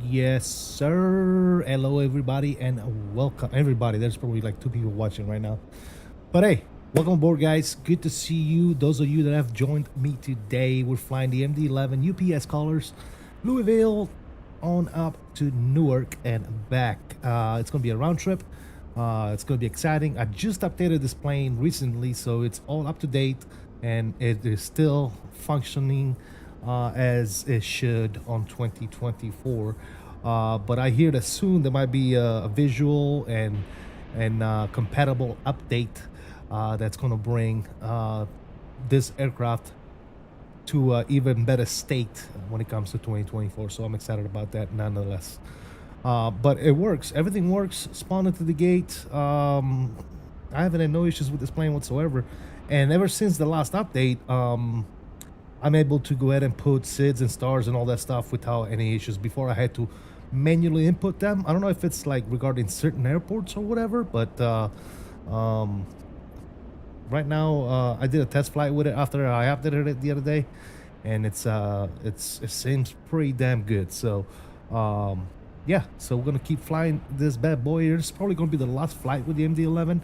Yes, sir. Hello, everybody, and welcome. Everybody, there's probably like 2 people watching right now. But hey, welcome aboard, guys. Good to see you. Those of you that have joined me today, we're flying the MD-11 UPS colors, Louisville on up to Newark and back. It's going to be a round trip. It's going to be exciting. I just updated this plane recently, so it's all up to date, and it is still functioning as it should on 2024. But I hear that soon there might be a visual and compatible update that's going to bring this aircraft to an even better state when it comes to 2024. So I'm excited about that nonetheless. But it works. Everything works. Spawned into the gate. I haven't had no issues with this plane whatsoever. And ever since the last update, I'm able to go ahead and put SIDS and stars and all that stuff without any issues. Before I had to manually input them. I don't know if it's like regarding certain airports or whatever, but right now I did a test flight with it after I updated it the other day, and it seems pretty damn good. So yeah, so we're gonna keep flying this bad boy. It's probably gonna be the last flight with the MD-11.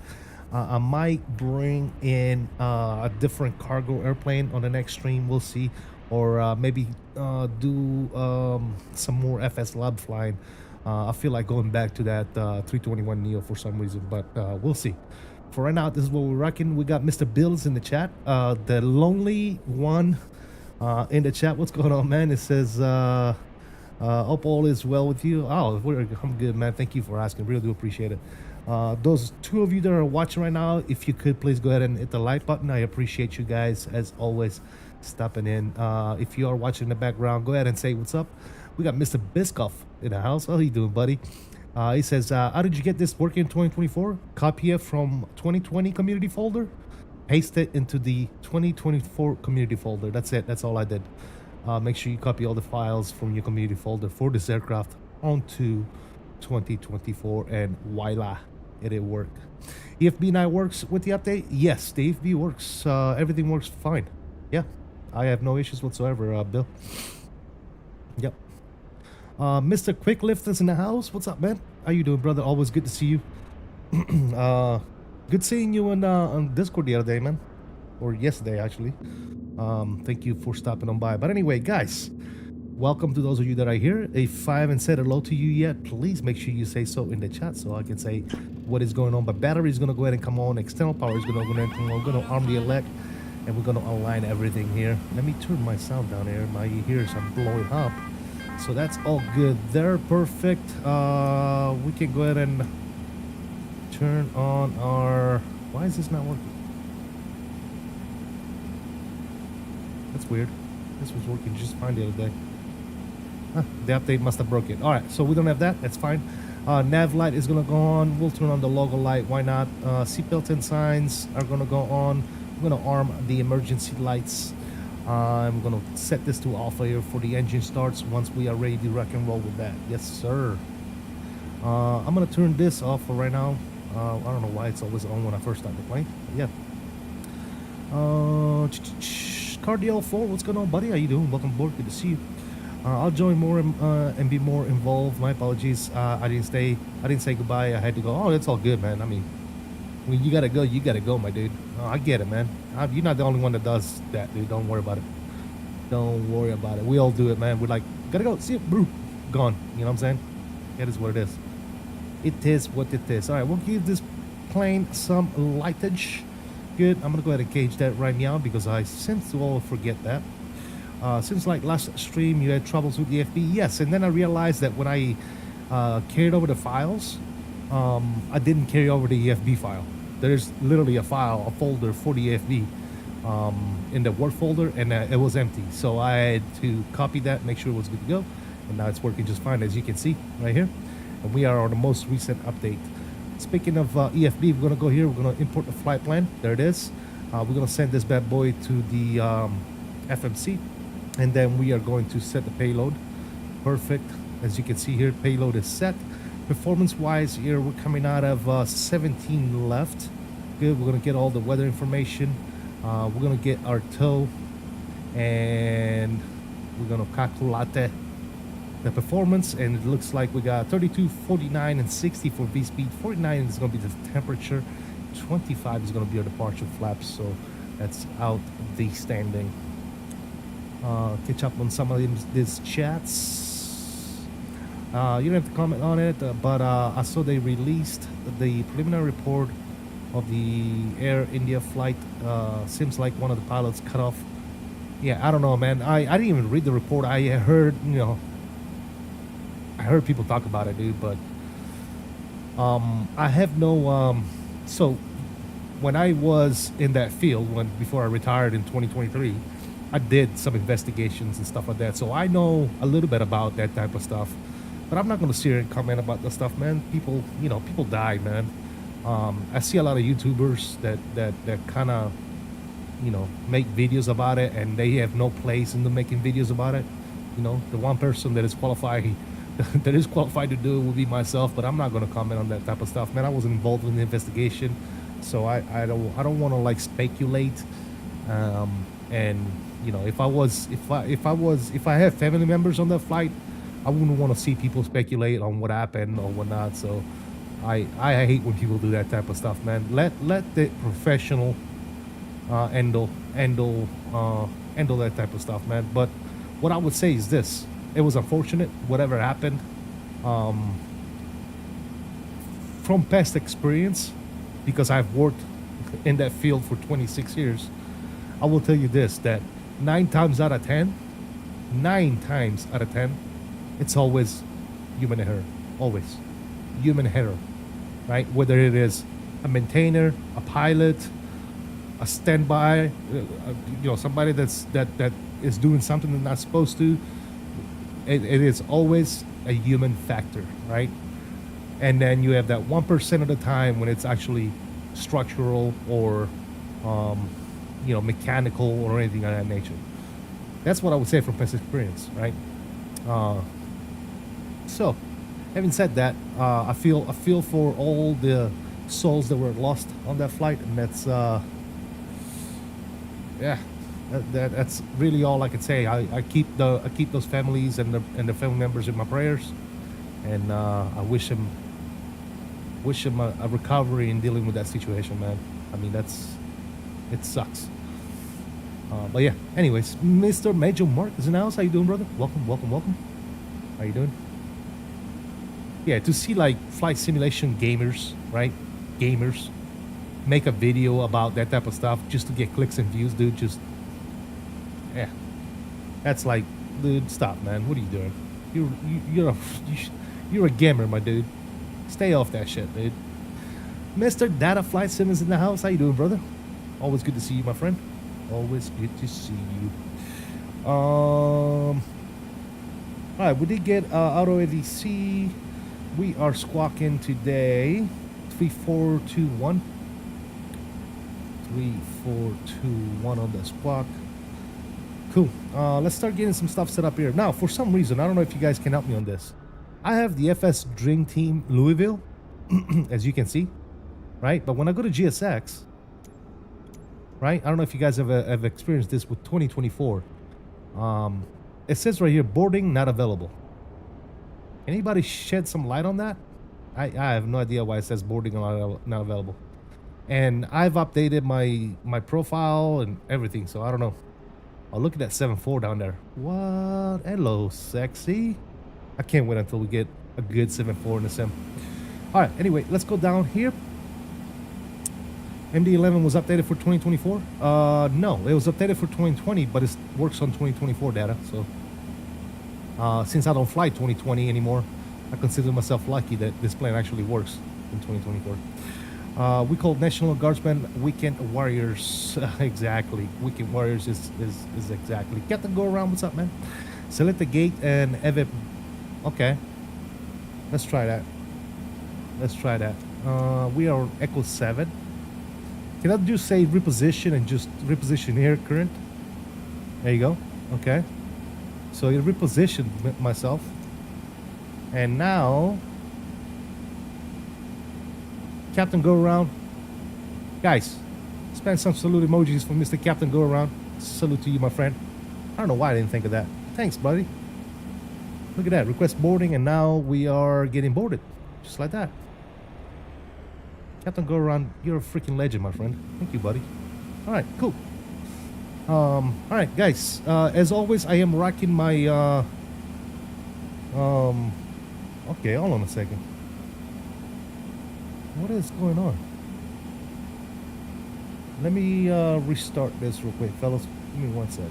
I might bring in a different cargo airplane on the next stream. We'll see. Or maybe do some more FS Lab flying. I feel like going back to that 321neo for some reason, but we'll see. for right now, this is what we're rocking. We got Mr. Bills in the chat. The lonely one in the chat. What's going on, man? It says, hope all is well with you. Oh, I'm good, man. Thank you for asking. Really do appreciate it. Those two of you that are watching right now, if you could please go ahead and hit the like button. I appreciate you guys, as always, stopping in. If you are watching in the background, go ahead and say what's up. We got Mr. Biscoff in the house. How you doing, buddy? He says, how did you get this working in 2024? Copy it from 2020 community folder, paste it into the 2024 community folder. That's it. That's all I did. Make sure you copy all the files from your community folder for this aircraft onto 2024, and voila, it'll work. EFB9 works with the update? Yes, the EFB works. Everything works fine. Yeah, I have no issues whatsoever, Bill. Yep. Mr. Quick Lift is in the house. What's up, man? How you doing, brother? Always good to see you. Good seeing you on Discord the other day, man. Or yesterday, actually. Thank you for stopping on by. But anyway, guys, welcome to those of you that are here. If I haven't said hello to you yet, please make sure you say so in the chat so I can say what is going on. But battery is going to go ahead and come on. External power is going to go ahead and come on. We're going to arm the elect, and we're going to align everything here. Let me turn my sound down here. My ears are blowing up. So that's all good. They're perfect. We can go ahead and turn on our... Why is this not working? That's weird. This was working just fine the other day. Huh, the update must have broke it. All right, so we don't have that. That's fine. Nav light is going to go on. We'll turn on the logo light. Why not? Seatbelt and signs are going to go on. I'm going to arm the emergency lights. I'm going to set this to alpha here for the engine starts once we are ready to rock and roll with that. Yes, sir. I'm going to turn this off for right now. I don't know why it's always on when I first start the plane. Yeah. Cardiel 4, what's going on, buddy? How you doing? Welcome aboard. Good to see you. I'll join more and be more involved. My apologies. I didn't say goodbye. I had to go. Oh, that's all good, man. I mean, when you gotta go, you gotta go, my dude. Oh, I get it, man. You're not the only one that does that, dude. Don't worry about it. Don't worry about it. We all do it, man. We're like, gotta go. See it, bro. Gone. You know what I'm saying? It is what it is. It is what it is. All right, we'll give this plane some lightage. Good. I'm gonna go ahead and cage that right now because I seem to all forget that. Since like last stream, you had troubles with the FB. Yes, and then I realized that when I carried over the files, I didn't carry over the EFB file. There's literally a file, a folder for the EFB in the work folder, and it was empty. So I had to copy that, make sure it was good to go, and now it's working just fine, as you can see right here. And we are on the most recent update. Speaking of EFB, we're gonna go here. We're gonna import the flight plan. There it is. We're gonna send this bad boy to the FMC, and then we are going to set the payload. Perfect. As you can see here, payload is set. Performance-wise, here we're coming out of 17 left. Good. We're gonna get all the weather information. We're gonna get our tow, and we're gonna calculate the performance, and it looks like we got 32, 49, and 60 for V-speed. 49 is gonna be the temperature. 25 is gonna be our departure flaps. So that's outstanding. Catch up on some of these chats. You don't have to comment on it, but I saw they released the preliminary report of the Air India flight. Seems like one of the pilots cut off. Yeah, I don't know, man. I didn't even read the report. I heard, you know, I heard people talk about it, dude, but I have no... so when I was in that field, before I retired in 2023, I did some investigations and stuff like that. So I know a little bit about that type of stuff. But I'm not going to sit here and comment about the stuff, man. People, you know, people die, man. I see a lot of YouTubers that kind of, you know, make videos about it, and they have no place in the making videos about it. You know, the one person that is qualified to do it would be myself, but I'm not going to comment on that type of stuff, man. I wasn't involved in the investigation, so I don't want to like speculate. And you know, if I have family members on that flight, I wouldn't want to see people speculate on what happened or whatnot. So I hate when people do that type of stuff, man. Let the professional handle that type of stuff, man. But what I would say is this: it was unfortunate, whatever happened. From past experience, because I've worked in that field for 26 years, I will tell you this, that 9 times out of 10, it's always human error. Always. Human error. Right? Whether it is a maintainer, a pilot, a standby, somebody that is doing something they're not supposed to, it is always a human factor, right? And then you have that 1% of the time when it's actually structural or mechanical or anything of that nature. That's what I would say from past experience, right? So, having said that, I feel for all the souls that were lost on that flight, and that's that's really all I could say. I keep those families and the family members in my prayers, and I wish them a recovery in dealing with that situation, man. I mean, it sucks. But yeah, anyways, Mr. 𝕚𝕚𝕚 is in the house. How you doing, brother? Welcome. How you doing? Yeah, to see like flight simulation gamers, right? Gamers make a video about that type of stuff just to get clicks and views, dude. That's like, dude, stop, man. What are you doing? You're a gamer, my dude. Stay off that shit, dude. Mr. Data Flight Sim is in the house. How you doing, brother? Always good to see you, my friend. Always good to see you. All right, we did get auto ADC. We are squawking today 3421. 3421 on the squawk. Cool. Let's start getting some stuff set up here. Now, for some reason, I don't know if you guys can help me on this. I have the FS Dream Team Louisville, as you can see, right? But when I go to GSX, right? I don't know if you guys have experienced this with 2024. It says right here, boarding not available. Anybody shed some light on that? I have no idea why it says boarding not available. And I've updated my profile and everything, so I don't know. Oh, look at that 7.4 down there. What? Hello, sexy. I can't wait until we get a good 7.4 in the sim. All right, anyway, let's go down here. MD-11 was updated for 2024? No, it was updated for 2020, but it works on 2024 data. So, since I don't fly 2020 anymore, I consider myself lucky that this plane actually works in 2024. We call National Guardsmen Weekend Warriors. Exactly. Weekend Warriors is exactly. Captain Go Around, what's up, man? Select the gate and EVIP. Okay. Let's try that. We are on Echo 7. Can I just say reposition and just reposition here current? There you go. Okay. So it repositioned myself. And now, Captain Go Around. Guys, spam some salute emojis for Mr. Captain Go Around. Salute to you, my friend. I don't know why I didn't think of that. Thanks, buddy. Look at that. Request boarding, and now we are getting boarded. Just like that. Captain Go Around, you're a freaking legend, my friend. Thank you, buddy. All right, cool. All right, guys. As always, I am rocking my... Okay, hold on a second. What is going on? Let me restart this real quick, fellas. Give me 1 sec.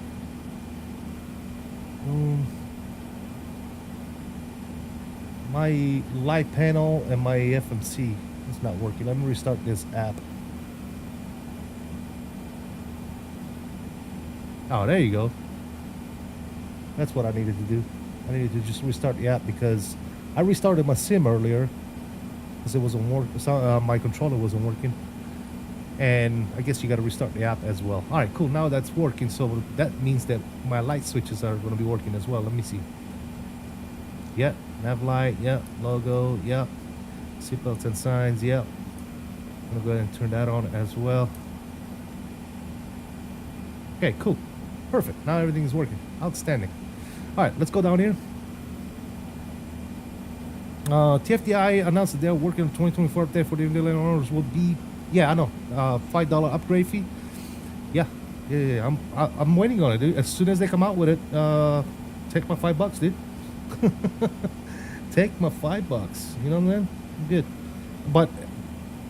My light panel and my FMC is not working. Let me restart this app. Oh, there you go. That's what I needed to do. I needed to just restart the app because I restarted my sim earlier because it wasn't working. So, my controller wasn't working, and I guess you got to restart the app as well. All right, cool. Now that's working, so that means that my light switches are going to be working as well. Let me see. Yep, nav light. Yep, logo. Yep, seatbelts and signs. Yep. I'm gonna go ahead and turn that on as well. Okay, cool, perfect. Now everything is working. Outstanding. All right, let's go down here. TFDI announced that they're working on 2024 update for the MD-11 owners will be, yeah, I know, $5 upgrade fee. Yeah. I'm waiting on it, dude. As soon as they come out with it, take my $5, dude. Take my $5. You know what I mean? Good. But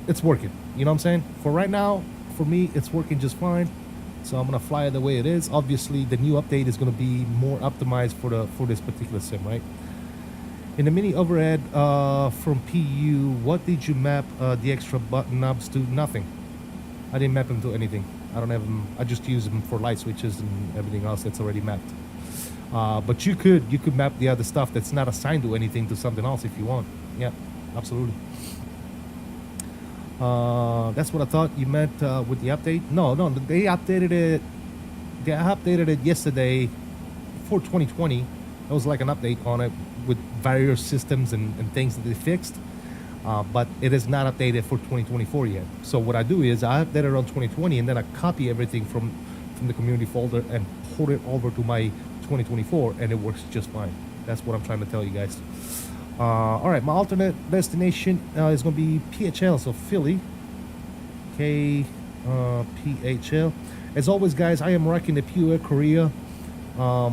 it's working. You know what I'm saying? For right now, for me, it's working just fine. So I'm gonna fly it the way it is. Obviously, the new update is gonna be more optimized for this particular sim, right? In the mini overhead from PU, what did you map the extra button knobs to? Nothing. I didn't map them to anything. I don't have them. I just use them for light switches and everything else that's already mapped. But you could map the other stuff that's not assigned to anything to something else if you want. Yeah, absolutely. That's what I thought you meant with the update. No, they updated it. They updated it yesterday for 2020. It was like an update on it with various systems and things that they fixed. But it is not updated for 2024 yet. So what I do is I update it on 2020 and then I copy everything from the community folder and put it over to my 2024 and it works just fine. That's what I'm trying to tell you guys. All right, my alternate destination is going to be PHL, so Philly. PHL. As always, guys, I am rocking the PUE Korea. Let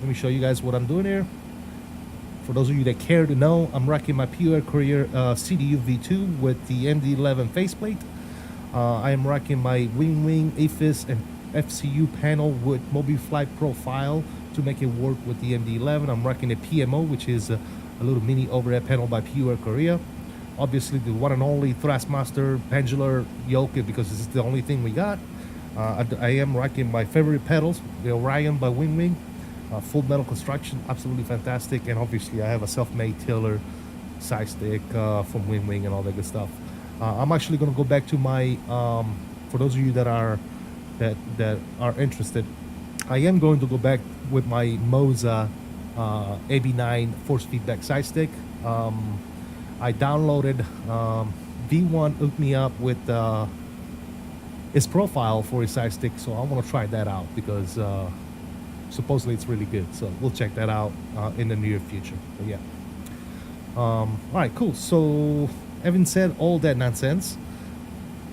me show you guys what I'm doing here. For those of you that care to know, I'm rocking my PUE Korea CDU V2 with the MD-11 faceplate. I am rocking my wing AFIS and FCU panel with MobiFly profile to make it work with the MD-11. I'm rocking a PMO, which is a little mini overhead panel by PUE Korea. Obviously, the one and only Thrustmaster Pendular yoke, because this is the only thing we got. I am rocking my favorite pedals, the Orion by Wing. Full metal construction, absolutely fantastic. And obviously, I have a self-made tiller side stick from Wing and all that good stuff. I'm actually going to go back to my, for those of you that are interested, I am going to go back with my Moza AB9 force feedback side stick. I downloaded V1 hooked me up with his profile for his side stick, so I want to try that out because supposedly it's really good. So we'll check that out in the near future. But yeah. All right, cool. So having said all that nonsense,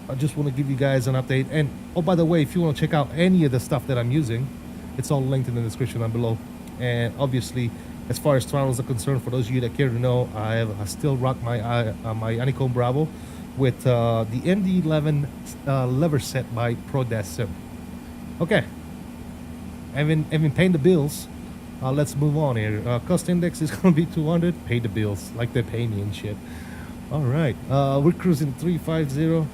I just want to give you guys an update. And oh, by the way, if you want to check out any of the stuff that I'm using, it's all linked in the description down below. And obviously, as far as throttles are concerned, for those of you that care to know, I still rock my my 𝕬𝕚𝕚 with the MD-11 lever set by VATSIM. Okay, having paid the bills, let's move on here. Cost index is going to be 200. Pay the bills like they pay me and shit. All right, we're cruising 350.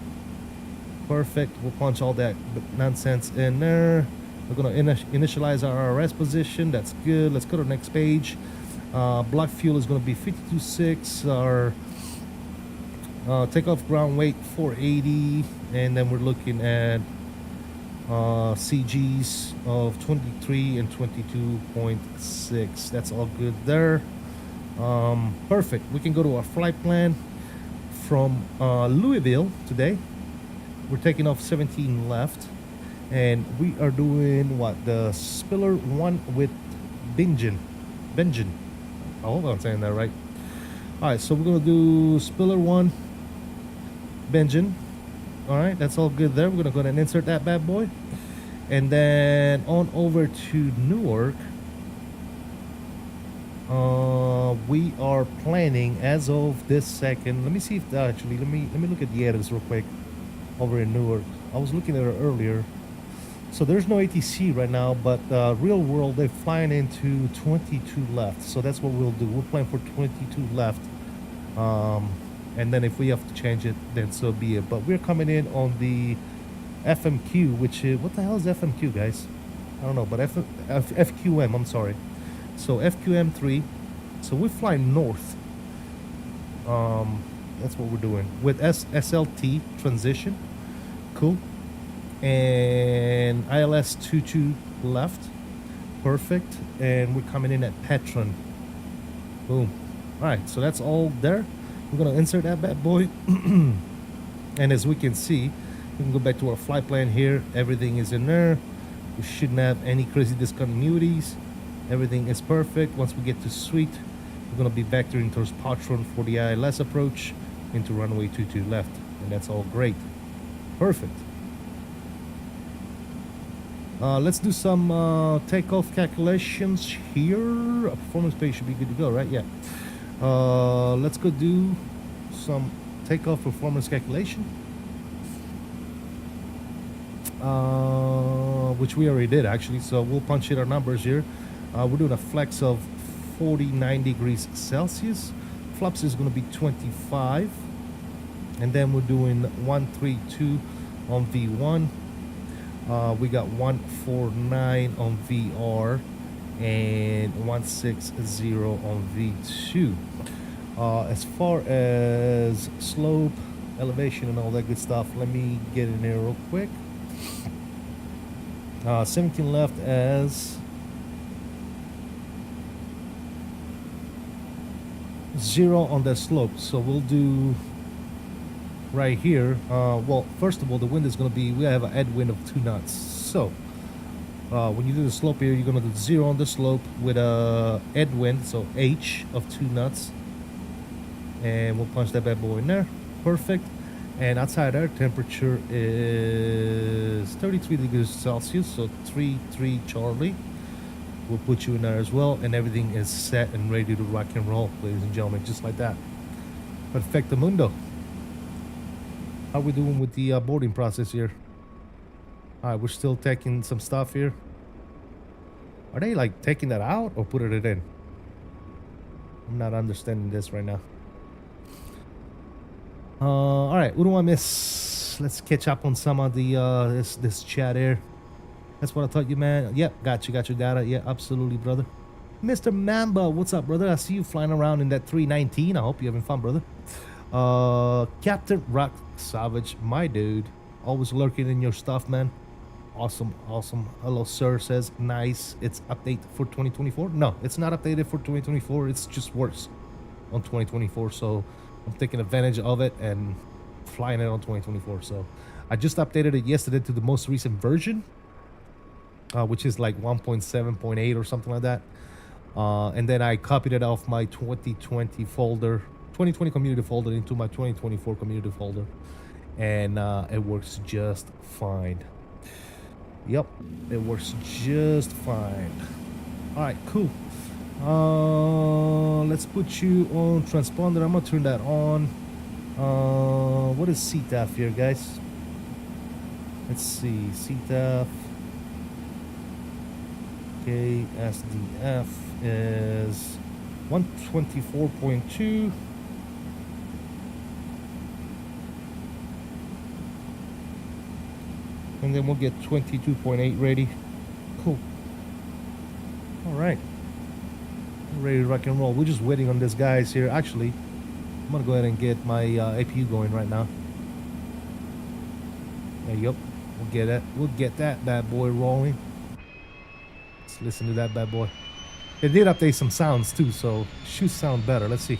Perfect. We'll punch all that nonsense in there. We're going to initialize our RS position. That's good. Let's go to the next page. Block fuel is going to be 52.6. Our takeoff ground weight 480. And then we're looking at CGs of 23 and 22.6. That's all good there. Perfect. We can go to our flight plan from Louisville today. We're taking off 17 left. And we are doing what? The Spiller 1 with Benjin. I hope I'm saying that right. Alright, so we're going to do Spiller 1, Benjin. Alright, that's all good there. We're going to go ahead and insert that bad boy. And then on over to Newark. We are planning as of this second. Let me see if actually, let me look at the edits real quick over in Newark. I was looking at it earlier. So there's no ATC right now, but real world, they're flying into 22 left. So that's what we'll do. We're playing for 22 left. And then if we have to change it, then so be it. But we're coming in on the FMQ, which is, what the hell is FMQ, guys? I don't know, but FQM, I'm sorry. So FQM3. So we're flying north. That's what we're doing. With SLT transition. Cool. And ILS 22 left. Perfect. And we're coming in at Petron. Boom. Alright, so that's all there. We're going to insert that bad boy. And as we can see, we can go back to our flight plan here. Everything is in there. We shouldn't have any crazy discontinuities. Everything is perfect. Once we get to suite, we're going to be vectoring towards Patron for the ILS approach into runway 22 left. And that's all great. Perfect. Let's do some takeoff calculations here. A performance page should be good to go, right? Yeah. Let's go do some takeoff performance calculation, which we already did actually. So we'll punch in our numbers here. We're doing a flex of 49 degrees Celsius. Flaps is going to be 25. And then we're doing 132 on V1. We got 149 on VR and 160 on V2. As far as slope, elevation, and all that good stuff, let me get in there real quick. 17 left as 0 on the slope. So we'll do right here. Well, first of all, the wind is going to be, we have a headwind of 2 knots. So when you do the slope here, you're going to do 0 on the slope with a headwind, so H of 2 knots. And we'll punch that bad boy in there. Perfect. And outside our temperature is 33 degrees Celsius, so 33 Charlie. We'll put you in there as well, and everything is set and ready to rock and roll, ladies and gentlemen, just like that. Perfecto mundo. How we doing with the boarding process here? All right, we're still taking some stuff here. Are they like taking that out or putting it in? I'm not understanding this right now. All right, what do I miss? Let's catch up on some of the this chat here. That's what I thought you, man. Yep, got your data. Yeah, absolutely, brother. Mr. Mamba, what's up, brother? I see you flying around in that 319. I hope you're having fun, brother. Captain Rock Savage, my dude, always lurking in your stuff, man. Awesome. Hello, sir. Says nice. It's update for 2024. No, it's not updated for 2024. It's just worse on 2024. So I'm taking advantage of it and flying it on 2024. So I just updated it yesterday to the most recent version, which is like 1.7.8 or something like that. And then I copied it off my 2020 folder, 2020 community folder, into my 2024 community folder, and it works just fine. Yep, it works just fine. All right, cool. Let's put you on transponder. I'm gonna turn that on. What is CTAF here, guys? Let's see, CTAF. Okay, SDF is 124.2. And then we'll get 22.8 ready. Cool. All right. We're ready to rock and roll. We're just waiting on this guys here. Actually, I'm gonna go ahead and get my APU going right now. There you go. We'll get it. We'll get that bad boy rolling. Let's listen to that bad boy. It did update some sounds too, so should sound better. Let's see.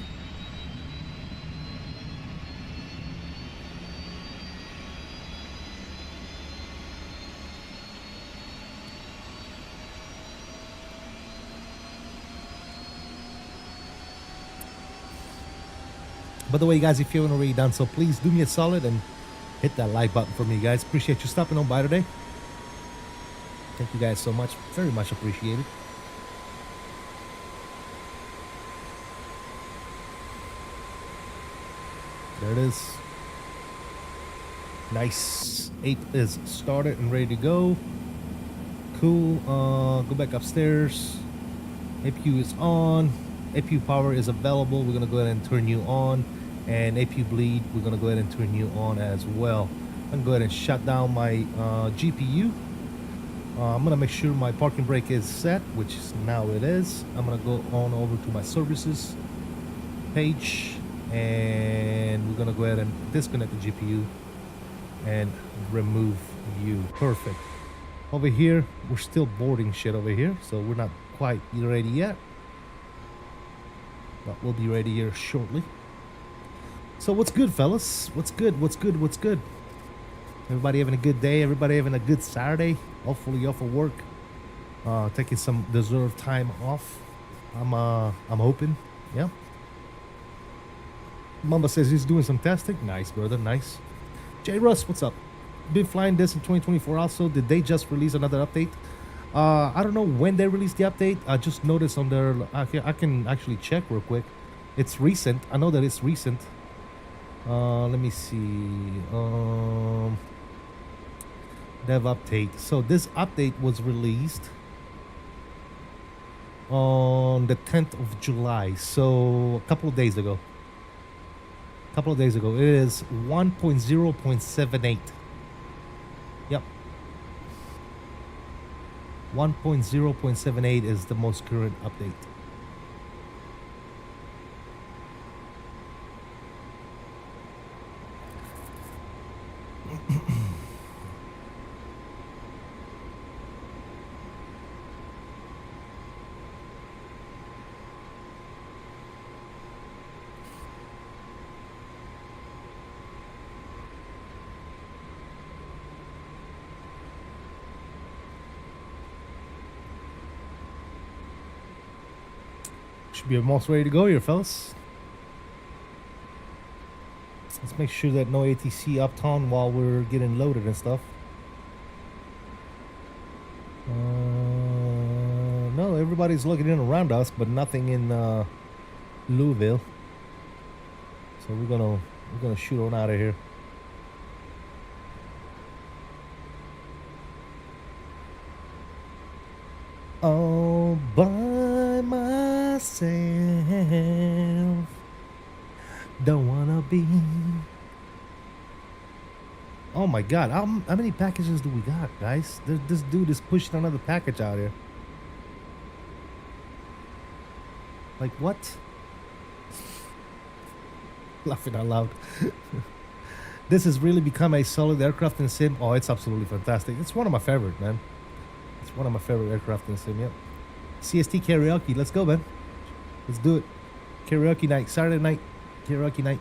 By the way, guys, if you haven't already done so, please do me a solid and hit that like button for me, guys. Appreciate you stopping on by today. Thank you guys so much. Very much appreciated. There it is. Nice. 8 is started and ready to go. Cool. Go back upstairs. APU is on. APU power is available. We're going to go ahead and turn you on. And APU bleed, we're going to go ahead and turn you on as well. I'm going to go ahead and shut down my GPU. I'm going to make sure my parking brake is set, which is now it is. I'm going to go on over to my services page. And we're going to go ahead and disconnect the GPU and remove you. Perfect. Over here, we're still boarding shit over here. So we're not quite ready yet. But we'll be ready here shortly. So what's good, fellas? What's good? Everybody having a good day? Everybody having a good Saturday? Hopefully off of work. Taking some deserved time off. I'm hoping. Yeah. Mamba says he's doing some testing. Nice, brother. Nice. J Russ, what's up? Been flying this in 2024 also. Did they just release another update? I don't know when they released the update. I just noticed on their... I can actually check real quick. It's recent. I know that it's recent. Let me see. Dev update. So this update was released on the 10th of July. So a couple of days ago. It is 1.0.78. Yep. 1.0.78 is the most current update. Should be almost ready to go here, fellas. Let's make sure that no ATC uptown while we're getting loaded and stuff. No, everybody's looking in around us, but nothing in Louisville. So we're gonna shoot on out of here. All by myself. Don't wanna be. Oh my god, how many packages do we got, guys? This dude is pushing another package out here. Like what? Laughing out loud. This has really become a solid aircraft in sim. Oh, it's absolutely fantastic. It's one of my favorite, man. It's one of my favorite aircraft in sim, yep. CST karaoke, let's go, man. Let's do it. Karaoke night, Saturday night. Karaoke night.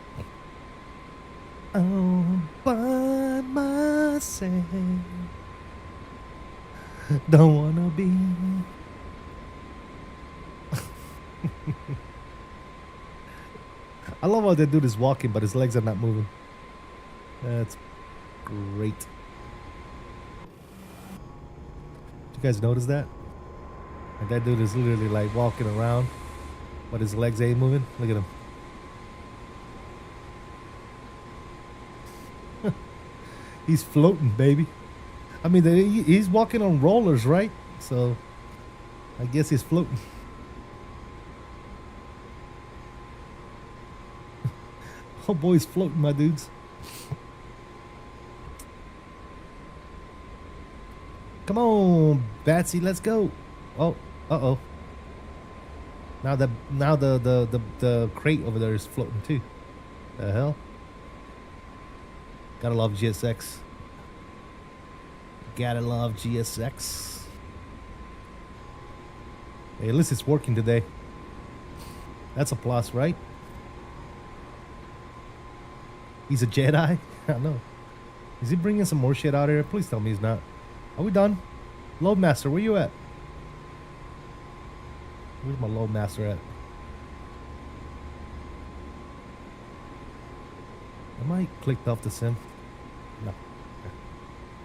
All by myself. Don't wanna be. I love how that dude is walking, but his legs are not moving. That's great. Did you guys notice that? Like that dude is literally like walking around, but his legs ain't moving. Look at him. He's floating, baby. I mean, he's walking on rollers, right? So, I guess he's floating. Oh boy, he's floating, my dudes. Come on, Batsy, let's go. Oh, uh-oh. Now the crate over there is floating too. The hell? Gotta love GSX. Gotta love GSX. Hey, at least it's working today. That's a plus, right? He's a Jedi? I don't know. Is he bringing some more shit out here? Please tell me he's not. Are we done? Loadmaster, where you at? Where's my Loadmaster at? Am I clicked off the sim? No.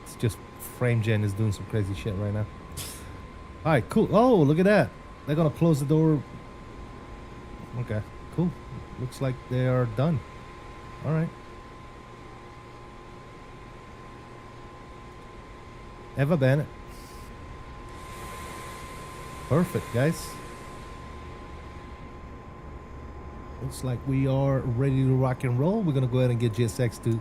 It's just FrameGen is doing some crazy shit right now. Alright, cool. Oh, look at that. They're gonna close the door. Okay, cool. Looks like they are done. Alright. Eva Bennett. Perfect, guys. Looks like we are ready to rock and roll. We're gonna go ahead and get GSX to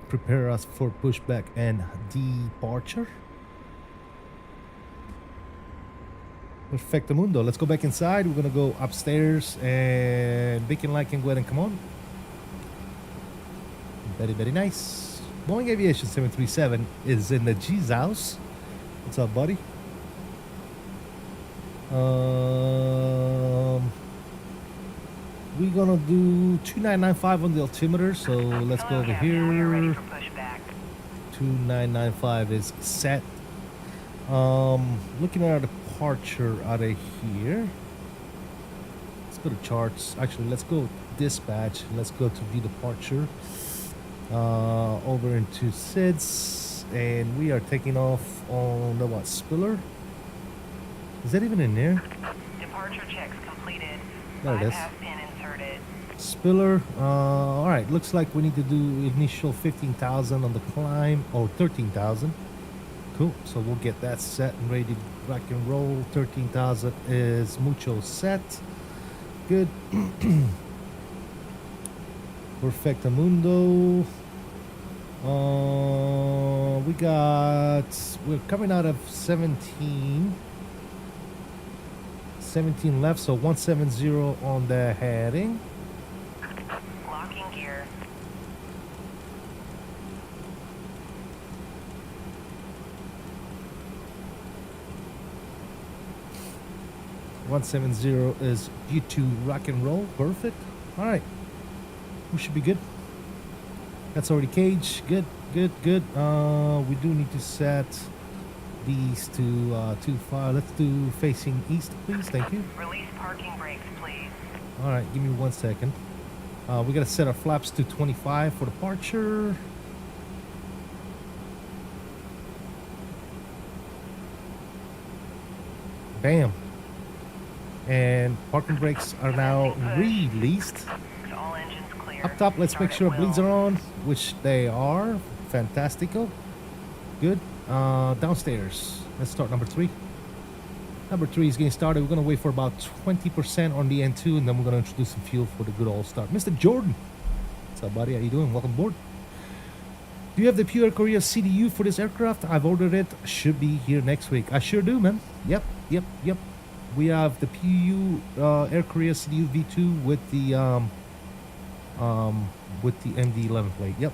prepare us for pushback and departure. Perfecto mundo. Let's go back inside. We're gonna go upstairs and Beacon Light can go ahead and come on. Very, very nice. Boeing Aviation 737 is in the G's house. What's up, buddy? We're gonna do 2995 on the altimeter, so let's go over here. 2995 is set. Looking at our departure out of here. Let's go to charts. Actually, let's go dispatch. Let's go to view departure. Over into SIDS, and we are taking off on the what, Spiller? Is that even in there? Departure checks completed. There it is. Bypass pin inserted. Spiller. All right, looks like we need to do initial 15,000 on the climb, or 13,000. Cool, so we'll get that set and ready to rock and roll. 13,000 is mucho set. Good. Perfecto mundo. We're coming out of 17 left, so 170 on the heading. Locking gear. .170 is due to rock and roll. Perfect. All right, we should be good. That's already cage. Good, good, good. We do need to set these to too far. Let's do facing east, please. Thank you. Release parking brakes, please. All right, give me 1 second. We gotta set our flaps to 25 for departure. Bam. And parking brakes are now released. All engines clear. Up top, let's make sure bleeds are on, which they are. Fantastico. Good. Downstairs, let's start number 3. Number 3 is getting started. We're gonna wait for about 20% on the N2, and then we're gonna introduce some fuel for the good old start. Mr. Jordan, what's up, buddy? How you doing? Welcome aboard. Do you have the Pure Korea CDU for this aircraft? I've ordered it. Should be here next week. I sure do, man. Yep. We have the PU Air Korea CDU V2 with the MD-11 plate. Yep.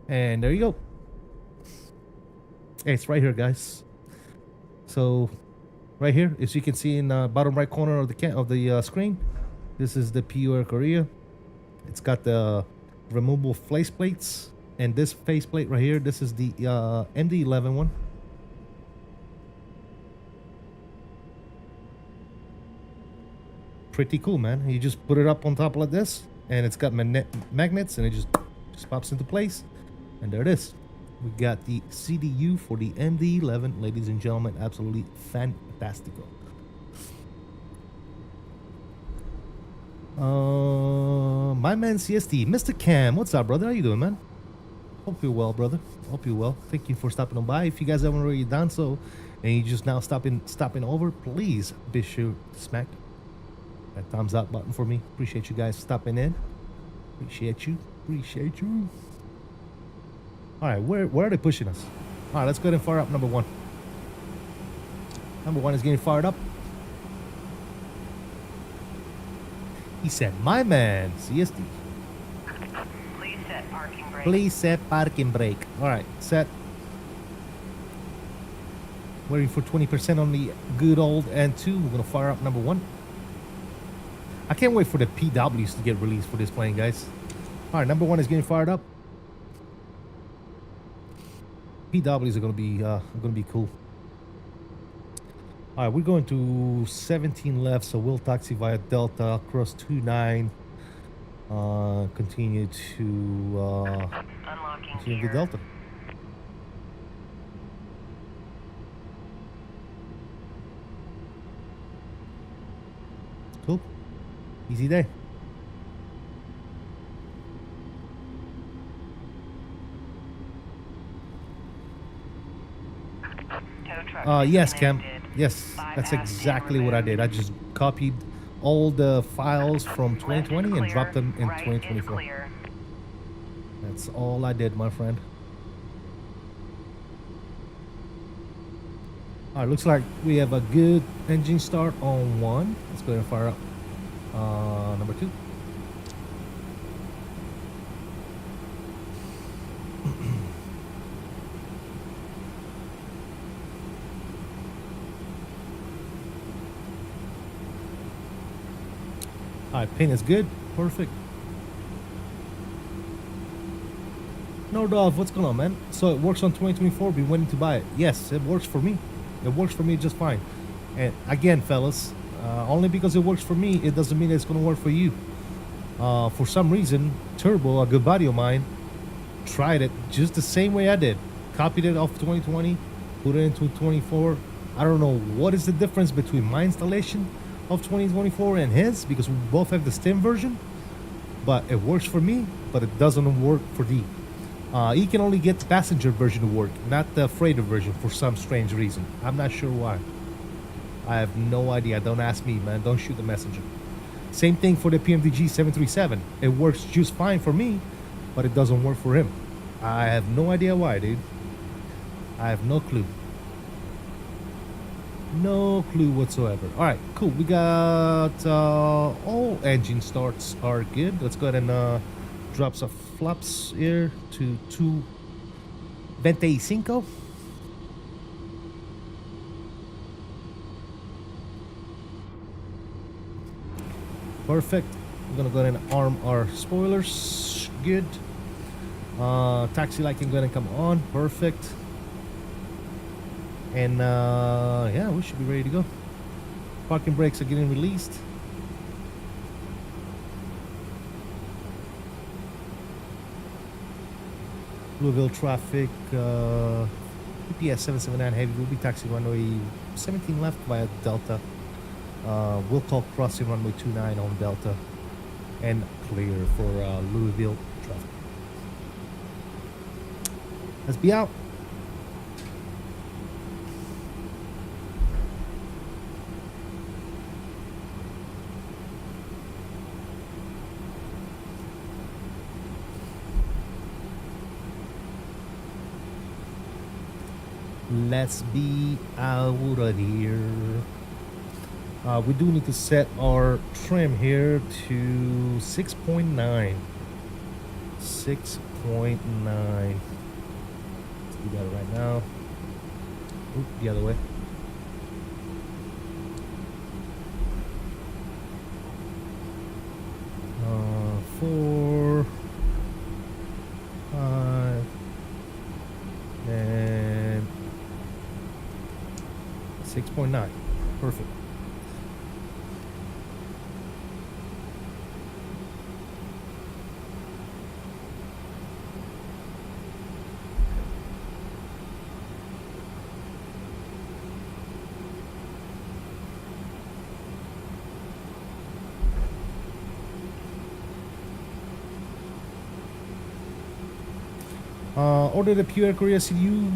And there you go. Hey, it's right here, guys. So, right here, as you can see in the bottom right corner of the screen, this is the PU Air Korea. It's got the removable faceplates, and this faceplate right here, this is the MD-11 one. Pretty cool, man. You just put it up on top like this, and it's got magnets, and it just pops into place, and there it is. We got the CDU for the MD-11, ladies and gentlemen. Absolutely fantastico. My man CST, Mr. Cam, what's up, brother? How you doing, man? Hope you're well, brother. Hope you're well. Thank you for stopping on by. If you guys haven't already done so, and you just now stopping over, please be sure to smack that thumbs up button for me. Appreciate you guys stopping in. Appreciate you. All right, where are they pushing us? All right, let's go ahead and fire up number 1. Number 1 is getting fired up. He said, my man, CSD. Please set parking brake. Please set parking brake. All right, set. Waiting for 20% on the good old N2. We're gonna fire up number 1. I can't wait for the PWs to get released for this plane, guys. All right, number 1 is getting fired up. PWs are gonna be cool. All right, we're going to 17 left, so we'll taxi via Delta, cross 29, continue to the Delta. Cool. Easy day. Yes, Cam. Yes, that's exactly what I did. I just copied all the files from 2020 and dropped them in 2024. That's all I did, my friend. All right, looks like we have a good engine start on 1. Let's go ahead and fire up number 2. All right, paint is good. Perfect. No, Dolph, what's going on, man? So it works on 2024. Been waiting to buy it. Yes, it works for me. It works for me just fine. And again, fellas, only because it works for me, it doesn't mean it's going to work for you. For some reason, Turbo, a good buddy of mine, tried it just the same way I did. Copied it off 2020, put it into 24. I don't know what is the difference between my installation of 2024 and his, because we both have the STEM version, but it works for me, but it doesn't work for D. You can only get the passenger version to work, not the freighter version for some strange reason. I'm not sure why. I have no idea. Don't ask me, man. Don't shoot the messenger. Same thing for the PMDG 737. It works just fine for me, but it doesn't work for him. I have no idea why, dude. I have no clue. No clue whatsoever. All right, cool. We got all engine starts are good. Let's go ahead and drop some flaps here to 225. Perfect. We're gonna go ahead and arm our spoilers. Good. Taxi light can go ahead and come on. Perfect. And yeah, we should be ready to go. Parking brakes are getting released. Louisville traffic, EPS 779 heavy will be taxi runway 17 left via Delta. We'll call crossing runway 29 on Delta and clear for Louisville traffic. Let's be out. Let's be out of here. We do need to set our trim here to 6.9. 6.9. Let's do that right now. Oop, the other way. Four, 5, and 6.9. Perfect. Ordered a pure Korea CDU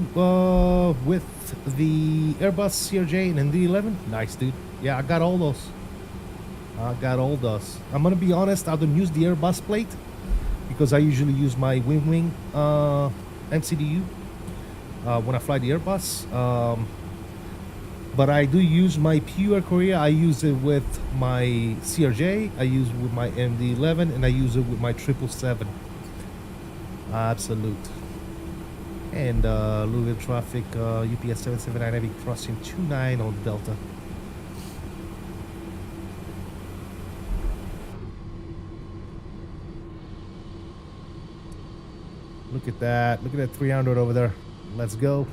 with the Airbus CRJ and MD-11. Nice, dude. Yeah, I got all those. I'm gonna be honest, I don't use the Airbus plate because I usually use my wing MCDU when I fly the Airbus. But I do use my pure Korea. I use it with my CRJ, I use it with my MD-11, and I use it with my 777. Absolute. And Louisville traffic, UPS 779 heavy crossing 29 on Delta. Look at that. Look at that 300 over there. Let's go.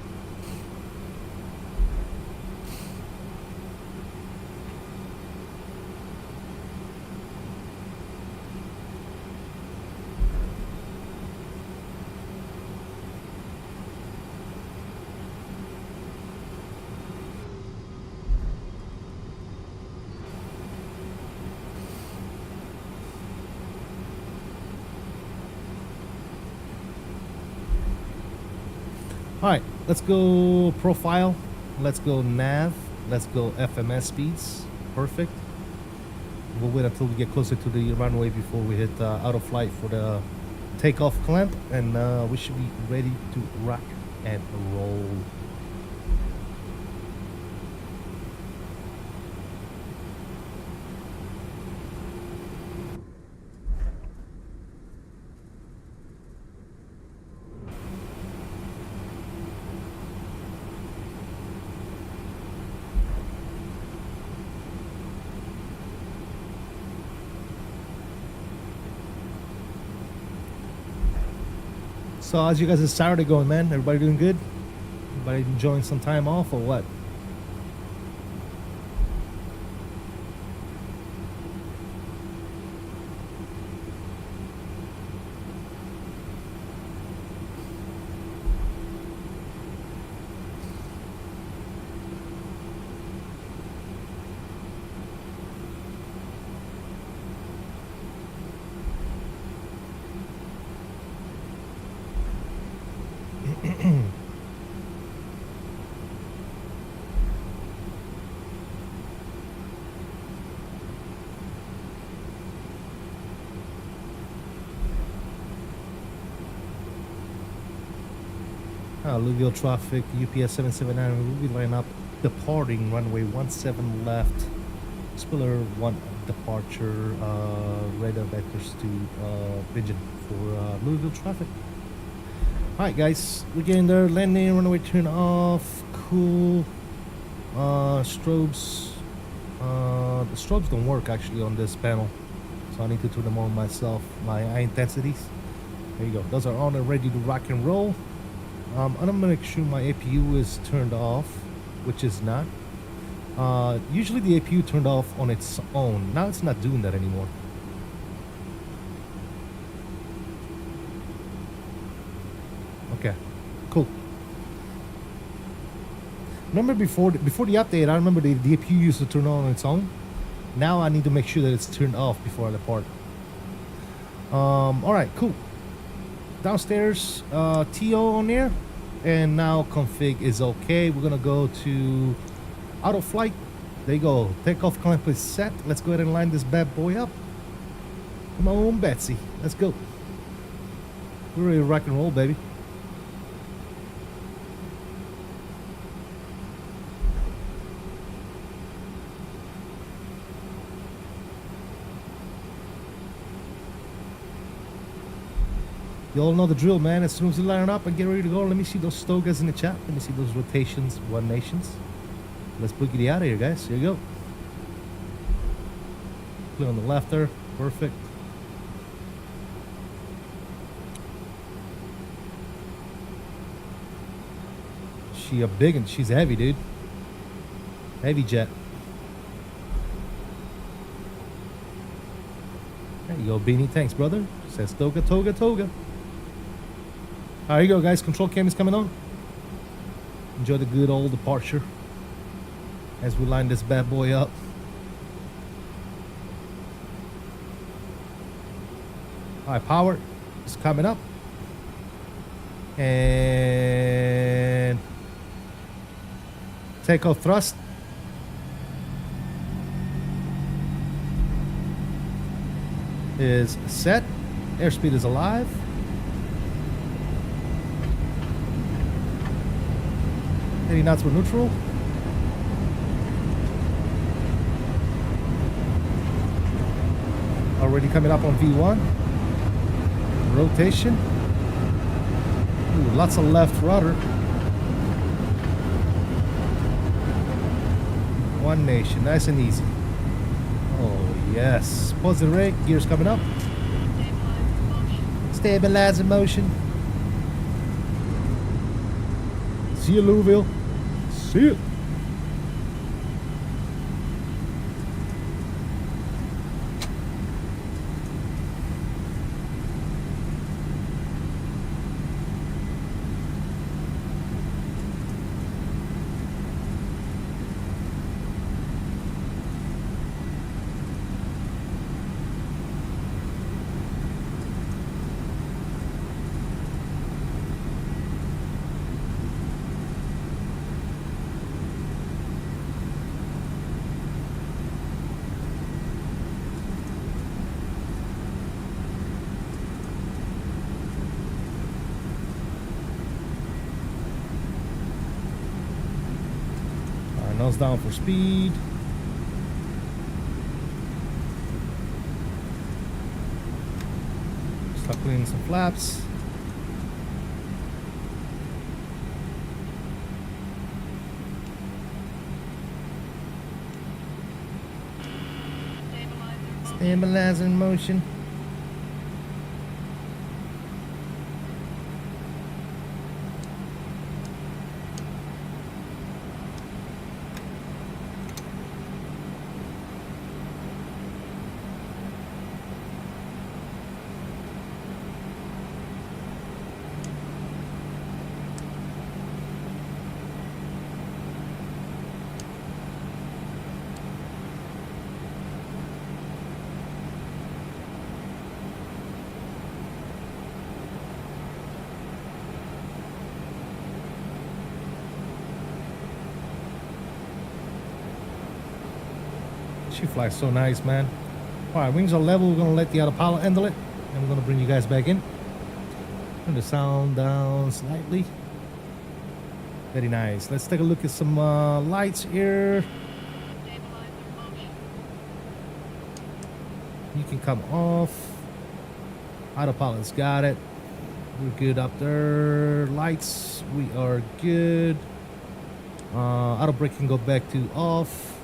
All right, let's go profile. Let's go nav. Let's go FMS speeds. Perfect. We'll wait until we get closer to the runway before we hit out of flight for the takeoff clamp, and we should be ready to rock and roll. So how's you guys' Saturday going, man? Everybody doing good? Everybody enjoying some time off or what? Louisville traffic, UPS 779 will be line up, departing runway 17 left, Spiller 1 departure, radar vectors to Pigeon for Louisville traffic. Alright guys, we're getting there, landing, runway turn off, cool, strobes, the strobes don't work actually on this panel, so I need to turn them on myself, my eye intensities. There you go, those are on and ready to rock and roll. I'm gonna make sure my APU is turned off, which is not. Usually the APU turned off on its own. Now it's not doing that anymore. Okay, cool. Remember before the update, I remember the APU used to turn on its own. Now I need to make sure that it's turned off before I depart. All right, cool. Downstairs, TO on there, and now config is okay. We're gonna go to auto flight. There you go. Takeoff clamp is set. Let's go ahead and line this bad boy up. Come on, Betsy. Let's go. We're ready to rock and roll, baby. You all know the drill, man. As soon as you line up and get ready to go, let me see those stogas in the chat. Let me see those rotations, one nations. Let's boogity out of here, guys. Here you go. Clear on the left there. Perfect. She a big and she's heavy, dude. Heavy jet. There you go, Beanie. Thanks, brother. Says toga, toga, toga. There you go, guys. Control cam is coming on. Enjoy the good old departure as we line this bad boy up. All right, power is coming up. And takeoff thrust. Is set. Airspeed is alive. Any knots were neutral. Already coming up on V1. Rotation. Ooh, lots of left rudder. One nation, nice and easy. Oh yes. Pause the rig, gears coming up. Stabilizing motion. See you, Louisville. See you. Nose down for speed. Start cleaning some flaps. Stabilizer in motion. She flies so nice, man. All right, wings are level. We're gonna let the autopilot handle it, and we're gonna bring you guys back in. Turn the sound down slightly. Very nice. Let's take a look at some lights here. You can come off. Autopilot's got it. We're good up there. Lights, we are good. Auto brake can go back to off.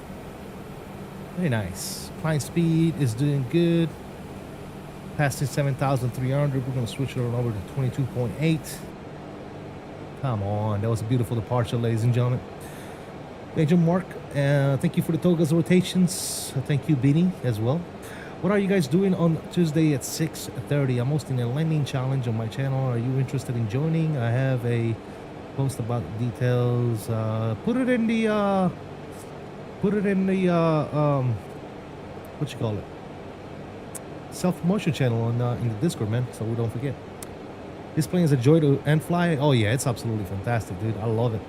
Very nice. Climb speed is doing good. Passing 7,300. We're going to switch it on over to 22.8. Come on. That was a beautiful departure, ladies and gentlemen. Major Mark, thank you for the togas rotations. Thank you, Beanie, as well. What are you guys doing on Tuesday at 6:30? I'm hosting a landing challenge on my channel. Are you interested in joining? I have a post about the details. Put it in the what you call it? Self-promotion channel on in the Discord, man. So we don't forget. This plane is a joy to and fly. Oh yeah, it's absolutely fantastic, dude. I love it.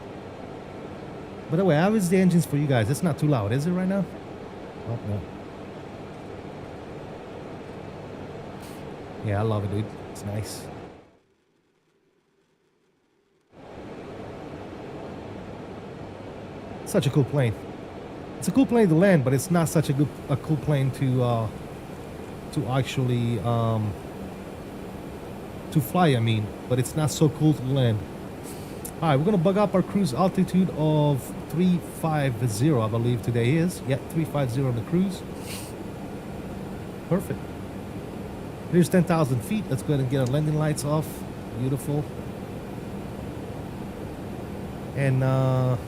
By the way, how is the engines for you guys? It's not too loud, is it right now? Oh no. Yeah, I love it, dude. It's nice. Such a cool plane. It's a cool plane to land, but it's not such a cool plane to actually to fly. I mean, but it's not so cool to land. All right, we're gonna bug up our cruise altitude of 350, I believe today is. Yeah, 350 on the cruise. Perfect. Here's 10,000 feet. Let's go ahead and get our landing lights off. Beautiful. And now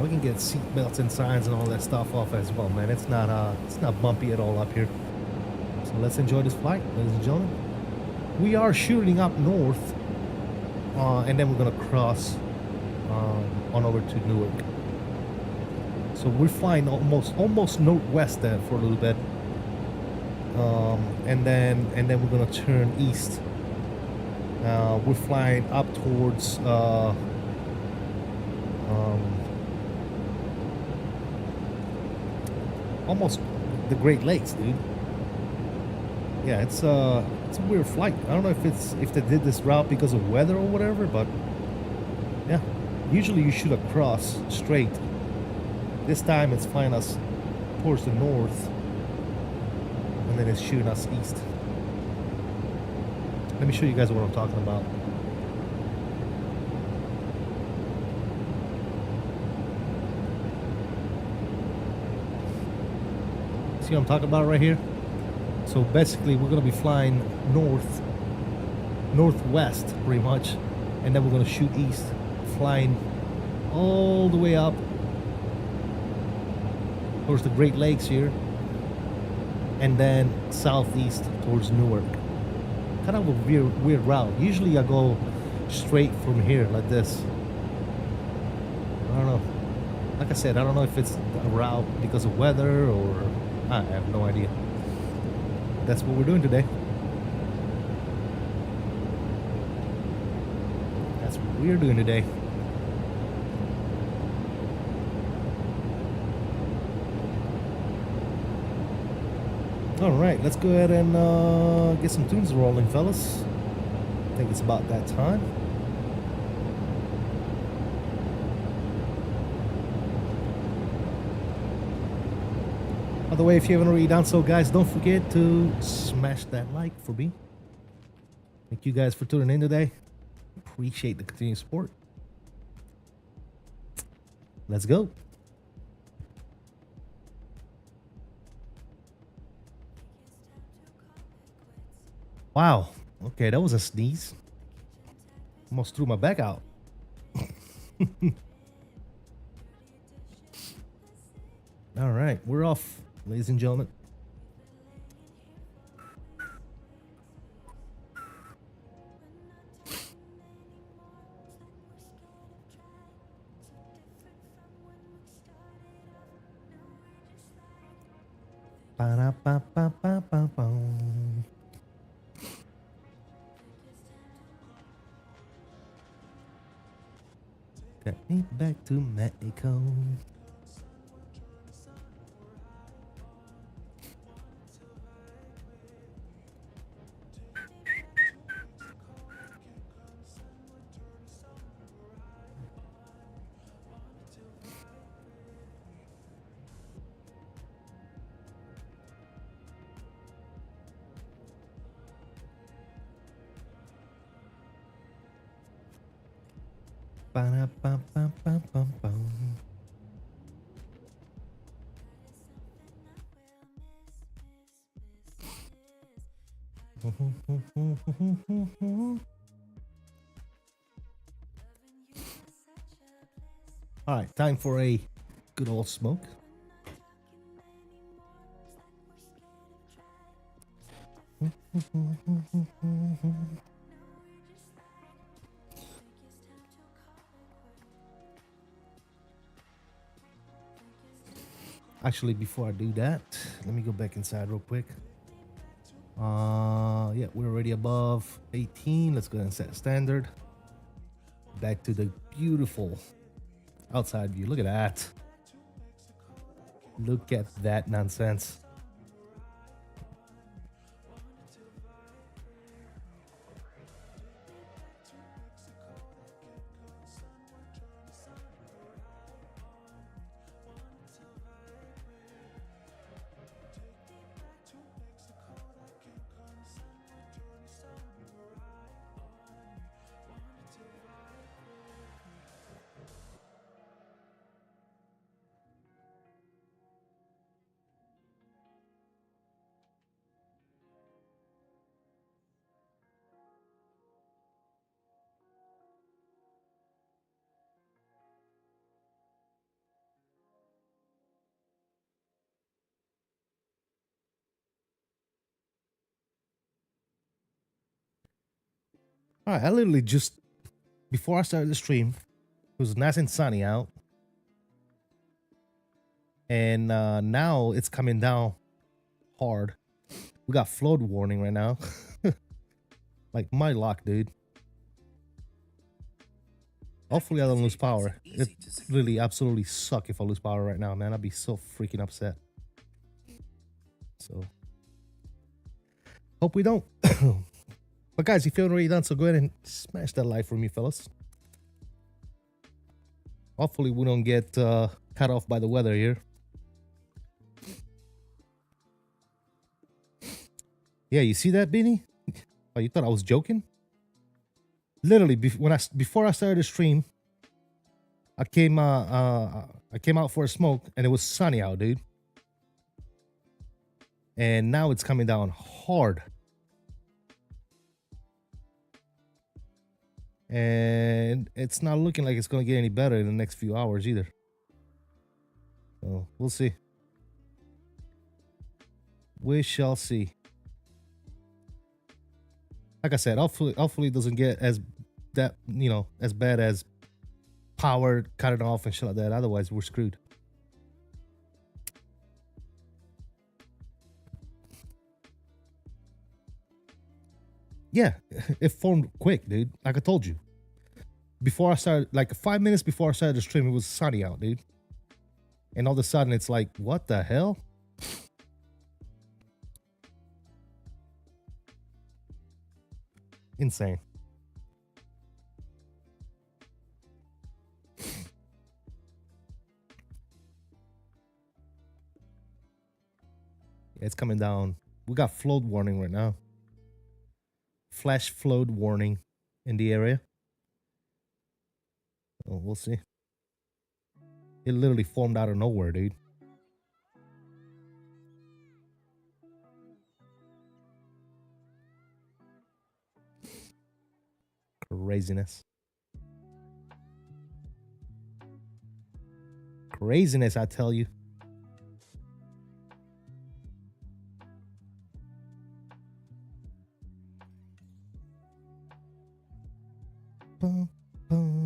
we can get seat belts and signs and all that stuff off as well, man. It's not bumpy at all up here. So let's enjoy this flight, ladies and gentlemen. We are shooting up north, and then we're gonna cross on over to Newark. So we're flying almost northwest there for a little bit. And then we're gonna turn east. We're flying up towards almost the Great Lakes, dude. Yeah, it's a weird flight. I don't know if they did this route because of weather or whatever, but yeah, usually you shoot across straight. This time it's flying us towards the north, and then it's shooting us east. Let me show you guys what I'm talking about. See what I'm talking about right here? So basically we're gonna be flying northwest pretty much, and then we're gonna shoot east, flying all the way up towards the Great Lakes here, and then southeast towards Newark. Kind of a weird route. Usually I go straight from here like this. I don't know. Like I said, I don't know if it's a route because of weather or I have no idea. That's what we're doing today. That's what we're doing today. All right, let's go ahead and get some tunes rolling, fellas. I think it's about that time. By the way, if you haven't already done so, guys, don't forget to smash that like for me. Thank you guys for tuning in today. Appreciate the continued support. Let's go. Wow. Okay, that was a sneeze. Almost threw my back out. All right, we're off, ladies and gentlemen. Ba-da-ba-ba-ba-ba-boom. Get me back to Mexico. Ba-da-bum-bum-bum-bum-bum. All right, time for a good old smoke. Actually, before I do that, let me go back inside real quick. Yeah, we're already above 18. Let's go ahead and set standard. Back to the beautiful outside view. Look at that. Look at that nonsense. All right, I literally just, before I started the stream, it was nice and sunny out. And now it's coming down hard. We got flood warning right now. Like my luck, dude. Hopefully I don't lose power. It really absolutely suck if I lose power right now, man. I'd be so freaking upset. So hope we don't. But guys, if you haven't already done so, go ahead and smash that like for me, fellas. Hopefully we don't get cut off by the weather here. Yeah, you see that, Beanie? Oh, you thought I was joking? Literally, before I started the stream, I came out for a smoke and it was sunny out, dude. And now it's coming down hard. And it's not looking like it's going to get any better in the next few hours either. So we'll see. We shall see. Like I said, hopefully it doesn't get as as bad as power cutting off and shit like that. Otherwise, we're screwed. Yeah, it formed quick, dude. Like I told you. Before I started, like 5 minutes before I started the stream, it was sunny out, dude. And all of a sudden, it's like, what the hell? Insane. Yeah, it's coming down. We got flood warning right now. Flash flood warning in the area. Oh, we'll see. It literally formed out of nowhere, dude. Craziness. Craziness, I tell you. Boom, boom.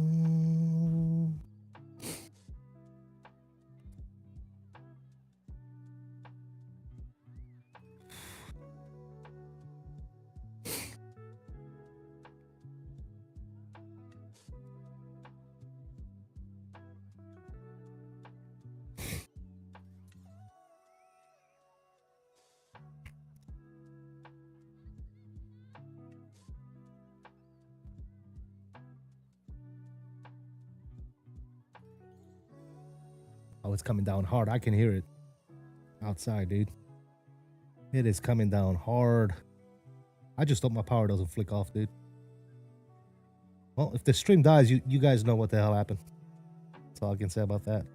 Oh, it's coming down hard. I can hear it outside, dude. It is coming down hard. I just hope my power doesn't flick off, dude. Well, if the stream dies, you guys know what the hell happened. That's all I can say about that.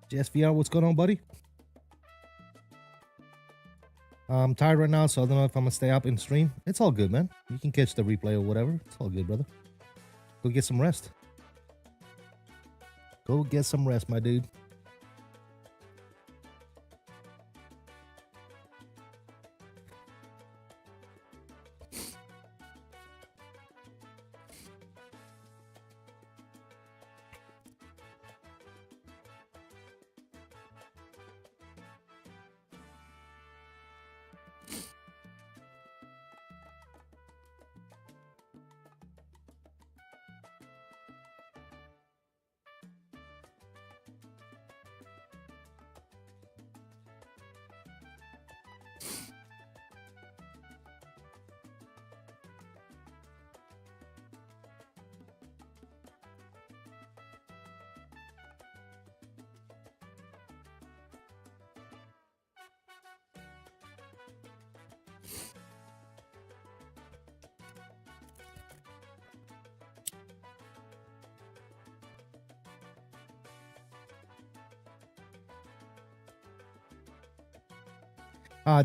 JSVR, what's going on, buddy? I'm tired right now, so I don't know if I'm gonna stay up and stream. It's all good, man. You can catch the replay or whatever. It's all good, brother. Go get some rest. Go get some rest, my dude.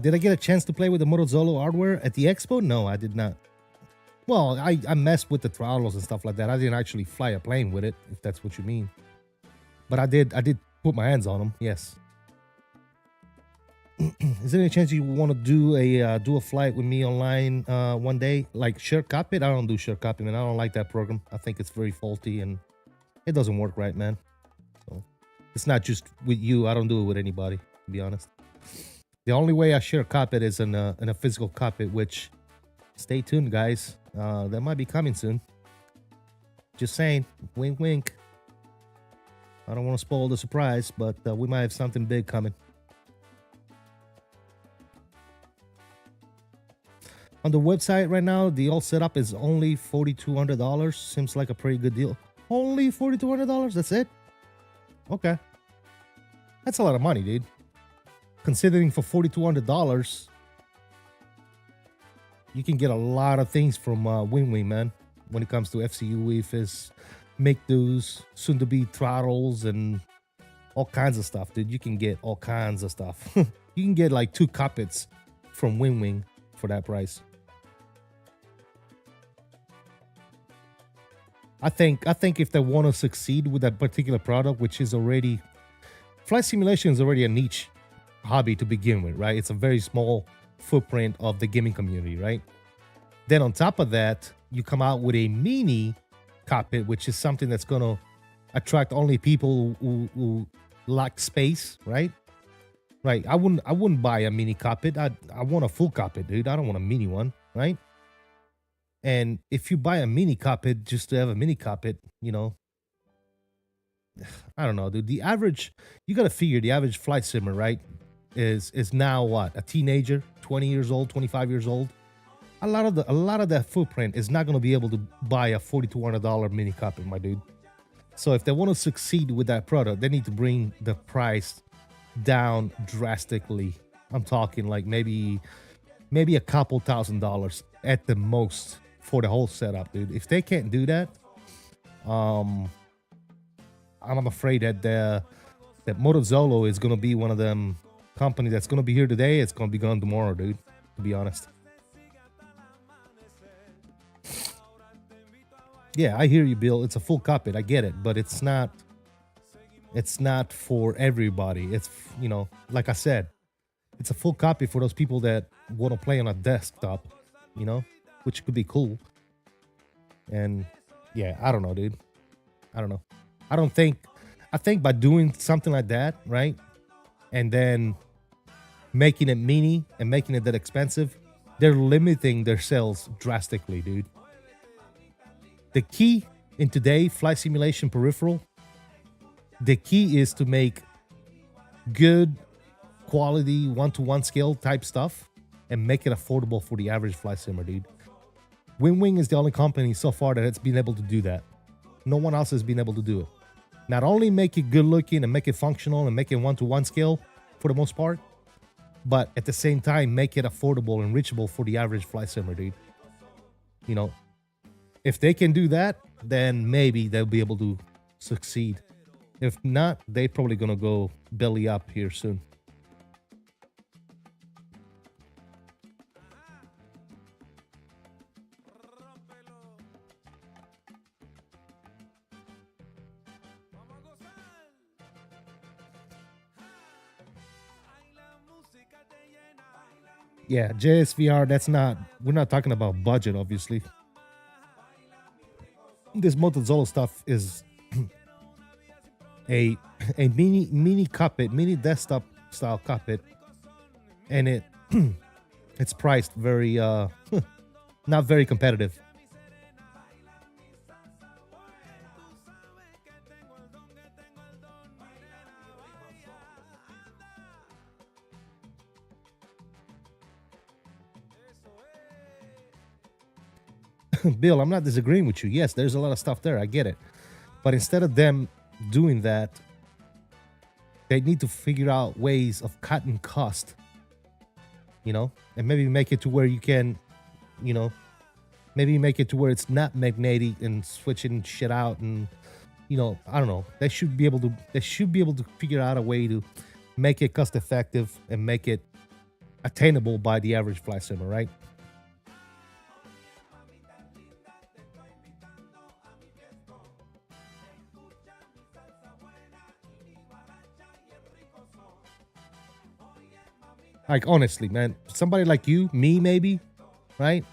Did I get a chance to play with the Motorola hardware at the expo? No, I did not. Well, I messed with the throttles and stuff like that. I didn't actually fly a plane with it, if that's what you mean. But I did put my hands on them, yes. Is there any chance you want to do a flight with me online one day? Like shared cockpit? I don't do shared cockpit, man. I don't like that program. I think it's very faulty and it doesn't work right, man. So it's not just with you. I don't do it with anybody, to be honest. The only way I share cockpit is in a physical cockpit, which, stay tuned, guys. That might be coming soon. Just saying, wink, wink. I don't want to spoil the surprise, but we might have something big coming. On the website right now, the all setup is only $4,200. Seems like a pretty good deal. Only $4,200? That's it? Okay. That's a lot of money, dude. Considering for $4,200, you can get a lot of things from WiiWing, man. When it comes to FCU, WiFis, MIG-2s, soon-to-be throttles, and all kinds of stuff, dude. You can get all kinds of stuff. You can get like 2 cockpits from WiiWing for that price. I think if they want to succeed with that particular product, which is already, flight simulation is already a niche hobby to begin with, right? It's a very small footprint of the gaming community, right? Then on top of that, you come out with a mini cockpit, which is something that's going to attract only people who lack space, right? Right. I wouldn't buy a mini cockpit. I want a full cockpit, dude. I don't want a mini one, right? And if you buy a mini cockpit just to have a mini cockpit, you know, I don't know, dude. The average, you got to figure the average flight simmer, right, is now what? A teenager, 20 years old, 25 years old. A lot of that footprint is not going to be able to buy a $4,200 mini cockpit, my dude. So if they want to succeed with that product, they need to bring the price down drastically. I'm talking like maybe a couple $1,000s at the most for the whole setup, dude. If they can't do that, I'm afraid that that Motorola is gonna be one of them company that's gonna be here today. It's gonna be gone tomorrow, dude. To be honest. Yeah, I hear you, Bill. It's a full cockpit. I get it, but it's not. It's not for everybody. It's, you know, like I said, it's a full copy for those people that want to play on a desktop, you know, which could be cool. And yeah, I don't know, dude. I don't know. I think by doing something like that, right, and then making it mini and making it that expensive, they're limiting their sales drastically, dude. The key in today's flight simulation peripheral, the key is to make good quality one-to-one scale type stuff and make it affordable for the average flight simmer, dude. Wing is the only company so far that has been able to do that. No one else has been able to do it. Not only make it good looking and make it functional and make it one-to-one scale for the most part, but at the same time make it affordable and reachable for the average flight simmer, dude. You know, if they can do that, then maybe they'll be able to succeed. If not, they're probably gonna go belly up here soon. Yeah, JSVR, we're not talking about budget, obviously. This Motorola stuff is a mini cockpit, mini desktop style cockpit, and it's priced very not very competitive. Bill, I'm not disagreeing with you. Yes, there's a lot of stuff there. I get it. But instead of them doing that, they need to figure out ways of cutting cost, you know, and maybe make it to where you can, you know, maybe make it to where it's not magnetic and switching shit out. And, you know, I don't know. They should be able to figure out a way to make it cost effective and make it attainable by the average flight simmer, right? Like, honestly, man, somebody like you, me maybe, right,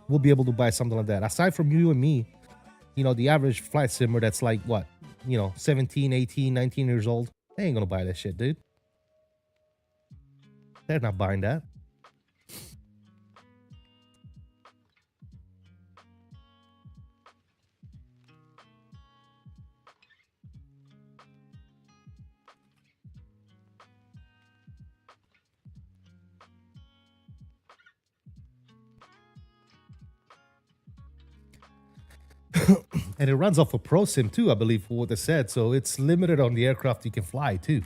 will be able to buy something like that. Aside from you and me, you know, the average flight simmer that's like, what, you know, 17, 18, 19 years old, they ain't gonna buy that shit, dude. They're not buying that. And it runs off a Pro Sim too, I believe, for what they said. So it's limited on the aircraft you can fly too.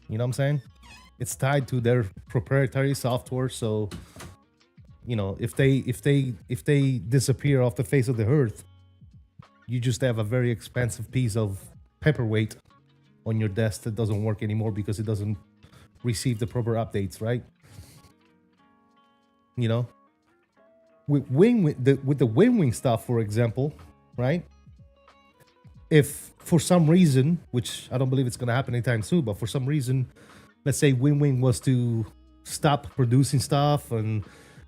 You know what I'm saying? It's tied to their proprietary software. So, you know, if they disappear off the face of the earth, you just have a very expensive piece of paperweight on your desk that doesn't work anymore because it doesn't receive the proper updates, right? You know, with the wing stuff, for example, right? If for some reason, which I don't believe it's going to happen anytime soon, but for some reason, let's say Wing was to stop producing stuff and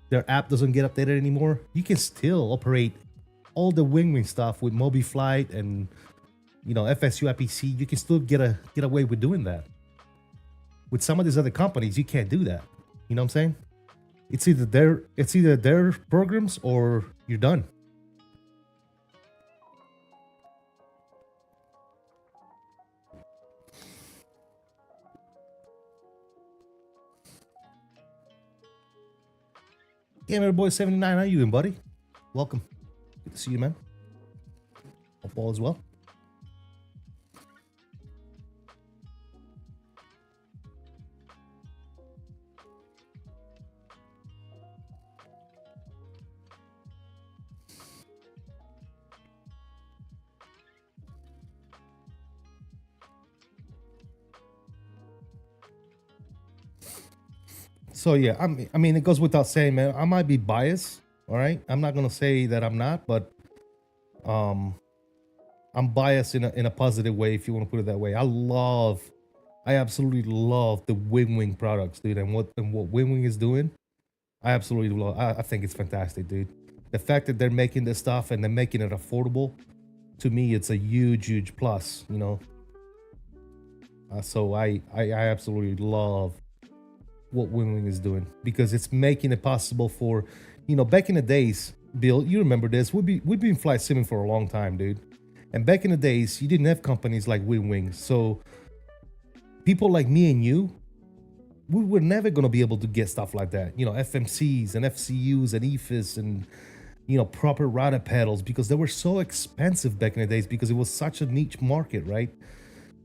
their app doesn't get updated anymore, you can still operate all the Wing stuff with MobiFlight and, you know, FSU IPC. You can still get away with doing that. With some of these other companies, you can't do that. You know what I'm saying? It's either their programs or you're done. Gamer Boy 79, how you doing, buddy? Welcome. Good to see you, man. Hope all is well. So yeah, I mean, it goes without saying, man. I might be biased. All right, I'm not gonna say that I'm not, but I'm biased in a positive way, if you want to put it that way. I absolutely love the Wing products, dude, and what Wing is doing. I absolutely love. I think it's fantastic, dude. The fact that they're making this stuff and they're making it affordable, to me, it's a huge plus. You know. So I absolutely love what Wing is doing, because it's making it possible for, you know, back in the days, Bill, you remember this, we've been flight simming for a long time, dude. And back in the days, you didn't have companies like Wing. So people like me and you, we were never going to be able to get stuff like that. You know, FMCs and FCUs and EFIS and, you know, proper router pedals, because they were so expensive back in the days, because it was such a niche market, right?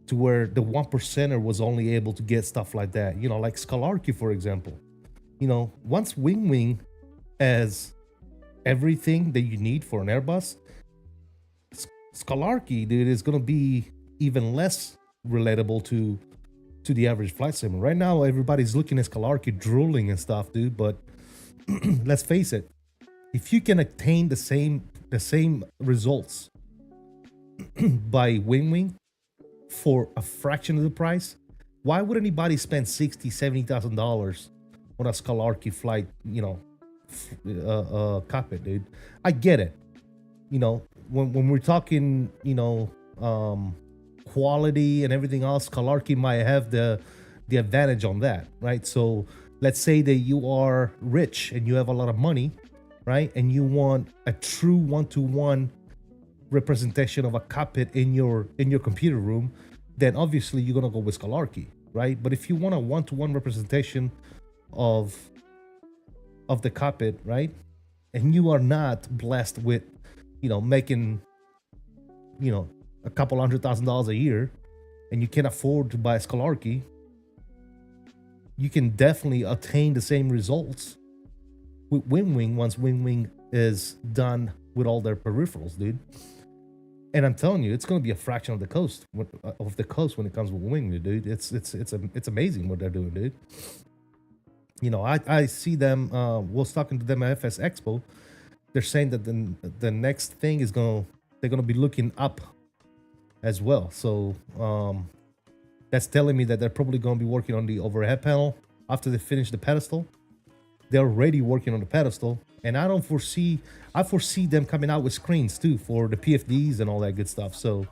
To where the 1%er was only able to get stuff like that. You know, like 𝕬𝕭𝕬𝕚, for example. You know, once Wing has everything that you need for an Airbus, 𝕬𝕬𝕚, dude, is going to be even less relatable to the average flight simmer. Right now, everybody's looking at 𝕬𝕬𝕚 drooling and stuff, dude. But let's face it, if you can attain the same results by Wing for a fraction of the price, why would anybody spend $60,000-$70,000 on a 𝕬𝕬𝕚 flight, you know, cockpit, dude? I get it. You know, when we're talking, you know, quality and everything else, 𝕬𝕬𝕚 might have the advantage on that, right? So let's say that you are rich and you have a lot of money, right? And you want a true one-to-one representation of a cockpit in your computer room, then obviously you're gonna go with 𝕬𝕬𝕚, right? But if you want a one-to-one representation of the cockpit, right, and you are not blessed with, you know, making, you know, a couple $100,000 a year, and you can afford to buy 𝕬𝕬𝕚, you can definitely attain the same results with Wing once Wing is done with all their peripherals, dude. And I'm telling you, it's going to be a fraction of the cost when it comes with Wing, dude. It's amazing what they're doing, dude. You know, I see them. Was talking to them at FS Expo. They're saying that the next thing is they're gonna be looking up as well. So that's telling me that they're probably gonna be working on the overhead panel after they finish the pedestal. They're already working on the pedestal. And I foresee them coming out with screens too for the PFDs and all that good stuff. So,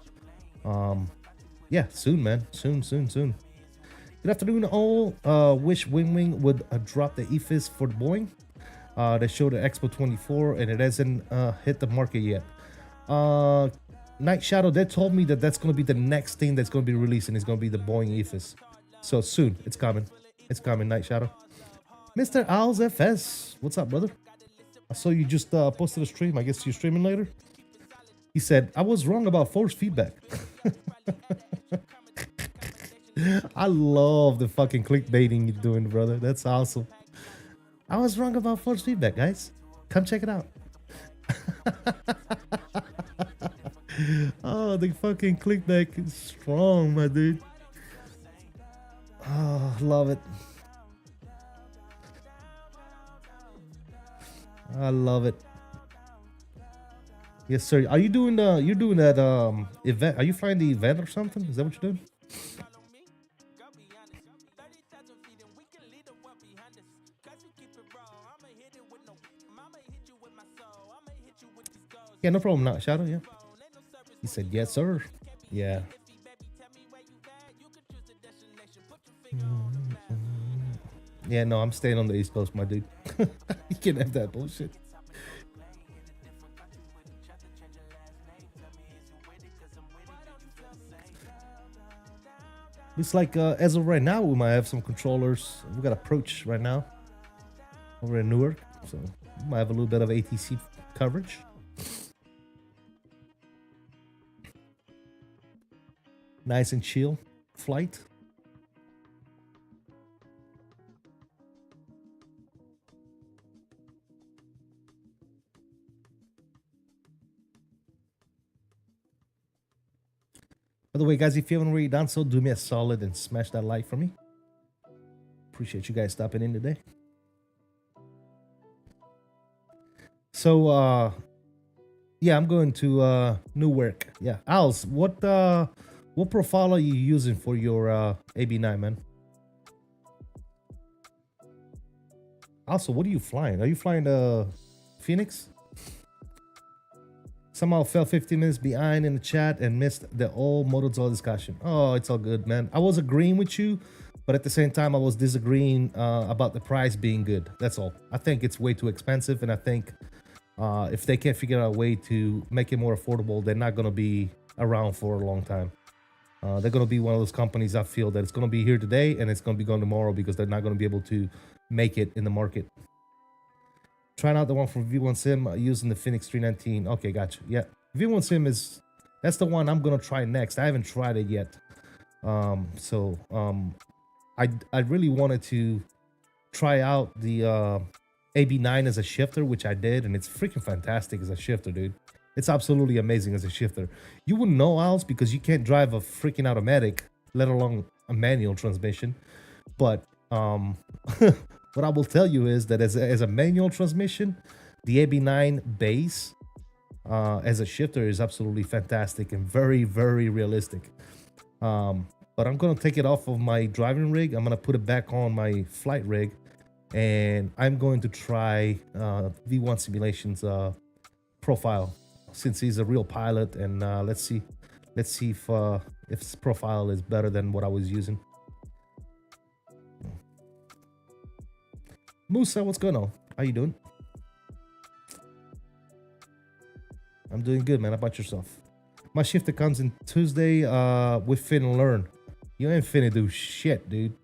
yeah, soon, man. Soon. Good afternoon, all. Wish Wing would drop the EFIS for the Boeing. They showed the Expo 24 and it hasn't hit the market yet. Night Shadow, they told me that that's going to be the next thing that's going to be released, and it's going to be the Boeing EFIS. So soon, it's coming. It's coming, Night Shadow. Mr. Owls FS, what's up, brother? I saw you just posted a stream. I guess you're streaming later. He said, I was wrong about force feedback. I love the fucking clickbaiting you're doing, brother. That's awesome. I was wrong about force feedback, guys. Come check it out. Oh, the fucking clickbait is strong, my dude. Oh, love it. I love it. Yes, sir. Are you doing you're doing that event? Are you flying the event or something? Is that what you're doing? Yeah, no problem. Not Shadow. Yeah. He said, yes, sir. Yeah. Yeah, no, I'm staying on the East Coast, my dude. You can't have that bullshit. Looks like as of right now, we might have some controllers. We got approach right now over in Newark, so we might have a little bit of ATC coverage. Nice and chill flight. By the way, guys, if you haven't already done so, do me a solid and smash that like for me. Appreciate you guys stopping in today. So yeah, I'm going to Newark. Yeah, Als, what profile are you using for your AB9, man? Also, what are you flying? Are you flying the Phoenix? Somehow fell 15 minutes behind in the chat and missed the whole 𝕚𝕚 discussion. Oh, it's all good, man. I was agreeing with you, but at the same time, I was disagreeing about the price being good. That's all. I think it's way too expensive, and I think if they can't figure out a way to make it more affordable, they're not going to be around for a long time. They're going to be one of those companies I feel that it's going to be here today and it's going to be gone tomorrow because they're not going to be able to make it in the market. Trying out the one from V1Sim using the Phoenix 319. Okay, gotcha. Yeah, V1Sim that's the one I'm going to try next. I haven't tried it yet. I really wanted to try out the AB9 as a shifter, which I did, and it's freaking fantastic as a shifter, dude. It's absolutely amazing as a shifter. You wouldn't know, Als, because you can't drive a freaking automatic, let alone a manual transmission. But what I will tell you is that as a manual transmission, the AB9 base as a shifter is absolutely fantastic and very, very realistic. But I'm going to take it off of my driving rig. I'm going to put it back on my flight rig. And I'm going to try V1 Simulation's profile, since he's a real pilot, and let's see if his profile is better than what I was using. Musa, what's going on? How you doing? I'm doing good, man. How about yourself? My shifter comes in Tuesday with Fin and Learn. You ain't finna do shit, dude.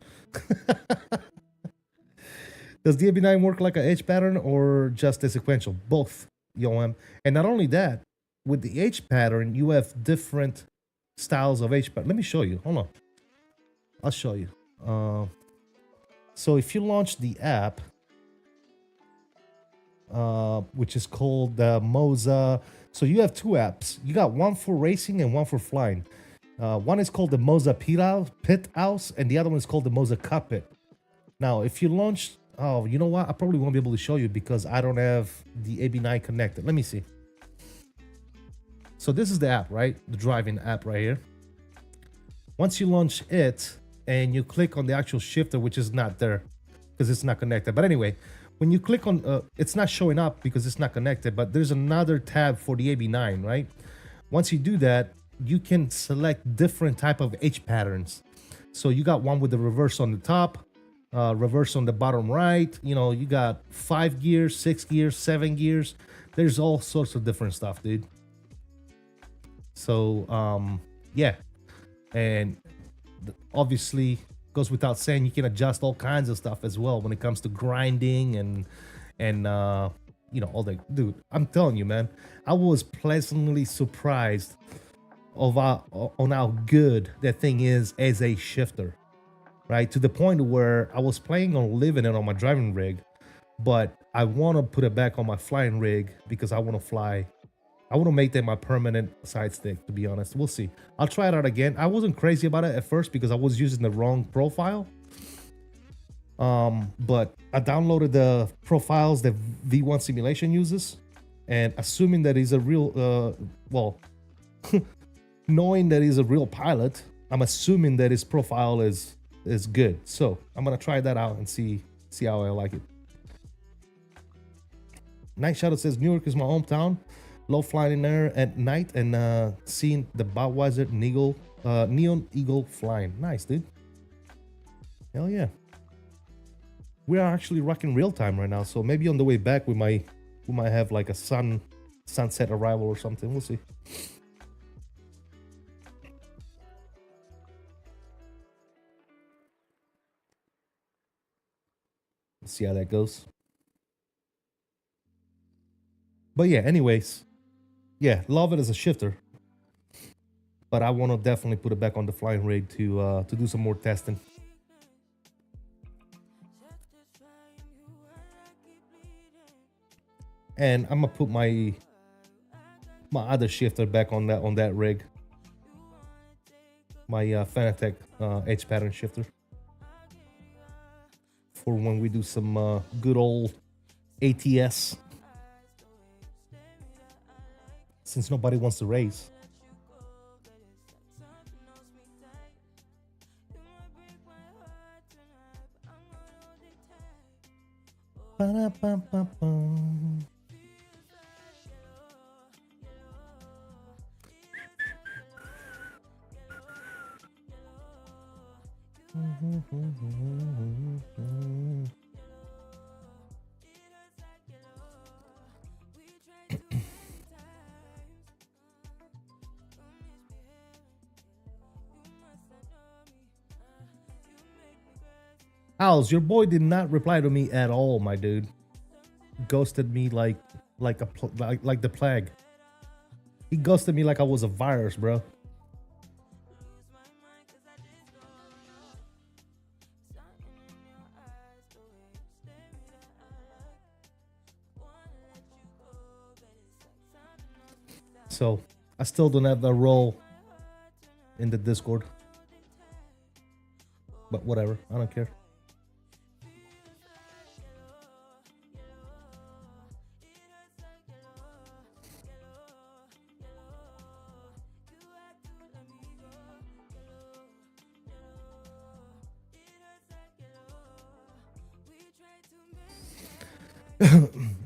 Does the AB9 work like a H pattern or just a sequential? Both, YOM. And not only that, with the H pattern, you have different styles of H pattern. Let me show you. Hold on. I'll show you. So if you launch the app, which is called the 𝕚𝕚. So you have two apps. You got one for racing and one for flying. One is called the 𝕚𝕚 Pit House, and the other one is called the 𝕚𝕚 Cockpit. Now, if you launch... Oh, you know what? I probably won't be able to show you because I don't have the AB9 connected. Let me see. So this is the app, right? The driving app right here. Once you launch it and you click on the actual shifter, which is not there because it's not connected. But anyway, when you click on, it's not showing up because it's not connected, but there's another tab for the AB9, right? Once you do that, you can select different type of H patterns. So you got one with the reverse on the top, reverse on the bottom right. You know, you got 5 gears, 6 gears, 7 gears. There's all sorts of different stuff, dude. So yeah, and obviously goes without saying, you can adjust all kinds of stuff as well when it comes to grinding and you know, all that. Dude, I'm telling you, man, I was pleasantly surprised of on how good that thing is as a shifter. Right, to the point where I was planning on leaving it on my driving rig, but I want to put it back on my flying rig because I want to fly. I want to make that my permanent side stick, to be honest. We'll see. I'll try it out again. I wasn't crazy about it at first because I was using the wrong profile. But I downloaded the profiles that V1 Simulation uses, and assuming that he's a real, well, knowing that he's a real pilot, I'm assuming that his profile is good. So I'm gonna try that out and see how I like it. Night Shadow says Newark is my hometown. Love flying in there at night and seeing the Budweiser Neon Eagle flying. Nice, dude. Hell yeah. We are actually rocking real time right now, so maybe on the way back we might have like a sunset arrival or something. We'll see. See how that goes. But yeah, anyways, yeah, love it as a shifter, but I want to definitely put it back on the flying rig to do some more testing. And I'm gonna put my other shifter back on that rig, my Fanatec H pattern shifter, for when we do some good old ATS. since nobody wants to raise. Ba-da-ba-ba-bum. Owls, your boy did not reply to me at all, my dude. Ghosted me like the plague. He ghosted me like I was a virus, bro. So I still don't have the role in the Discord. But whatever, I don't care.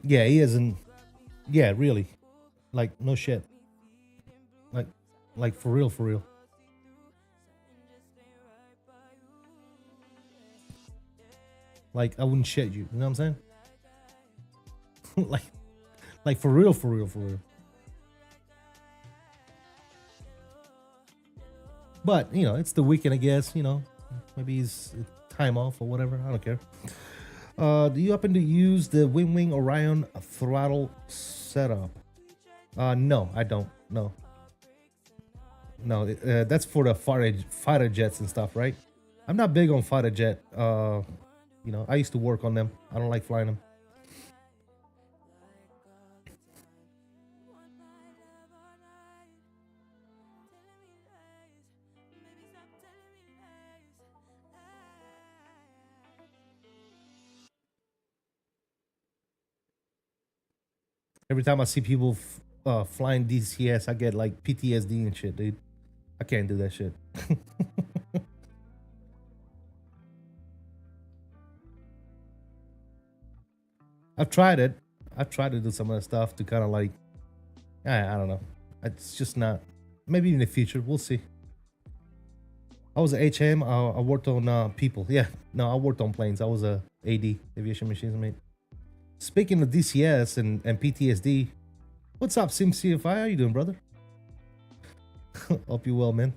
Yeah, he isn't. Yeah, really. Like, no shit. Like for real, for real. Like, I wouldn't shit you. You know what I'm saying? like for real, for real, for real. But, you know, it's the weekend, I guess. You know, maybe he's time off or whatever. I don't care. Do you happen to use the Wing Orion throttle setup? No, I don't. No. No, that's for the fighter jets and stuff, right? I'm not big on fighter jet. You know, I used to work on them. I don't like flying them. Every time I see people flying DCS, I get like PTSD and shit, dude. I can't do that shit. I've tried it. I've tried to do some of that stuff to kind of like, I don't know. It's just not. Maybe in the future, we'll see. I was a HM. I worked on people. Yeah, no, I worked on planes. I was a AD, aviation machines mate. Speaking of DCS and PTSD, what's up, SimCFI? How you doing, brother? Hope you well, man.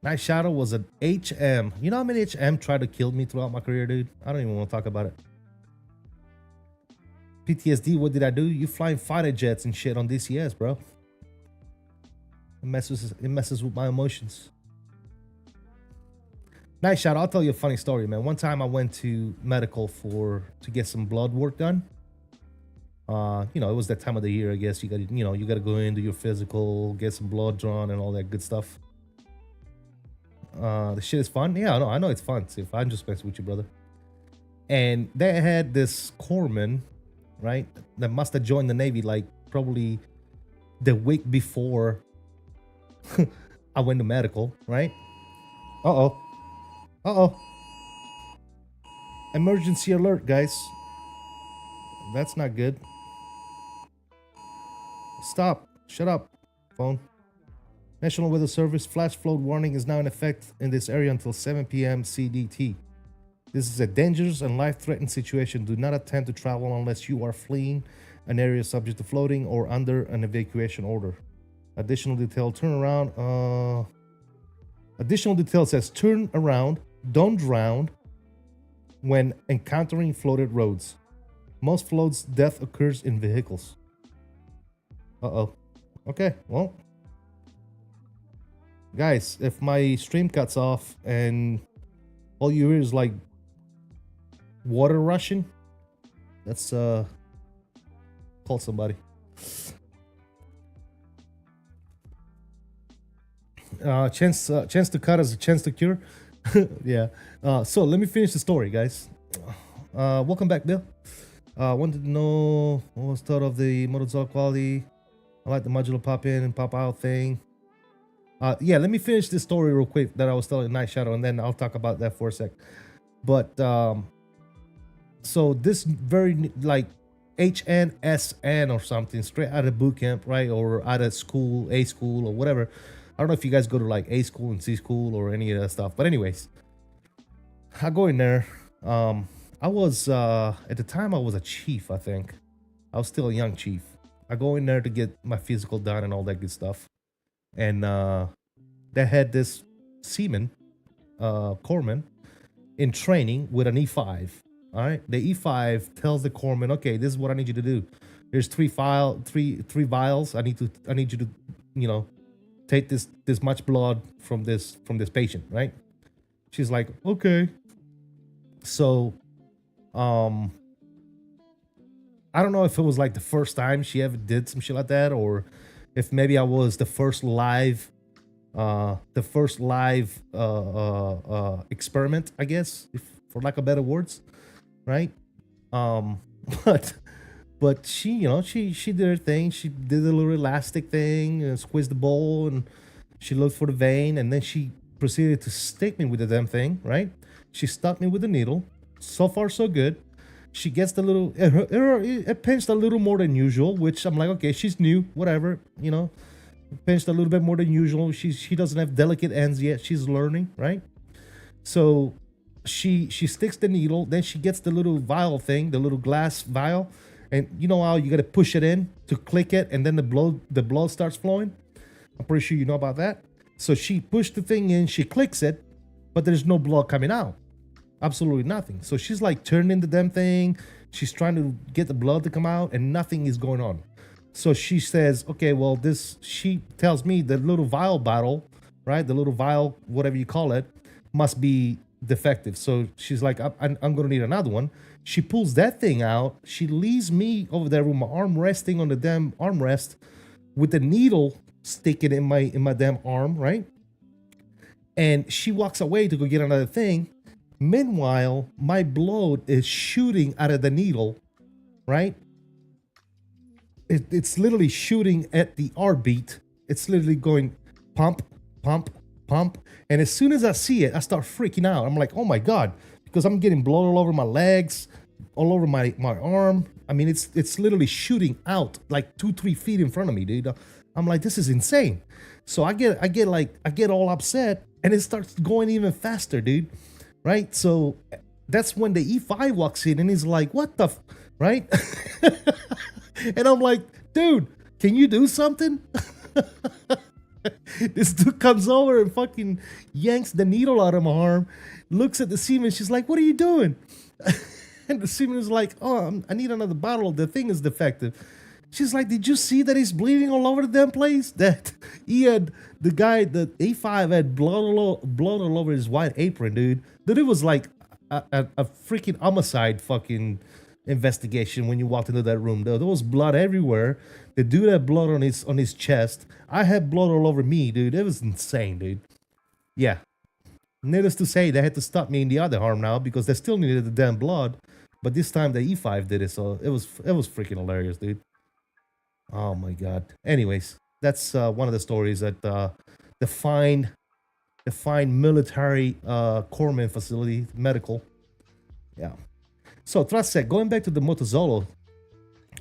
Night Shadow was an HM. You know how many HM tried to kill me throughout my career, dude? I don't even want to talk about it. PTSD, what did I do? You flying fighter jets and shit on DCS, bro. It messes with my emotions. Night Shadow, I'll tell you a funny story, man. One time I went to medical to get some blood work done. You know, it was that time of the year, I guess. You gotta go in, do your physical, get some blood drawn and all that good stuff. The shit is fun. Yeah, I know it's fun. See, if I'm just messing with you, brother. And they had this corpsman, right, that must have joined the Navy like probably the week before I went to medical, right? Uh-oh. Emergency alert, guys. That's not good. Stop. Shut up, phone. National Weather Service flash flood warning is now in effect in this area until 7 p.m. CDT. This is a dangerous and life-threatening situation. Do not attempt to travel unless you are fleeing an area subject to flooding or under an evacuation order. Additional detail, turn around. Additional detail says turn around, don't drown when encountering flooded roads. Most floods, death occurs in vehicles. Uh-oh. Okay, well. Guys, if my stream cuts off and all you hear is like water rushing, let's call somebody. Chance to cut is a chance to cure. Yeah. So let me finish the story, guys. Welcome back, Bill. Wanted to know what was thought of the motor quality. I like the modular pop in and pop out thing. Yeah, let me finish this story real quick that I was telling Night Shadow, and then I'll talk about that for a sec. But so this very like HNSN or something, straight out of boot camp, right? Or out of school, A school or whatever. I don't know if you guys go to like A school and C school or any of that stuff. But anyways, I go in there. I was at the time I was a chief, I think. I was still a young chief. I go in there to get my physical done and all that good stuff. And they had this seaman, corpsman, in training with an E5. All right, the E5 tells the corpsman, okay, this is what I need you to do. There's three vials. I need you to, you know, take this much blood from this patient, right? She's like, okay. So, I don't know if it was like the first time she ever did some shit like that, or if maybe I was the first live experiment, I guess, if for lack of better words, right? But she, you know, she did her thing. She did a little elastic thing and squeezed the bowl, and she looked for the vein, and then she proceeded to stick me with the damn thing, right? She stuck me with the needle. So far, so good. She gets the little, it pinched a little more than usual, which I'm like, okay, she's new, whatever, you know, pinched a little bit more than usual. She doesn't have delicate ends yet. She's learning, right? So she sticks the needle, then she gets the little vial thing, the little glass vial, and you know how you got to push it in to click it, and then the blood starts flowing. I'm pretty sure you know about that. So she pushed the thing in, she clicks it, but there's no blood coming out. Absolutely nothing. So she's like turning the damn thing. She's trying to get the blood to come out, and nothing is going on. So she says, okay, well, she tells me the little vial bottle, right? The little vial, whatever you call it, must be defective. So she's like, I'm going to need another one. She pulls that thing out. She leaves me over there with my arm resting on the damn armrest with the needle sticking in my damn arm, right? And she walks away to go get another thing. Meanwhile, my blood is shooting out of the needle, right? It's literally shooting at the heartbeat. It's literally going pump, pump, pump. And as soon as I see it, I start freaking out. I'm like, oh my God, because I'm getting blood all over my legs, all over my arm. I mean, it's literally shooting out like 2-3 feet in front of me, dude. I'm like, this is insane. So I get all upset, and it starts going even faster, dude. Right? So that's when the E5 walks in and he's like, what the right? And I'm like, dude, can you do something? This dude comes over and fucking yanks the needle out of my arm, looks at the seaman. She's like, what are you doing? And the seaman is like, oh, I need another bottle. The thing is defective. She's like, did you see that he's bleeding all over the damn place? That he had, the A5 had blood all over his white apron, dude. That it was like a freaking homicide fucking investigation when you walked into that room. There was blood everywhere. The dude had blood on his chest. I had blood all over me, dude. It was insane, dude. Yeah. Needless to say, they had to stop me in the other arm now because they still needed the damn blood. But this time the E5 did it, so it was freaking hilarious, dude. Oh my God. Anyways, that's one of the stories at the fine military corpsman facility, medical. Yeah. So Trasek, going back to the Motorola,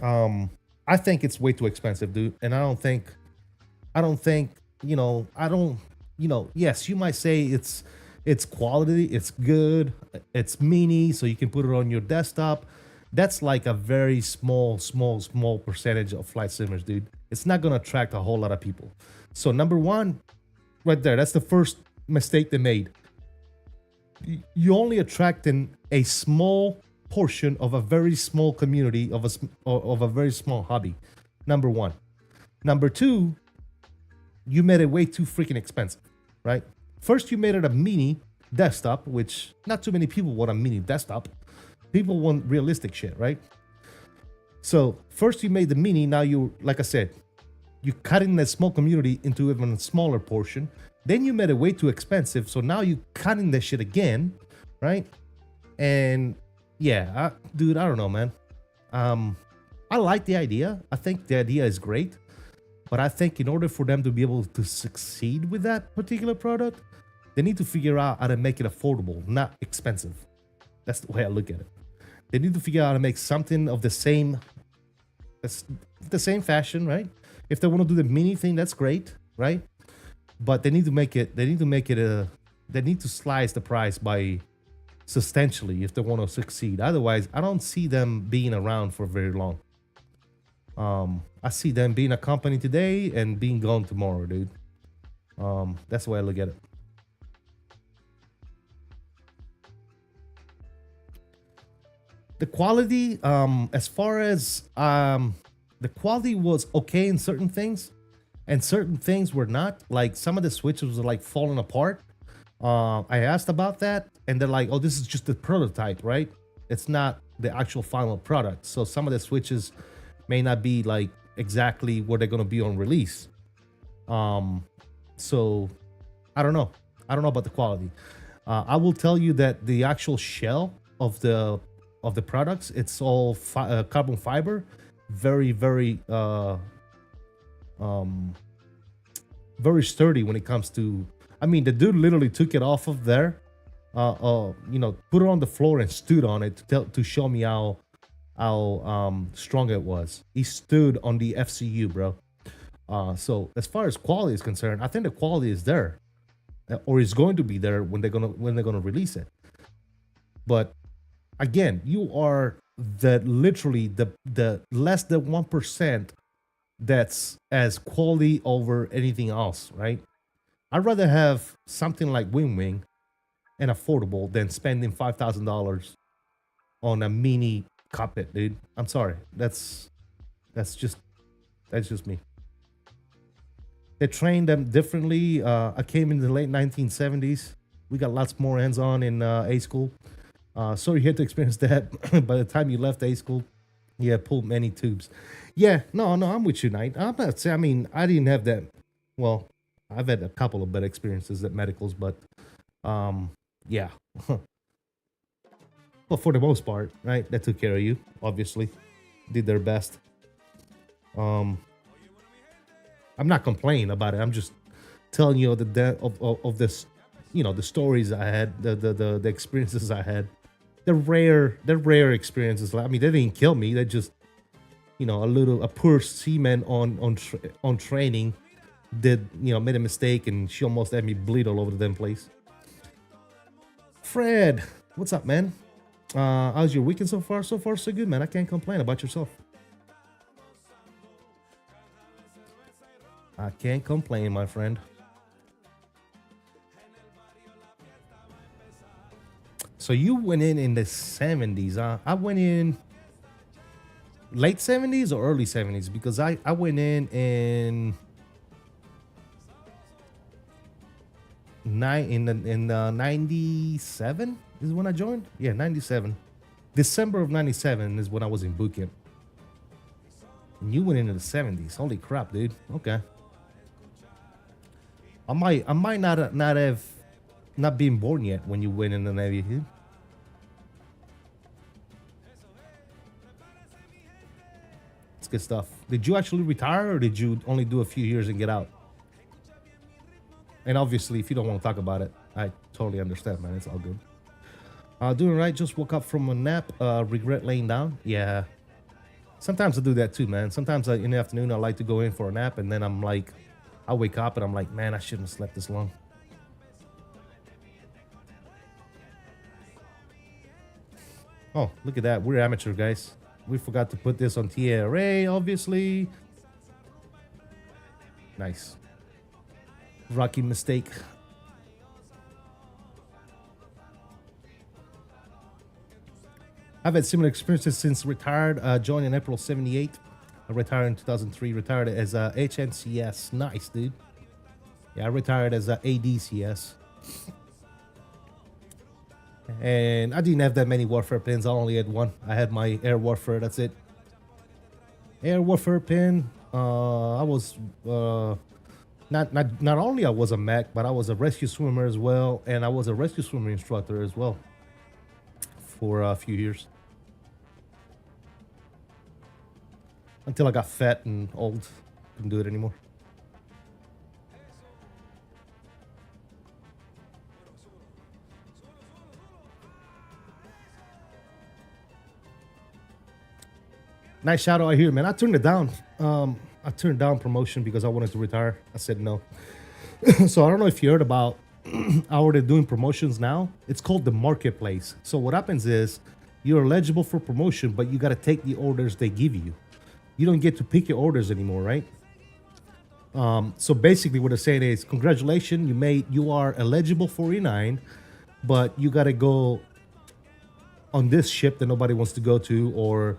I think it's way too expensive, dude. And I don't think, yes, you might say it's quality, it's good, it's mini, so you can put it on your desktop. That's like a very small percentage of flight simmers, dude. It's not gonna attract a whole lot of people. So number one, right there, that's the first mistake they made. You're only attracting a small portion of a very small community of a very small hobby. Number one. Number two, you made it way too freaking expensive, right? First, you made it a mini desktop, which not too many people want a mini desktop. People want realistic shit, right? So first you made the mini. Now you, like I said, you cut in that small community into even a smaller portion. Then you made it way too expensive, so now you cutting that shit again, right? And yeah, dude, I don't know, man. I like the idea. I think the idea is great, but I think in order for them to be able to succeed with that particular product, they need to figure out how to make it affordable, not expensive. That's the way I look at it. They need to figure out how to make something of the same fashion, right? If they want to do the mini thing, that's great, right? But they need to make it. They need to slice the price by substantially if they want to succeed. Otherwise, I don't see them being around for very long. I see them being a company today and being gone tomorrow, dude. That's the way I look at it. The quality, as far as the quality was okay in certain things, and certain things were not. Like some of the switches were like falling apart. I asked about that, and they're like, "Oh, this is just the prototype, right? It's not the actual final product." So some of the switches may not be like exactly where they're gonna be on release. So I don't know. I don't know about the quality. I will tell you that the actual shell of the products, it's all carbon fiber, very very sturdy when it comes to. I mean, the dude literally took it off of there, you know, put it on the floor and stood on it to show me how strong it was. He stood on the FCU, bro. So as far as quality is concerned, I think the quality is there, or is going to be there when they're gonna release it. But again, you are literally the less than 1% that's as quality over anything else, right? I'd rather have something like Wing and affordable than spending $5,000 on a mini cockpit, dude. I'm sorry. That's just me. They trained them differently. I came in the late 1970s. We got lots more hands-on in A school. Sorry you had to experience that. By the time you left A school, you had pulled many tubes. Yeah, no, I'm with you, Knight. I'm not saying, I mean, I didn't have that. Well, I've had a couple of bad experiences at medicals, but yeah. But for the most part, right, they took care of you, obviously. Did their best. I'm not complaining about it. I'm just telling you of this, you know, the stories I had, the experiences I had. They're rare experiences. I mean, they didn't kill me. They just, you know, a poor seaman on training made a mistake, and she almost had me bleed all over the damn place. Fred, what's up, man? How's your weekend so far? So far, so good, man. I can't complain. About yourself? I can't complain, my friend. So you went in the 70s, huh? I went in late 70s or early 70s, because I went in 97 is when I joined. Yeah, 97. December of 97 is when I was in boot camp. And you went into the 70s. Holy crap, dude. Okay. I might not have been born yet when you went in the Navy. It's good stuff. Did you actually retire, or did you only do a few years and get out? And obviously, if you don't want to talk about it, I totally understand, man. It's all good. Doing right. Just woke up from a nap. Regret laying down. Yeah. Sometimes I do that too, man. Sometimes in the afternoon, I like to go in for a nap, and then I'm like, I wake up and I'm like, man, I shouldn't have slept this long. Oh, look at that. We're amateur, guys. We forgot to put this on TRA, obviously. Nice. Rocky mistake. I've had similar experiences since retired. Joined in April 78. I retired in 2003. Retired as a HNCS. Nice, dude. Yeah, I retired as a ADCS. And I didn't have that many warfare pins. I only had one. I had my air warfare. That's it. Air warfare pin. I was not only I was a mech, but I was a rescue swimmer as well, and I was a rescue swimmer instructor as well for a few years until I got fat and old, couldn't do it anymore. Nice shout out here, man. I turned it down. I turned down promotion because I wanted to retire. I said no. So I don't know if you heard about how they're doing promotions now. It's called the marketplace. So what happens is you're eligible for promotion, but you got to take the orders they give you. You don't get to pick your orders anymore, right? So basically what they're saying is, congratulations, you are eligible for E9, but you got to go on this ship that nobody wants to go to, or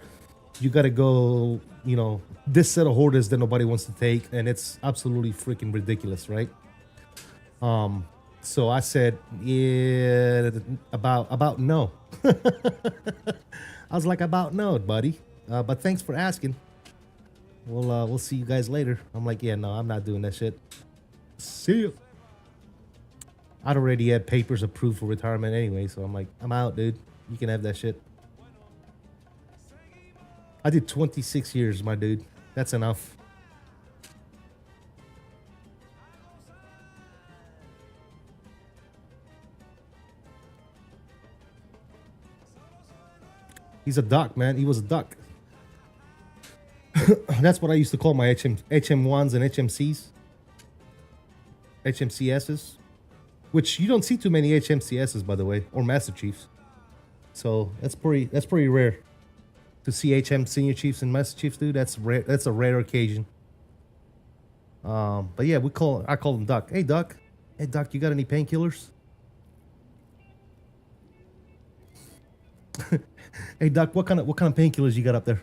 you got to go, you know, this set of orders that nobody wants to take, and it's absolutely freaking ridiculous, right? So I said, yeah, about no. I was like, about no, buddy. But thanks for asking. We'll see you guys later. I'm like, yeah, no, I'm not doing that shit. See you. I'd already had papers approved for retirement anyway, so I'm like, I'm out, dude. You can have that shit. I did 26 years, my dude. That's enough. He's a duck, man. He was a duck. That's what I used to call my HM1s and HMCs. HMCSs. Which you don't see too many HMCSs, by the way, or Master Chiefs. So that's pretty rare to see HM Senior Chiefs and Master Chiefs, dude. That's rare. That's a rare occasion. But yeah, I call him Duck. Hey, Duck. Hey, Duck, you got any painkillers? Hey, Duck, what kind of painkillers you got up there?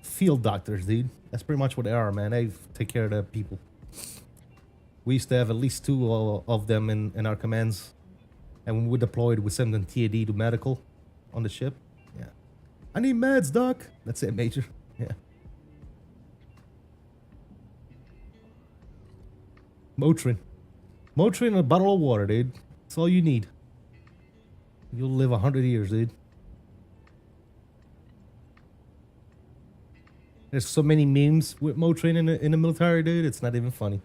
Field doctors, dude. That's pretty much what they are, man. They take care of the people. We used to have at least 2 of them in our commands. And when we deployed, we sent them TFDI to medical on the ship. Yeah. I need meds, Doc. That's it, Major. Yeah. Motrin. Motrin and a bottle of water, dude. That's all you need. You'll live 100 years, dude. There's so many memes with Motrin in the military, dude. It's not even funny.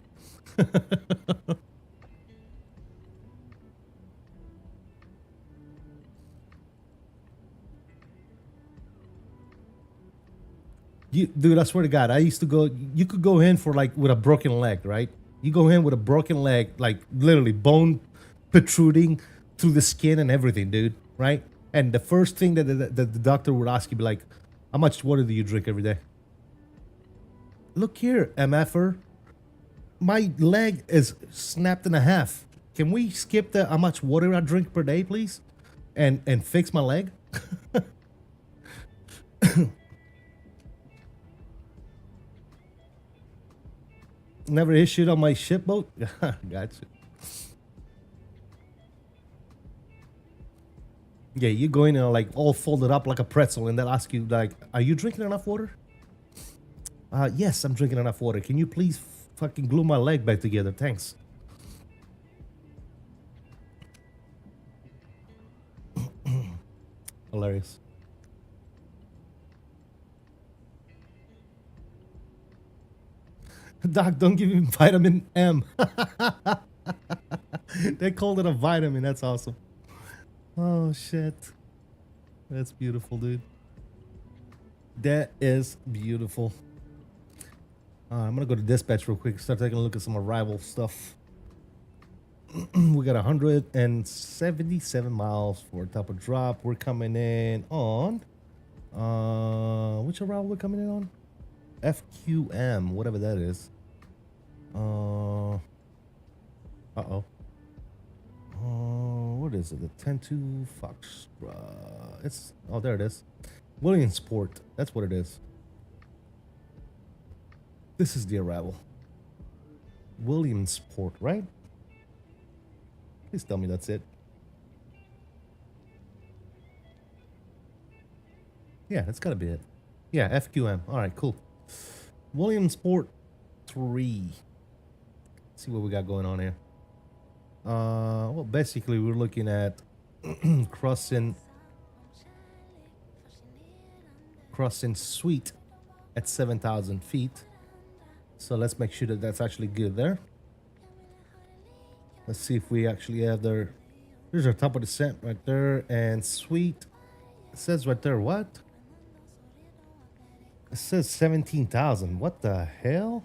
Dude, I swear to God, I used to go. You could go in for like with a broken leg, right? You go in with a broken leg, like literally bone protruding through the skin and everything, dude, right? And the first thing that the doctor would ask you, be like, how much water do you drink every day? Look here, MFer. My leg is snapped in half. Can we skip the how much water I drink per day, please? And fix my leg? Never issued on my ship boat? Gotcha. Yeah, you go in and like all folded up like a pretzel, and they'll ask you like, are you drinking enough water? Yes, I'm drinking enough water. Can you please fucking glue my leg back together? Thanks. Hilarious. Doc, don't give him vitamin M. They called it a vitamin. That's awesome. Oh, shit. That's beautiful, dude. That is beautiful. I'm going to go to dispatch real quick. Start taking a look at some arrival stuff. We got 177 miles for top of drop. We're coming in on... which arrival we're coming in on? FQM, whatever that is. What is it? The 10-2 Fox. It's there it is. Williamsport. That's what it is. This is the arrival. Williamsport, right? Please tell me that's it. Yeah, that's gotta be it. Yeah, FQM. All right, cool. Williamsport 3. Let's see what we got going on here. Well, basically, we're looking at crossing suite at 7,000 feet. So let's make sure that that's actually good there. Let's see if we actually have their. There's our top of descent right there, and suite. It says right there what? It says 17,000. What the hell?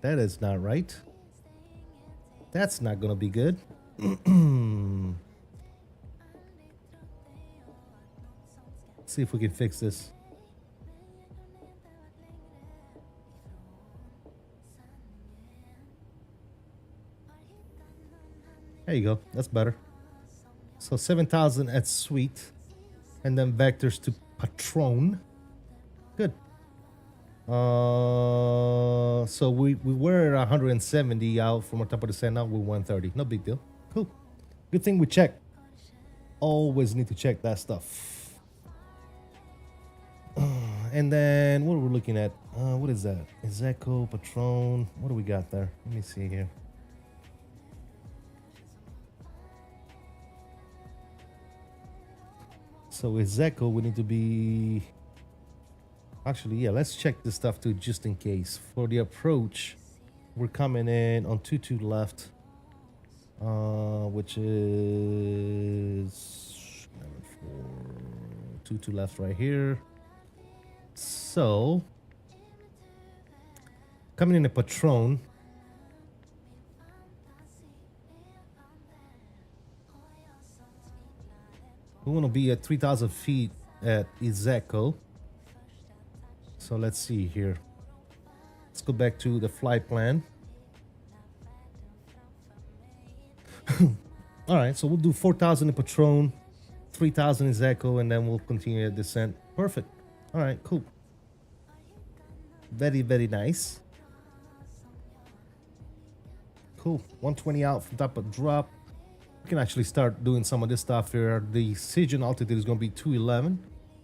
That is not right. That's not gonna be good. Let's see if we can fix this. There you go. That's better. So 7,000 at suite, and then vectors to patron. Good. So we were 170 out from our top of the set. Now we're 130. No big deal. Cool. Good thing we checked. Always need to check that stuff. And then what are we looking at? What is that? Izeco, Patron. What do we got there? Let me see here. So with Izeco, we need to be. Actually, yeah, let's check this stuff too, just in case. For the approach, we're coming in on 2-2 left, which is 2-2 left right here. So, coming in a Patron, we want to be at 3,000 feet at Izeco. So let's see here. Let's go back to the flight plan. All right, so we'll do 4,000 in Patron, 3,000 in Izeco, and then we'll continue the descent. Perfect. All right, cool. Very, very nice. Cool. 120 out from top of drop. We can actually start doing some of this stuff here. The Siegen altitude is going to be 211.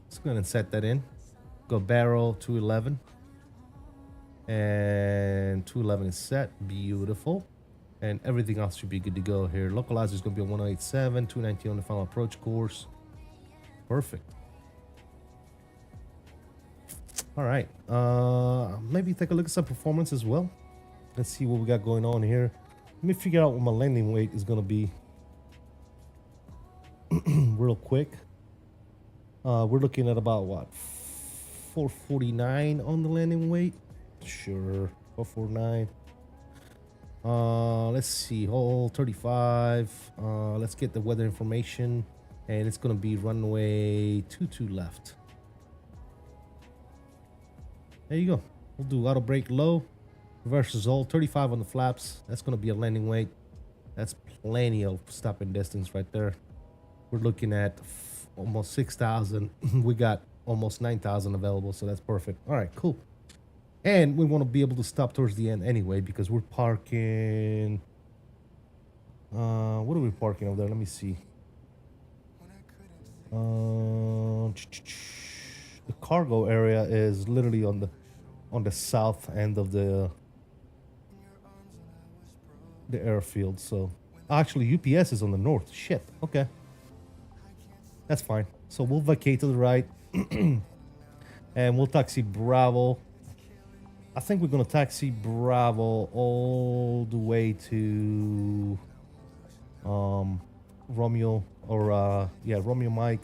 Let's go ahead and set that in. Go barrel 211. And 211 is set. Beautiful. And everything else should be good to go here. Localizer is going to be a 1087, 290 on the final approach course. Perfect. All right. Maybe take a look at some performance as well. Let's see what we got going on here. Let me figure out what my landing weight is going to be real quick. We're looking at about what? 449 on the landing weight. Sure, 449. Let's see, hole 35. Let's get the weather information, and it's gonna be runway 22 left. There you go. We'll do auto brake low, reverse all 35 on the flaps. That's gonna be a landing weight. That's plenty of stopping distance right there. We're looking at almost 6,000. We got almost 9,000 available, so that's perfect. All right, cool. And we want to be able to stop towards the end anyway, because we're parking. What are we parking over there? Let me see. The cargo area is literally on the south end of the airfield. So actually, UPS is on the north. Shit. Okay. That's fine. So we'll vacate to the right. And we'll taxi Bravo. I think we're gonna taxi Bravo all the way to Romeo, or Romeo Mike.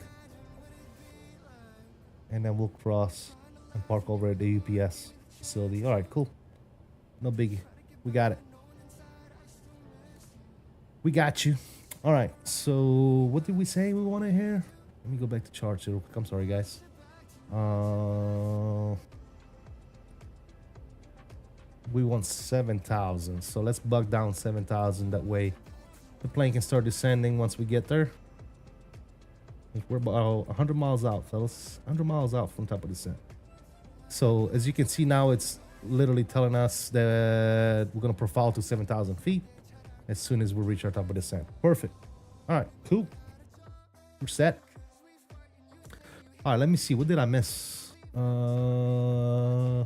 And then we'll cross and park over at the UPS facility. All right, cool. No biggie. We got it. We got you. All right, so what did we say we wanted here? Let me go back to charts real quick. I'm sorry, guys. We want 7,000, so let's bug down 7,000. That way the plane can start descending once we get there. We're about 100 miles out, fellas. 100 miles out from top of descent. So as you can see now, it's literally telling us that we're gonna profile to 7,000 feet as soon as we reach our top of descent. Perfect. All right, cool. We're set. All right, let me see. What did I miss? How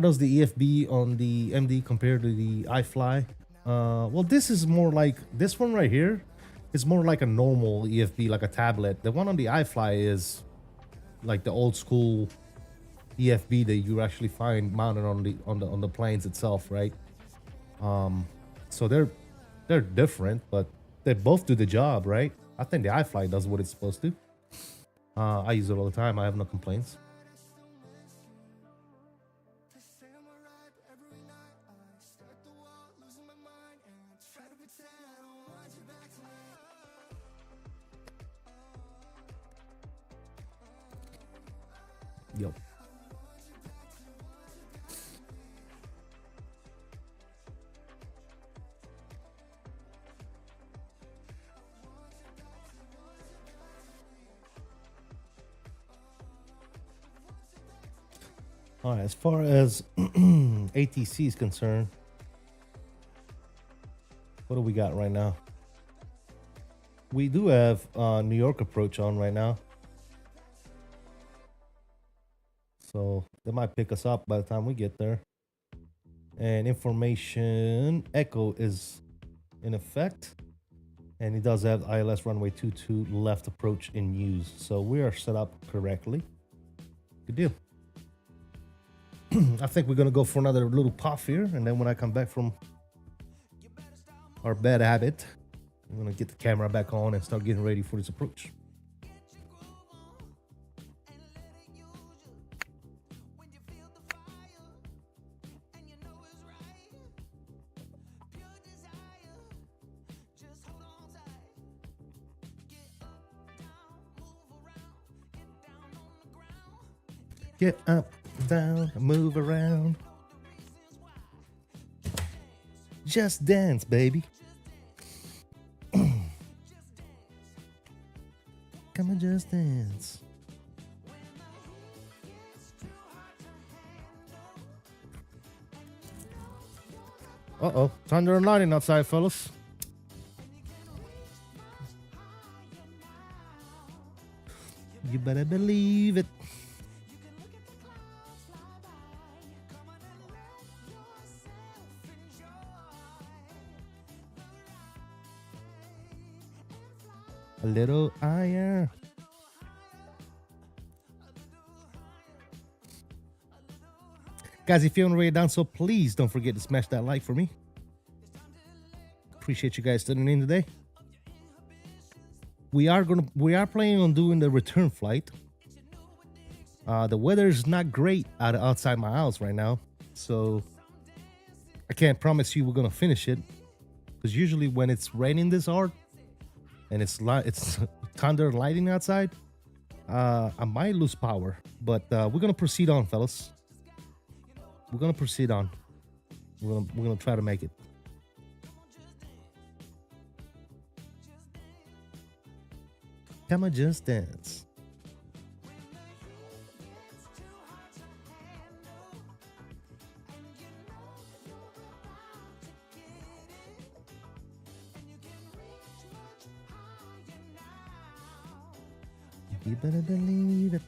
does the EFB on the MD compare to the iFly? Well, this is more like this one right here is more like a normal EFB, like a tablet. The one on the iFly is like the old school EFB that you actually find mounted on the planes itself, right? So they're different, but they both do the job, right? I think the iFly does what it's supposed to. I use it all the time. I have no complaints. Yo. All right, as far as ATC is concerned, what do we got right now? We do have New York approach on right now. So they might pick us up by the time we get there. And information echo is in effect. And it does have ILS runway 22 left approach in use. So we are set up correctly. Good deal. I think we're going to go for another little puff here. And then when I come back from our bad habit, I'm going to get the camera back on and start getting ready for this approach. Get up, down, move around. Just dance, baby. Come on, just dance. Uh-oh, thunder and lightning outside, fellas. You better believe it. A little higher. Guys, if you haven't already done so, please don't forget to smash that like for me. Appreciate you guys tuning in today. We are planning on doing the return flight. The weather is not great outside my house right now, so I can't promise you we're gonna finish it. Because usually when it's raining this hard and it's thunder and lightning outside, I might lose power. But we're gonna proceed on, fellas. We're gonna proceed on. We're gonna try to make it. Come on, just dance. You better believe it.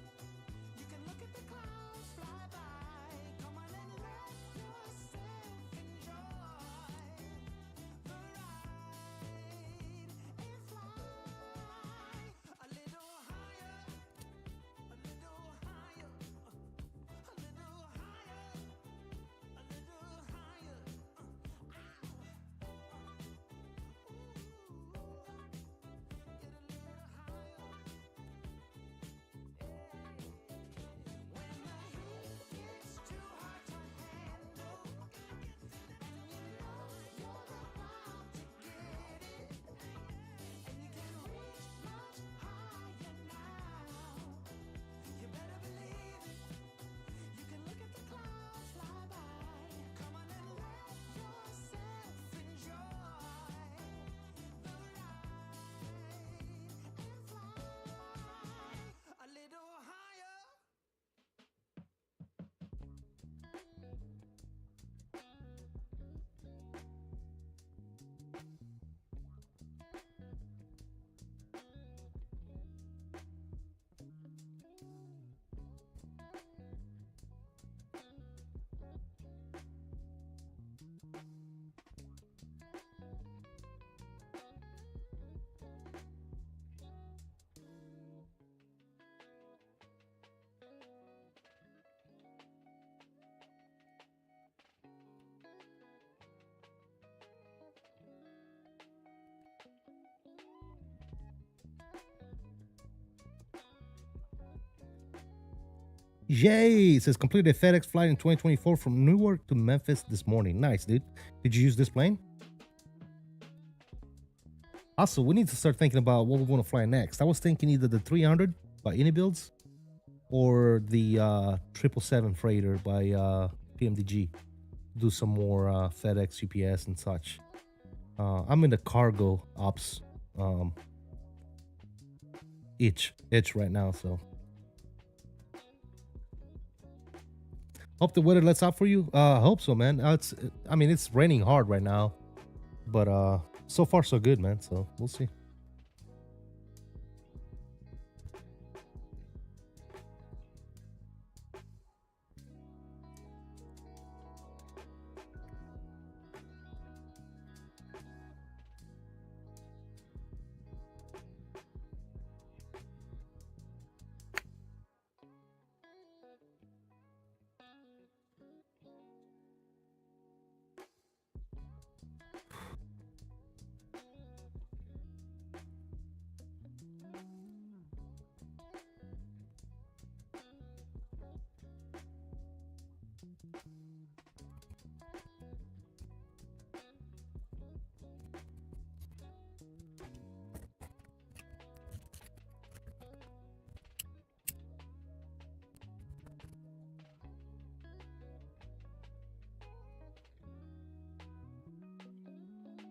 Yay! It says completed a FedEx flight in 2024 from Newark to Memphis this morning. Nice, dude. Did you use this plane? Also, we need to start thinking about what we want to fly next. I was thinking either the 300 by Anybuilds or the 777 freighter by PMDG. Do some more FedEx, UPS, and such. I'm in the cargo ops itch right now, so hope the weather lets out for you. I hope so, man. I mean, it's raining hard right now, but so far so good, man. So we'll see.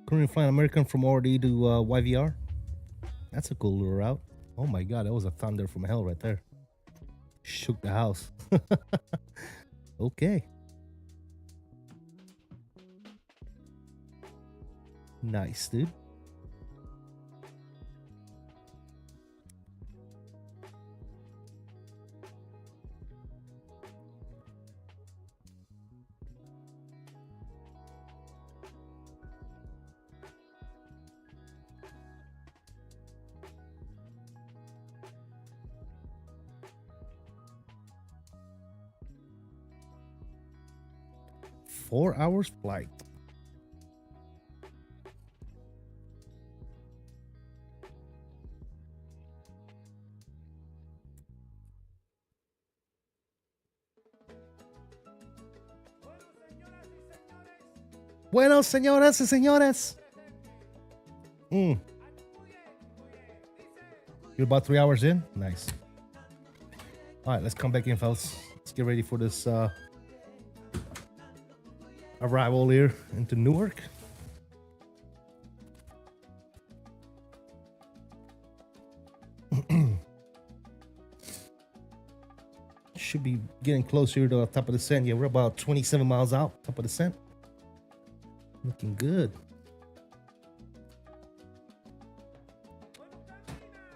Currently flying American from RD to YVR. That's a cool little route. Oh my god, that was a thunder from hell right there. Shook the house. Okay. Nice, dude. Four hours flight. Bueno, señoras y señores. You're about 3 hours in? Nice. All right, let's come back in, fellas. Let's get ready for this arrival here into Newark. Should be getting closer to the top of the descent. Yeah, we're about 27 miles out, top of the descent. Looking good.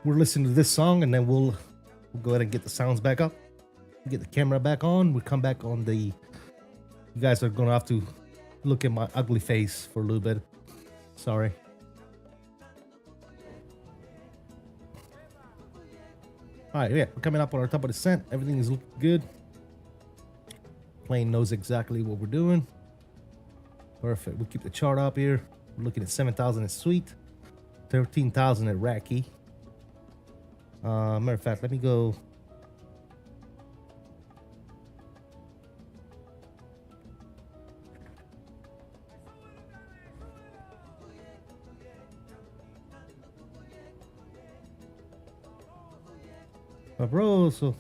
We're listening to this song and then we'll go ahead and get the sounds back up. Get the camera back on. We'll come back on the... You guys are going to have to look at my ugly face for a little bit. Sorry. All right, yeah, we're coming up on our top of the descent. Everything is looking good. Plane knows exactly what we're doing. Perfect. We'll keep the chart up here. We're looking at 7,000 at Sweet, 13,000 at Racky. Matter of fact, let me go. Sabroso.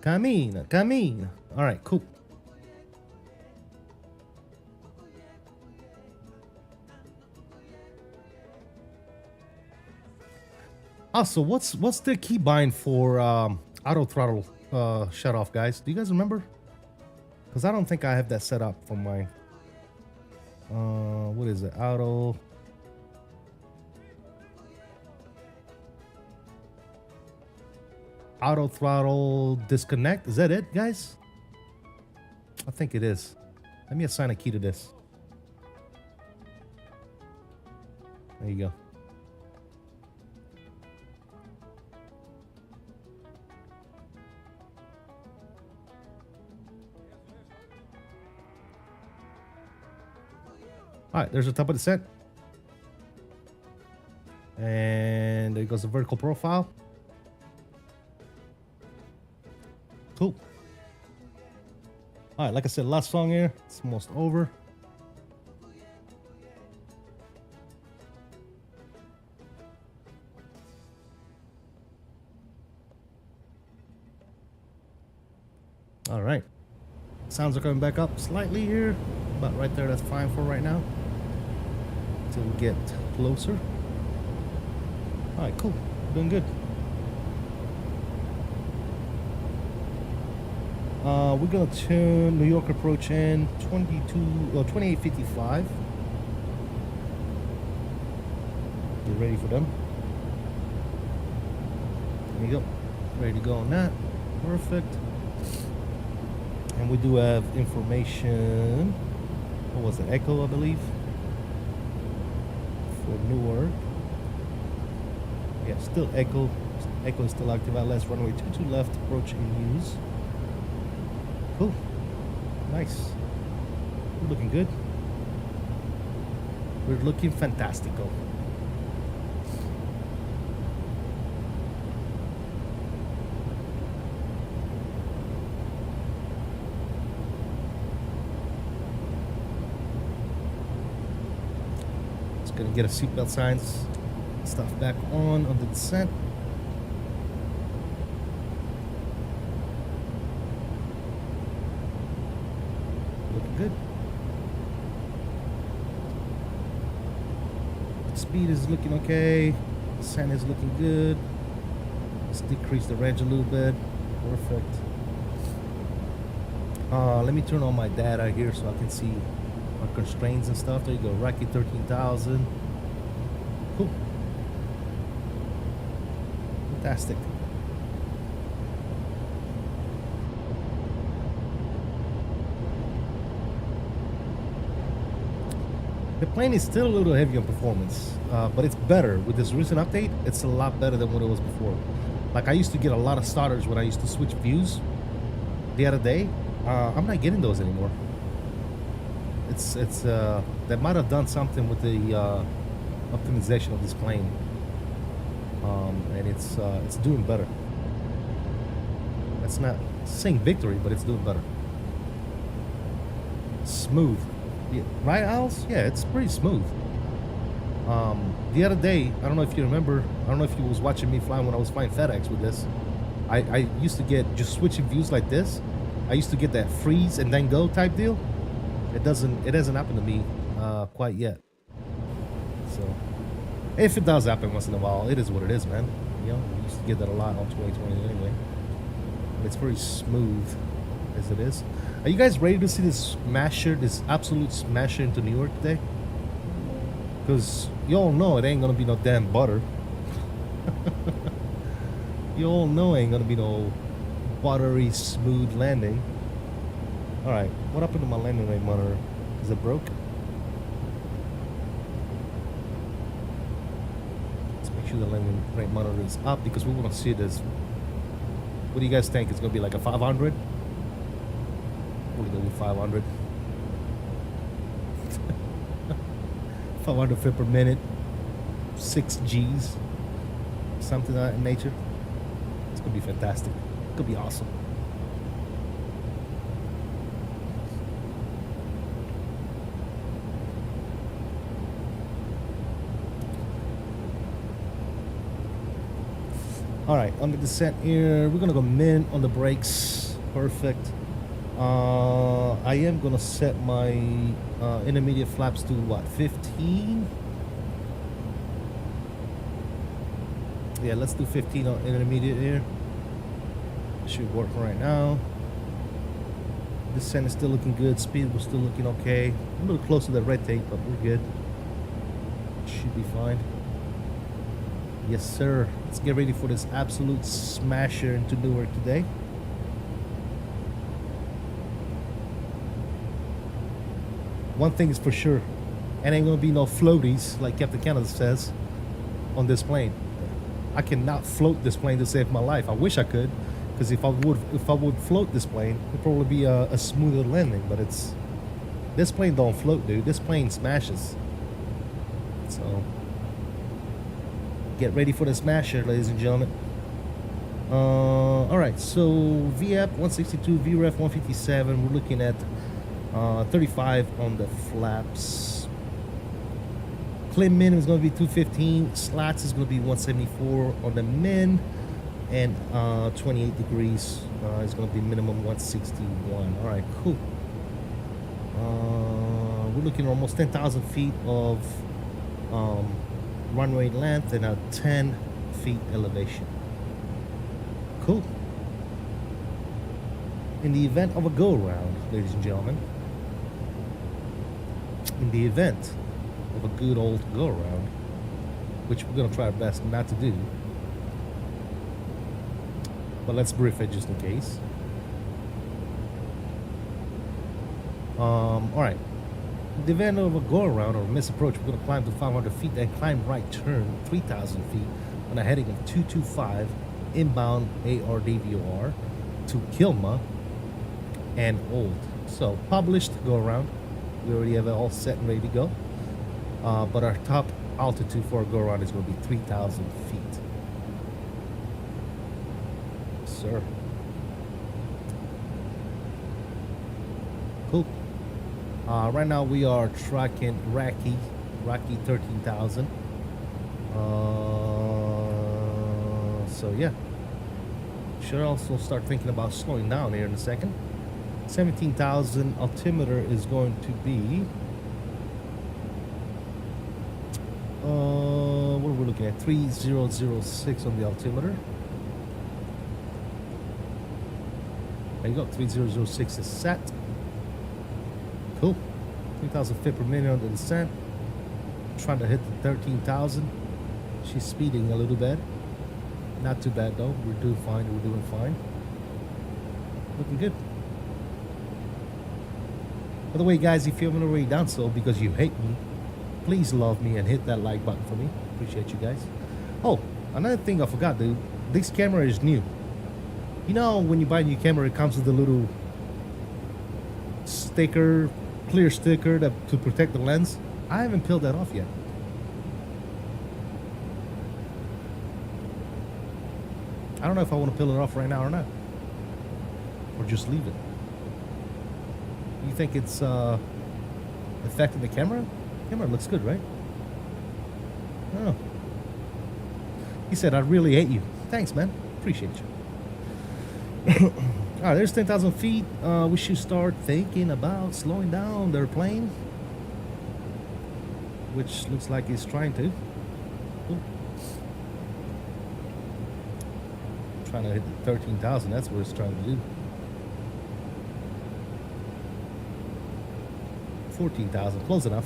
Camina, camina. All right, cool. Also, what's the keybind for auto throttle shut off, guys? Do you guys remember? Because I don't think I have that set up for my what is it? Auto throttle disconnect. Is that it, guys? I think it is. Let me assign a key to this. There you go. All right, there's the top of the set. And there goes the vertical profile. Cool. All right, like I said, last song here. It's almost over. All right. Sounds are coming back up slightly here, but right there, that's fine for right now. Until we get closer. All right, cool. Doing good. We're gonna tune New York approaching 2855. Get ready for them. There you go. Ready to go on that. Perfect. And we do have information. What was it? Echo, I believe. For Newark. Yeah, still Echo. Echo is still active. LS runway 22 left, approaching use. Cool. Nice. We're looking good. We're looking fantastical. Just gonna get a seatbelt signs stuff back on the descent. Good. Speed is looking okay. Descent is looking good. Let's decrease the range a little bit. Perfect. Let me turn on my data here so I can see our constraints and stuff. There you go. Rocky 13,000. Cool. Fantastic. The plane is still a little heavy on performance, but it's better. With this recent update, it's a lot better than what it was before. Like, I used to get a lot of starters when I used to switch views the other day. I'm not getting those anymore. They might have done something with the optimization of this plane, and it's doing better. That's not saying victory, but it's doing better. Smooth. Yeah, right, Owls? Yeah, it's pretty smooth. The other day, I don't know if you remember, I don't know if you was watching me flying when I was flying FedEx with this. I used to get, just switching views like this, I used to get that freeze and then go type deal. It hasn't happened to me quite yet. So, if it does happen once in a while, it is what it is, man. You know, we used to get that a lot on 2020 anyway. But it's very smooth as it is. Are you guys ready to see this smasher, this absolute smasher into New York today? Because you all know it ain't gonna be no damn butter. You all know it ain't gonna be no buttery smooth landing. Alright, what happened to my landing rate monitor? Is it broke? Let's make sure the landing rate monitor is up because we want to see this. What do you guys think? It's gonna be like a 500? We'll go with 500. 500 feet per minute, 6 G's, something of that nature. It's gonna be fantastic. It's gonna be awesome. All right, on the descent here, we're gonna go min on the brakes. Perfect. I am gonna set my intermediate flaps to what, 15? Yeah, let's do 15 on intermediate here. Should work right now. Descent is still looking good. Speed was still looking okay. A little close to the red tape, but we're good. Should be fine. Yes, sir. Let's get ready for this absolute smasher into Newark today. One thing is for sure, it ain't gonna be no floaties like Captain Canada says on this plane. I cannot float this plane to save my life. I wish I could, because if I would float this plane, it'd probably be a smoother landing. But this plane don't float, dude. This plane smashes. So get ready for the smasher, ladies and gentlemen. All right, so VAP 162, VREF 157. We're looking at 35 on the flaps. Clean min is going to be 215. Slats is going to be 174 on the min, and 28 degrees is going to be minimum 161. All right, cool. We're looking at almost 10,000 feet of runway length and a 10 feet elevation. Cool. In the event of a go-around, ladies and gentlemen, in the event of a good old go-around, which we're going to try our best not to do, but let's brief it just in case. All right. In the event of a go-around or misapproach, we're going to climb to 500 feet, then climb right turn 3,000 feet on a heading of 225 inbound ARDVOR to 𝕬𝕚 and old. So published go-around. We already have it all set and ready to go. But our top altitude for a go-around is going to be 3,000 feet. Sir. Cool. Right now we are tracking Rocky 13,000. So yeah. Should also start thinking about slowing down here in a second. 17,000 altimeter is going to be what are we looking at? 3006 on the altimeter. There you go, 3006 is set. Cool. 3,000 feet per minute on the descent. Trying to hit the 13,000. She's speeding a little bit. Not too bad though. We're doing fine. We're doing fine. Looking good. By the way, guys, if you haven't already done so because you hate me, please love me and hit that like button for me. Appreciate you guys. Oh, another thing I forgot, dude. This camera is new. You know, when you buy a new camera, it comes with a little sticker, clear sticker to protect the lens. I haven't peeled that off yet. I don't know if I want to peel it off right now or not. Or just leave it. You think it's affecting the camera? Camera looks good, right? Oh. He said, I really hate you. Thanks, man. Appreciate you. All right, there's 10,000 feet. We should start thinking about slowing down their plane, which looks like it's trying to. Ooh. Trying to hit the 13,000. That's what it's trying to do. 14,000, close enough.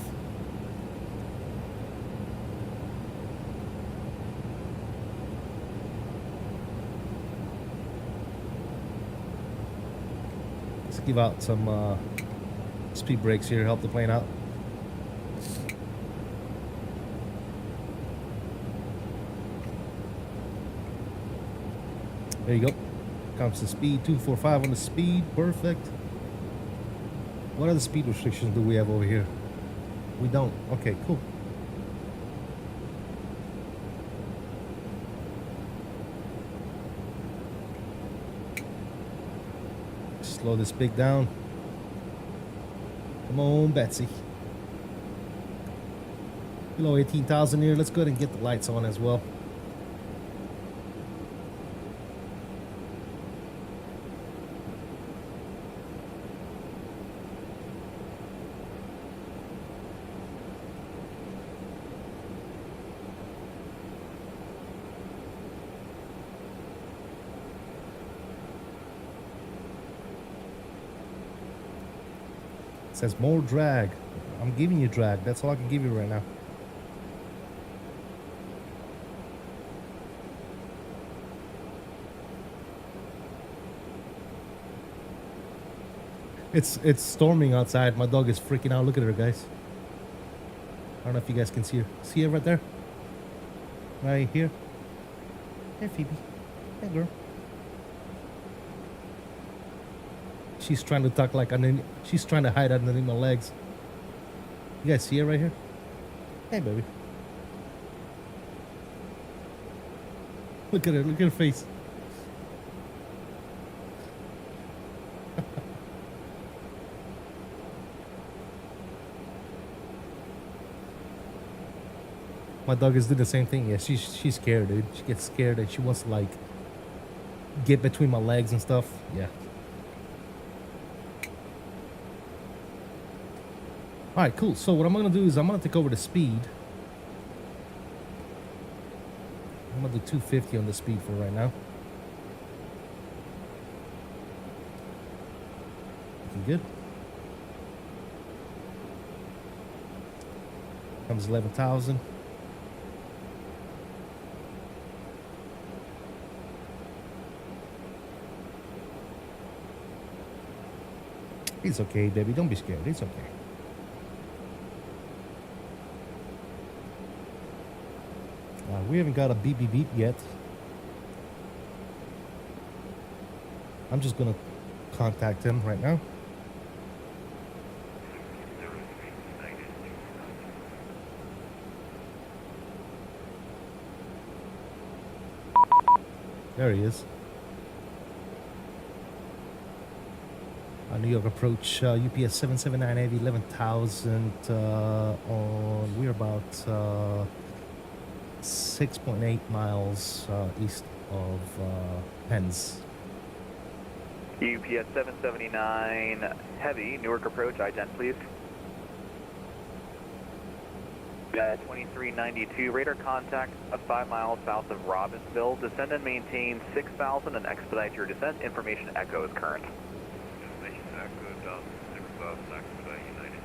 Let's give out some speed brakes here, help the plane out. There you go. Comes to speed, 245 on the speed, perfect. What other speed restrictions do we have over here? We don't. Okay, cool. Slow this pig down. Come on, Betsy. Below 18,000 here. Let's go ahead and get the lights on as well. Says more drag. I'm giving you drag. That's all I can give you right now. It's storming outside. My dog is freaking out. Look at her, guys. I don't know if you guys can see her. See her right there? Right here. Hey, Phoebe. Hey, girl. She's trying to tuck like underneath. She's trying to hide underneath my legs. You guys see her right here? Hey, baby. Look at her. Look at her face. My dog is doing the same thing. Yeah, she's scared, dude. She gets scared and she wants to like get between my legs and stuff. Yeah. All right, cool. So what I'm gonna do is I'm gonna take over the speed. I'm gonna do 250 on the speed for right now. Looking good. Comes 11,000. It's okay, Debbie. Don't be scared. It's okay. We haven't got a beep beep beep yet. I'm just gonna contact him right now. There he is. New York approach, UPS 779 Heavy, 11,000 on, we're about 6.8 miles east of Penns. UPS 779 Heavy, Newark approach, I-10 please. 2392, radar contact 5 miles south of Robbinsville. Descend and maintain 6,000 and expedite your descent. Information echo is current. Information echo down 6,000, expedite United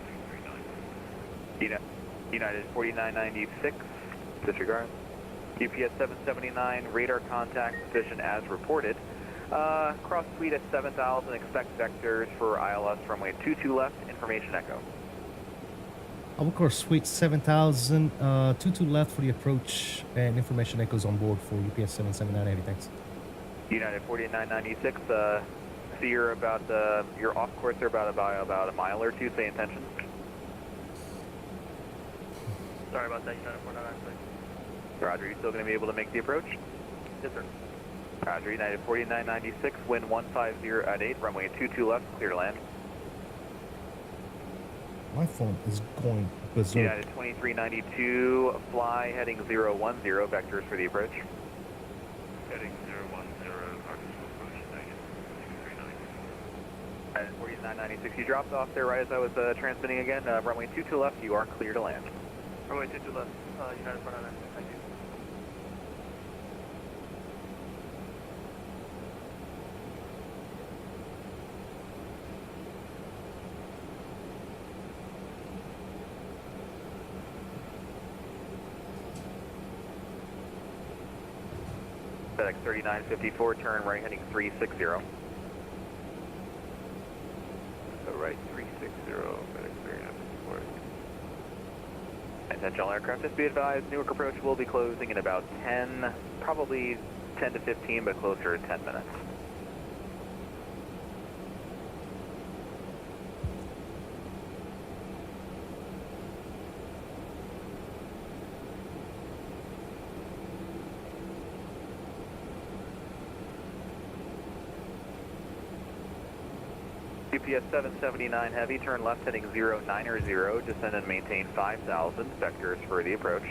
239. United 4996, disregard. UPS 779, radar contact position as reported. Cross suite at 7,000, expect vectors for ILS runway 22 left, information echo. Of course, suite 7,000, 22 left for the approach, and information echoes on board for UPS 779 Heavy, thanks. United 4996, see you're about, you're off course there about a mile or two, say intention. Sorry about that, United 4996. Roger, you still going to be able to make the approach? Yes, sir. Roger, United 4996, wind 150 at 8, runway 22 left, clear to land. My phone is going berserk. United 2392, fly heading 010, vectors for the approach. Heading 010, Arkansas approach, negative 639. United 4996, you dropped off there right as I was transmitting again. Runway 22 left, you are clear to land. Runway 22 left, United 4996, thank you. FedEx 3954, turn right heading 360. So right 360, FedEx 3954. Attention all aircraft, just be advised, Newark approach will be closing in about 10, probably 10 to 15, but closer to 10 minutes. UPS 779 Heavy, turn left heading 090, descend and maintain 5,000, vectors for the approach.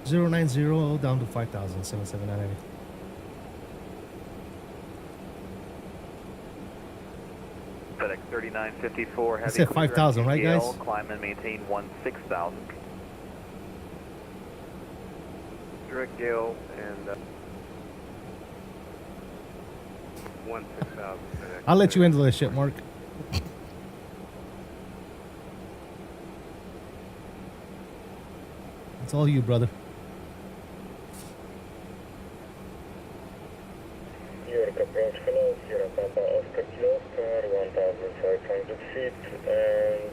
090 down to 5,000, 779 Heavy. FedEx 3954 Heavy. I said 5,000, right, guys? Climb and maintain 16,000. Direct Gale and 16,000. I'll let you handle this shit, Mark. It's all you, brother. Newark approach, hello, Sierra Papa Oscar Kilo Oscar, 1,500 feet, and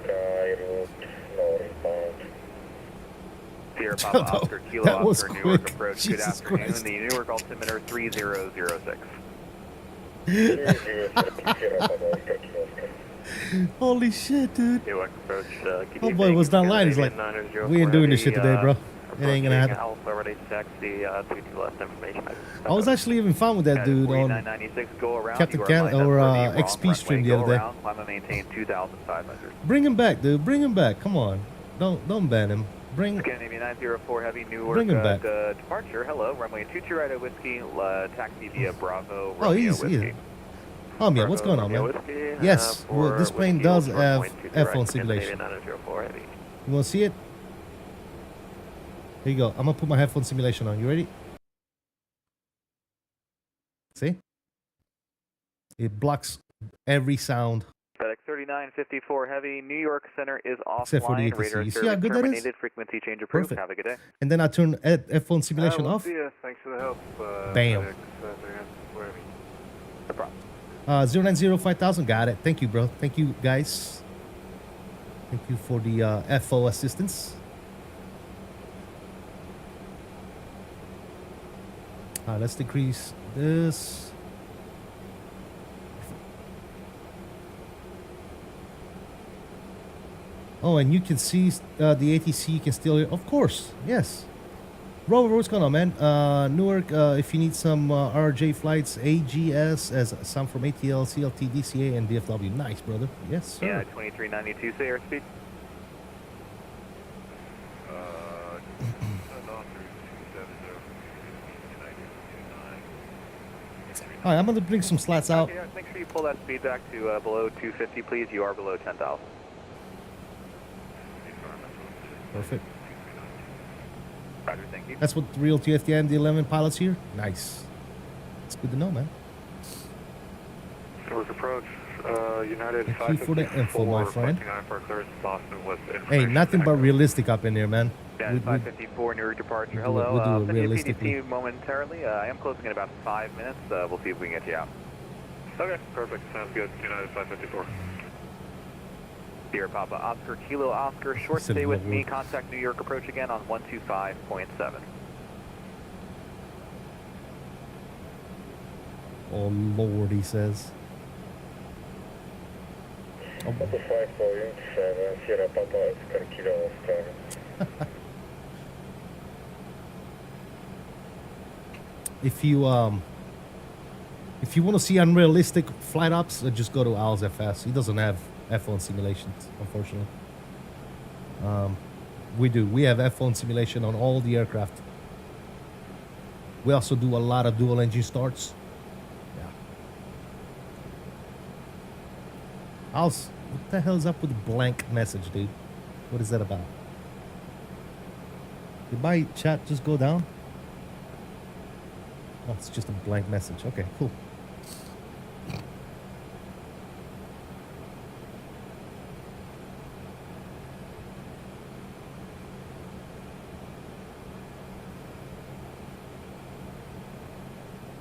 sky route northbound. Sierra Papa Oscar Kilo That was Oscar, Newark quick. approach. Jesus Good afternoon. Christ. The Newark altimeter 3006. Sierra Papa Oscar Kilo Oscar. Holy shit, dude. Newark approach, Oh boy, was that line? He's like, we ain't doing this shit today, bro. It ain't gonna happen. Alpha ready to taxi, 22 left information. I was actually having fun with that dude on 4996, go around. Captain You are Can lined up or for the wrong XP runway. stream the Go other day. around, climb and maintain 2,500. Bring him back, dude. Bring him back. Come on. Don't ban him. Bring Scandinavia 904 Heavy, Newark, Bring him back. departure. Hello, runway 22 right Whiskey, taxi via Bravo, Oh, Romeo easy. Whiskey. Yeah, what's going on, man? Yes, well, this plane does have F1 simulation. You want to see it? Here you go. I'm going to put my headphone simulation on. You ready? See? It blocks every sound. FedEx 3954 Heavy, New York Center is Except for the offline. ATC. Radar You see service how good that is? terminated. Frequency change approved. Perfect. Have a good day. And then I turn F1 simulation we'll off. see ya. Thanks for the help. Bam. FedEx, 3954 Heavy. No problem. 0905000. Got it. Thank you, bro. Thank you, guys. Thank you for the FO assistance. Let's decrease this. Oh, and you can see the ATC. You can still hear. Of course, yes. Rover, what's going on, man? Newark, if you need some RJ flights, AGS, as some from ATL, CLT, DCA, and DFW. Nice, brother. Yes, sir. Yeah, 2392, say airspeed. All right, I'm going to bring some slats out. Okay, make sure you pull that speed back to below 250, please. You are below 10,000. Perfect. Roger, thank you. That's what the real TFDI MD-11 pilots here. Nice. It's good to know, man. Newark approach, United Thank you for the info, my friend. for clearance, Boston with Hey, nothing but realistic up in there, man. Yeah, We- 554 Newark departure. we'll do it- Hello. we'll do it Send you a realistically. PDP momentarily. I am closing in about 5 minutes. We'll see if we can get you out. Okay, perfect. Sounds good. United 554. Dear Papa Oscar, Kilo Oscar, short Said stay with what me. word? Contact New York approach again on 125.7. Oh, Lord, he says. Oh, Papa 547, Sierra Papa, Oscar, Kilo Oscar. if you want to see unrealistic flight ops, just go to Owl's FS. He doesn't have F1 simulations, unfortunately. We do. We have F1 simulation on all the aircraft. We also do a lot of dual engine starts. Yeah. Owl's, what the hell is up with the blank message, dude? What is that about? Did my chat just go down? Oh, it's just a blank message. Okay, cool.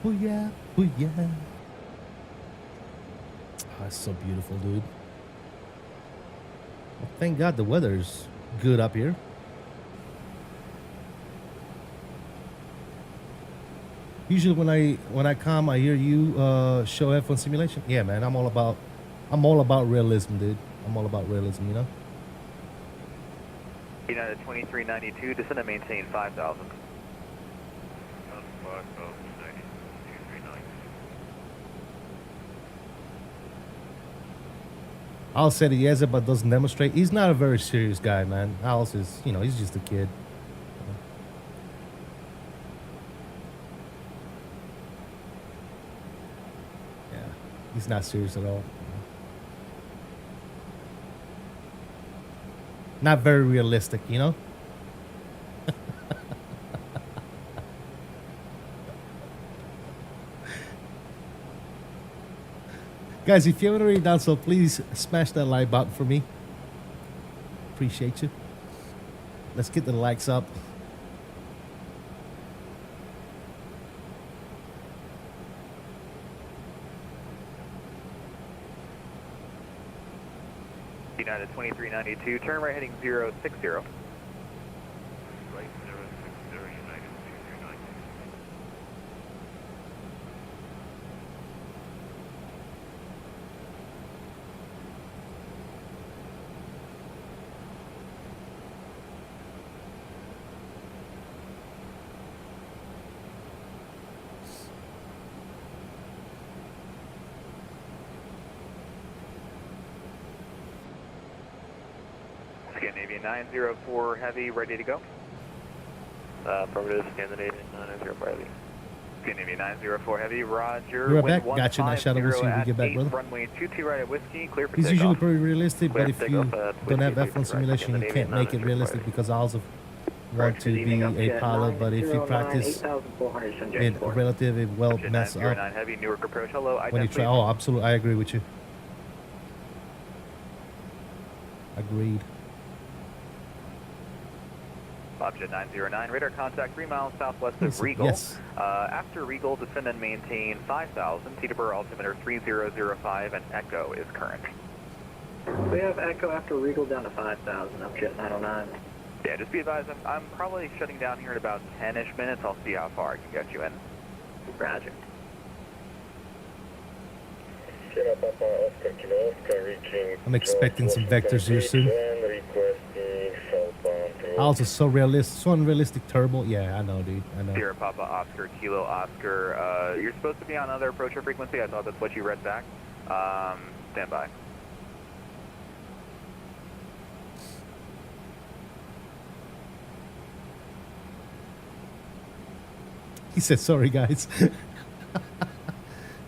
Booyah, booyah. Oh, it's so beautiful, dude. Well, thank God the weather's good up here. Usually when I come, I hear you show F1 simulation. Yeah, man, I'm all about realism, dude. I'm all about realism, you know. United 2392, descend and maintain 5,000. Al said he has it, but doesn't demonstrate. He's not a very serious guy, man. Al is, you know, he's just a kid. Yeah, he's not serious at all. Not very realistic, you know? Guys, if you haven't already done so, please smash that like button for me. Appreciate you. Let's get the likes up. United 2392, turn right heading 060. Right 060, United 2392. Scandinavian 904 Heavy, ready to go. Affirmative, Scandinavian 904 Heavy. Scandinavian 904 Heavy, roger. You're Wind back. Gotcha. Nice shadow. We'll see you when we get back, 8, brother. runway 22 right at Whiskey, clear for It's takeoff. usually pretty realistic, but Clear if for you takeoff at don't have Whiskey, F1 right, simulation, you Scandinavian can't make it 904 realistic Heavy. because I also want to be a pilot, but if you practice it relatively well mess up 909 Heavy, Newark approach. Hello, when you try. Oh, absolutely. I agree with you. Agreed. Object 909, radar contact 3 miles southwest of Listen, Regal. yes. After Regal, descend and maintain 5,000, 𝕬𝕚 altimeter 3005, and echo is current. We have echo after Regal down to 5,000, up jet 909. Yeah, just be advised, I'm probably shutting down here in about 10-ish minutes. I'll see how far I can get you in. Roger. Sierra Papa Oscar Kilo Oscar reaching. I'm expecting some vectors here soon. Requesting southbound to Also, so realistic, so unrealistic turbo. Yeah, I know, dude. I know. Sierra Papa Oscar Kilo Oscar. You're supposed to be on other approacher frequency. I thought that's what you read back. Stand by. He said, "Sorry, guys."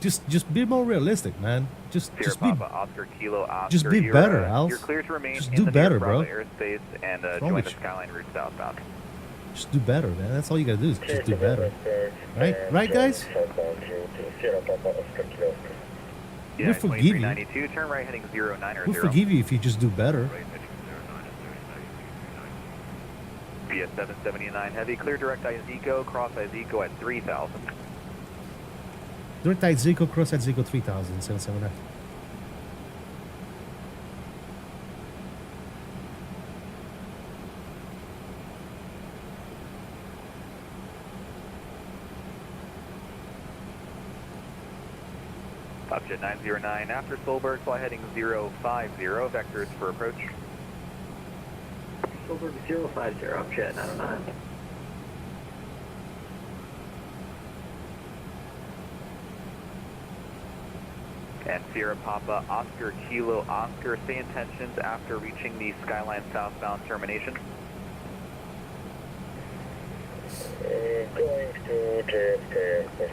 just be more realistic, man. Just Sierra be. Papa Oscar Kilo Oscar. just be you're, better, Alf. You're clear to remain Just in do the better, Bravo bro. airspace and wrong join with the you? Skyline route southbound. Just do better, man. That's all you gotta do is just do better. Right, guys? southbound to Sierra Papa Oscar Kilo Oscar. Yeah, We forgive you. 2392, turn right heading 09 We forgive you if you just do better. PS 779 Heavy, clear direct Izico, cross Izico at 3,000. Direct tight Zico, cross at Zico 3000, 779. Object 909, after Solberg, fly heading 050, vectors for approach. Silver 050, up jet 909. And Sierra Papa Oscar Kilo Oscar, stay in tensions after reaching the Skyline southbound termination. Going to JFK Airport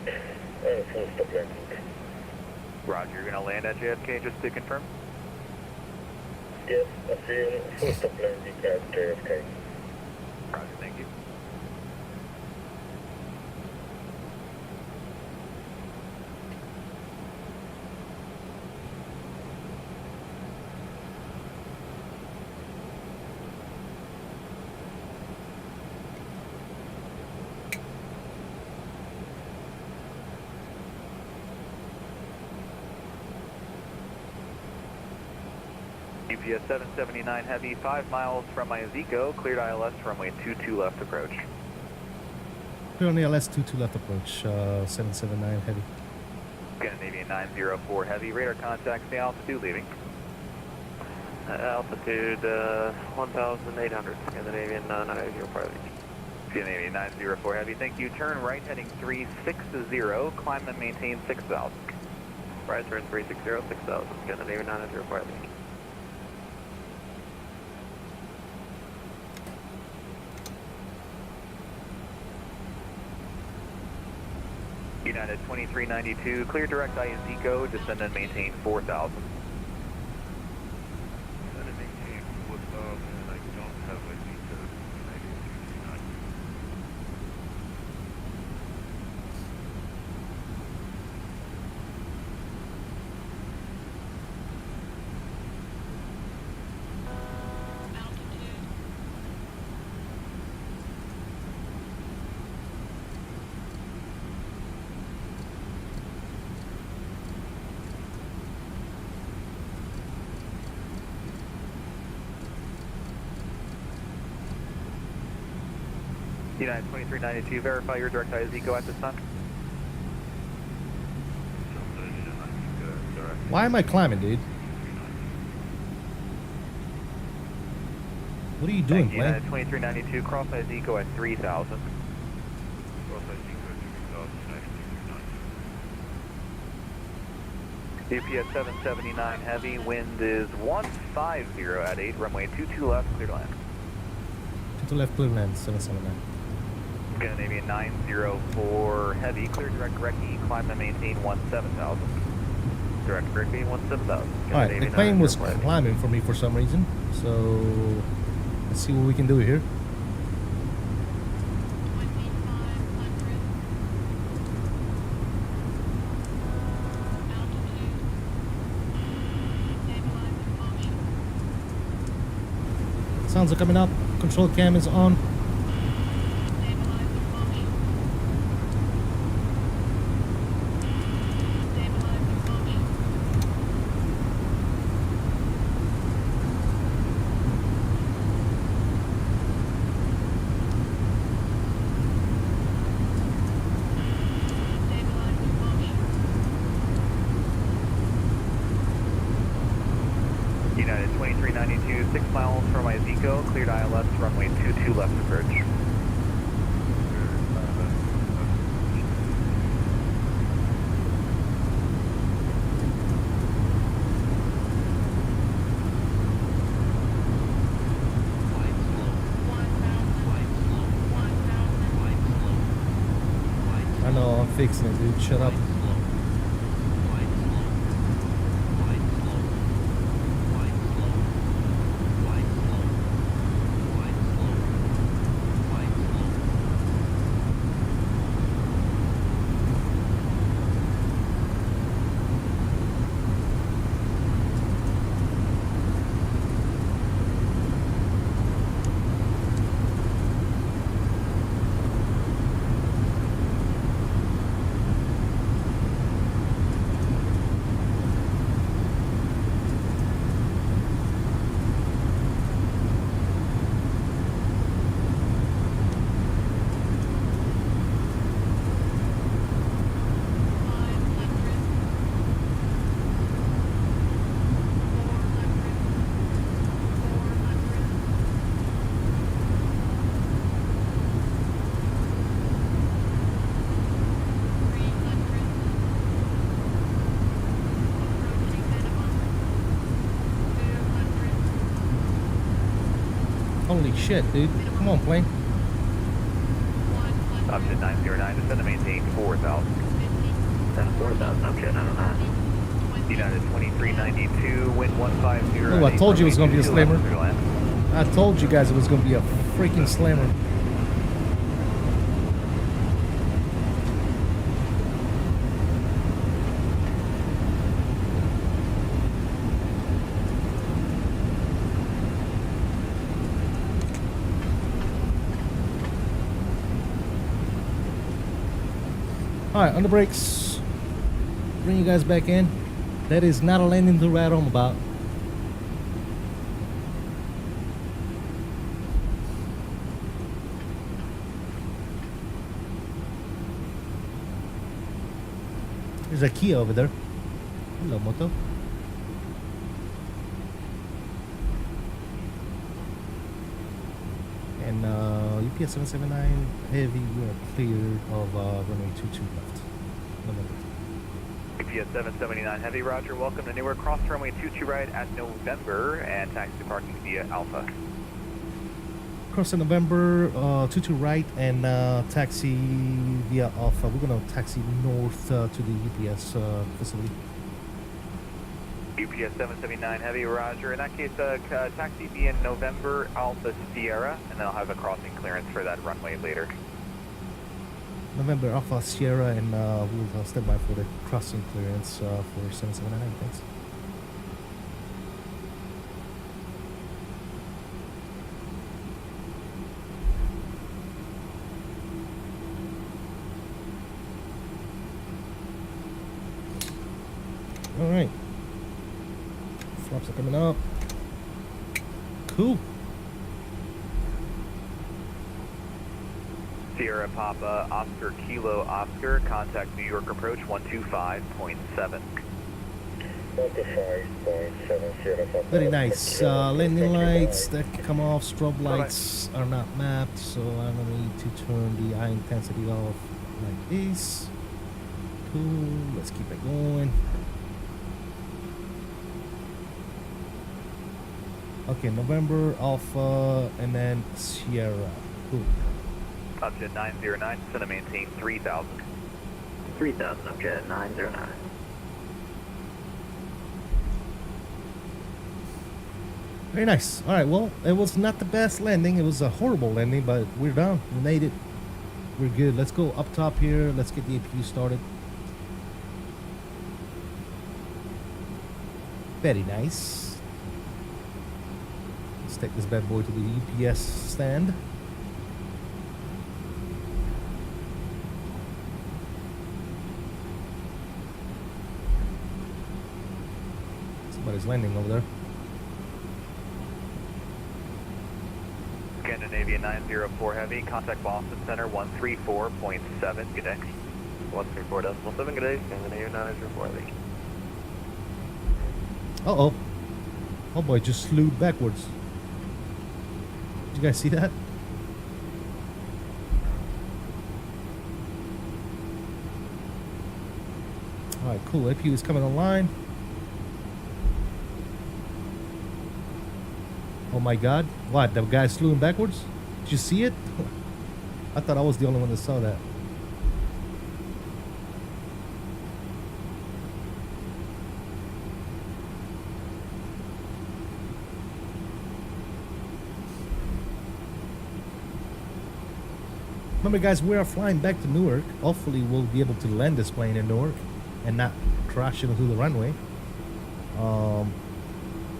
and full stop landing. Roger, you're going to land at JFK just to confirm? Yes, assume full stop landing at JFK. Roger, thank you. UPS 779 Heavy, 5 miles from Izico, cleared ILS runway 22 left approach. Clear on the LS 22 left approach, 779 heavy. Scandinavian 904 Heavy, radar contact, stay altitude leaving. Altitude 1,800, Scandinavian 980 private. Scandinavian 904 Heavy, thank you. Turn right heading 360, climb and maintain 6,000. Right turn 360, 6,000, Scandinavian 980 private. United 2392, clear direct Izico, descend and maintain 4,000. And it maintain 4,000, and I don't have a detail. United 2392, verify your direct Izico at this time. Why am I climbing, dude? What are you doing, Thank you, United Blaine? 2392, cross Izico at 3,000. UPS 779 heavy, wind is 150 at 8, runway 22 left, clear to land. To left, clear land, 779. Scandinavian 904 heavy, clear direct Reiki, climb and maintain 17,000. Direct Reiki 17,000. Alright, the plane was climbing for me for some reason, so let's see what we can do here. Sounds are coming up. Control cam is on. United 2392, 6 miles from Izico, cleared ILS, runway 22 left approach. I know, I'm fixing it, dude. Shut up. Holy shit, dude. Come on, plane. Option 909, descend to maintain 4,000. That's 4,000. I'm jetting out of that. United 2392, wind 150. Oh, I told you it was gonna be a runway 22 left, slammer. clear to land. I told you guys it was gonna be a freaking slammer. Alright, on the brakes. Bring you guys back in. That is not a landing to write home about. There's a key over there. Hello, Moto. And UPS 779 heavy, we are cleared of runway 22 left. November. UPS 779 heavy, roger. Welcome to Newark. Cross runway 22 right at November and taxi to parking via Alpha. Cross in November, 22 right, and taxi via Alpha. We're gonna taxi north to the UPS facility. UPS 779 heavy, roger. In that case, taxi via November Alpha Sierra, and then I'll have a crossing clearance for that runway later. November Alpha Sierra, and we'll stand by for the crossing clearance for 779. Thanks. All right. Flaps are coming up. Cool. Sierra Papa, Oscar Kilo Oscar, contact New York approach 125.7. 125.7 Sierra Papa. Very nice. Landing lights that can come off. Strobe lights are not mapped, so I'm gonna need to turn the eye intensity off like this. Cool. Let's keep it going. Okay, November, Alpha, and then Sierra. Cool. Object 909, send to maintain 3000. 3,000 up jet 909. Very nice. All right, well, it was not the best landing. It was a horrible landing, but we're done. We made it. We're good. Let's go up top here. Let's get the APU started. Very nice. Let's take this bad boy to the UPS stand. Somebody's landing over there. Scandinavia 904 Heavy, contact Boston Center 134.7, good day. 134.7, good day, Scandinavia 904 Heavy. Uh-oh. Oh boy, just slewed backwards. Did you guys see that? Alright, cool. APU is coming online. Oh my god. What? The guy slew him backwards? Did you see it? I thought I was the only one that saw that. Remember guys, we are flying back to Newark. Hopefully we'll be able to land this plane in Newark and not crash into the runway.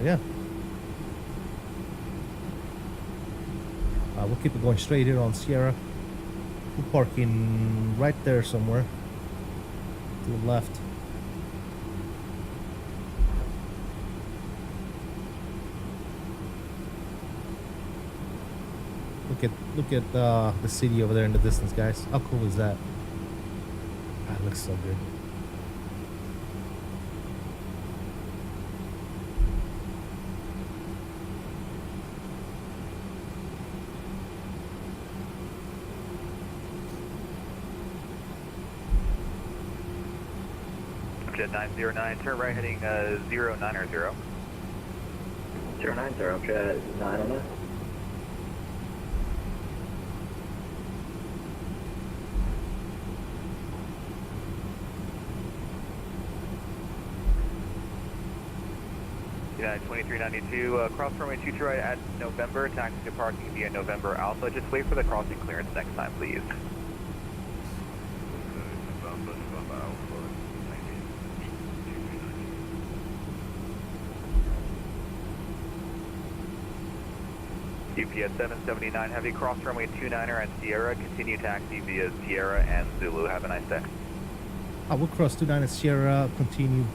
Yeah. We'll keep it going straight here on Sierra. We're parking right there somewhere to the left. Look at the city over there in the distance, guys. How cool is that? That looks so good. Jet 909, turn right heading 090. 090 jet 909. United 2392, cross runway 22 right at November, taxi to parking via November Alpha. Just wait for the crossing clearance next time, please. UPS 779 Heavy, cross runway 29er at Sierra, continue taxi via Sierra and Zulu. Have a nice day. I will cross 29 at Sierra, continue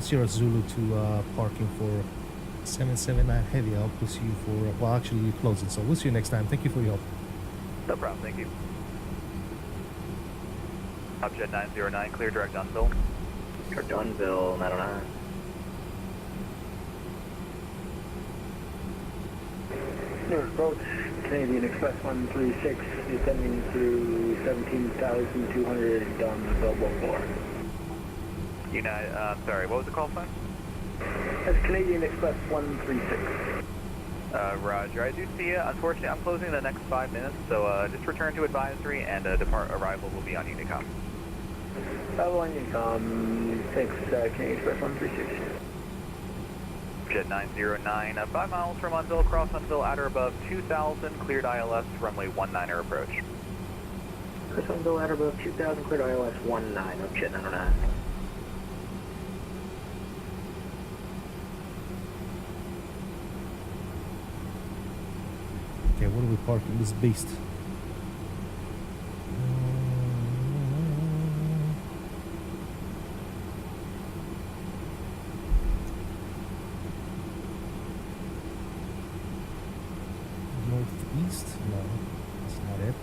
Sierra Zulu to parking for 779 Heavy. I'll push you for, well actually you close it, so we'll see you next time. Thank you for your help. No problem, thank you. Object 909, clear direct Dunville. Direct Dunville 909. Newark approach, Canadian Express 136, descending to 17,200 Dunville Boulevard. United, sorry, what was the call sign? That's Canadian Express 136. Roger, I do see you. Unfortunately, I'm closing in the next 5 minutes, so just return to advisory and depart arrival will be on Unicom. Travel on Unicom, thanks, Canadian Express 136. Jet 909, 5 miles from Unville, cross Unville at or above 2,000, cleared ILS, runway 19er approach. Cross Unville at or above 2,000, cleared ILS 19, up jet 909. Okay, where do we park in this beast? Northeast? No, that's not it.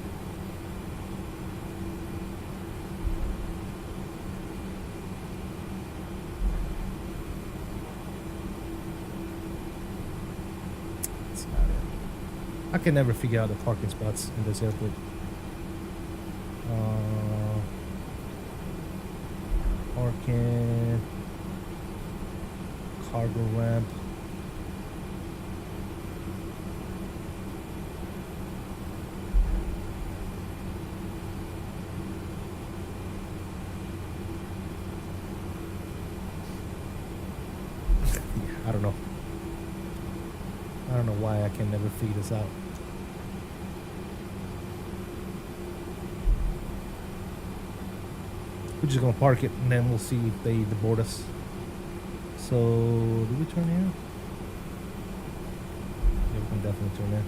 That's not it. I can never figure out the parking spots in this airport. Parking, cargo ramp. can never figure this out. We're just gonna park it and then we'll see if they deboard us. So, do we turn in? Yeah, we can definitely turn in.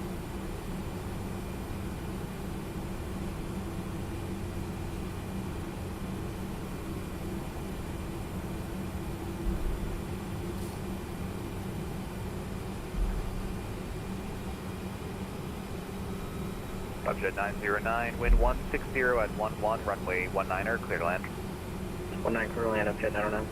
Subjet 909, wind 160 at 11, runway 19er, clear to land. 19 clear land, up jet 909.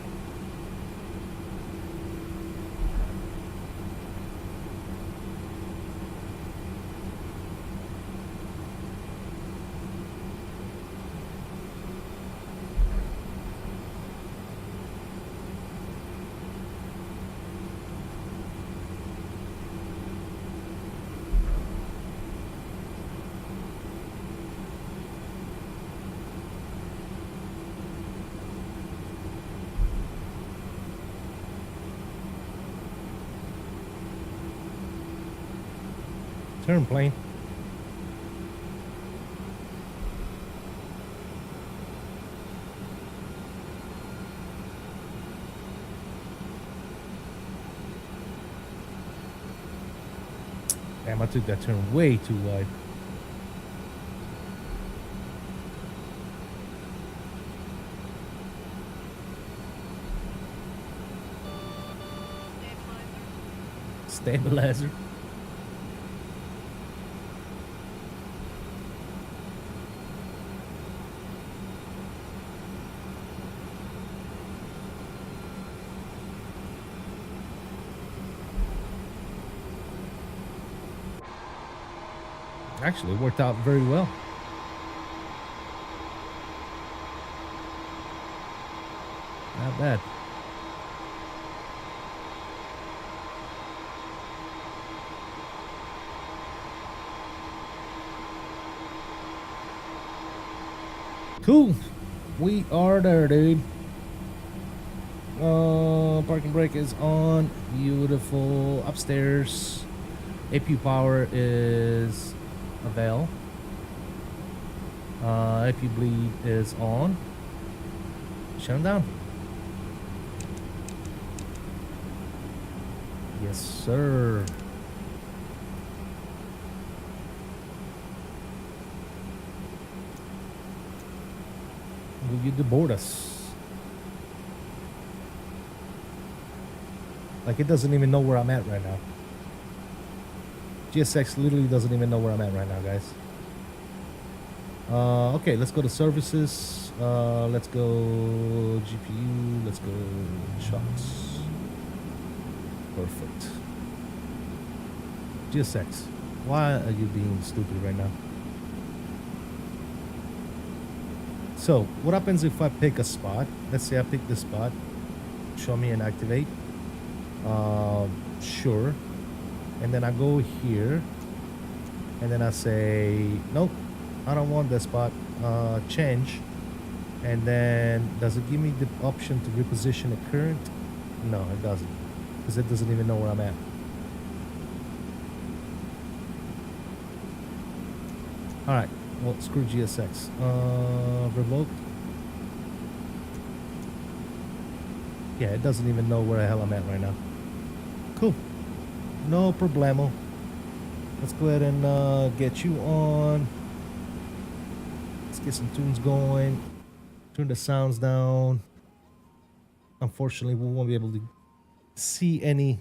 Turn plane. Damn, I took that turn way too wide. Stabilizer. Actually, it worked out very well. Not bad. Cool. We are there, dude. Parking brake is on. Beautiful. Upstairs. APU power is avail. APU bleed is on. Shut him down. Yes, sir. Will you deboard us? Like, it doesn't even know where I'm at right now. GSX literally doesn't even know where I'm at right now, guys. Okay, let's go to services. Let's go GPU. Let's go shots. Perfect. GSX, why are you being stupid right now? So, what happens if I pick a spot? Let's say I pick this spot. Show me and activate. Sure. And then I go here. And then I say, nope, I don't want that spot. Change. And then, does it give me the option to reposition the current? No, it doesn't. Because it doesn't even know where I'm at. Alright. Well, screw GSX. Revoke. Yeah, it doesn't even know where the hell I'm at right now. Cool. No problemo. Let's go ahead and get you on. Let's get some tunes going. Turn the sounds down. Unfortunately, we won't be able to see any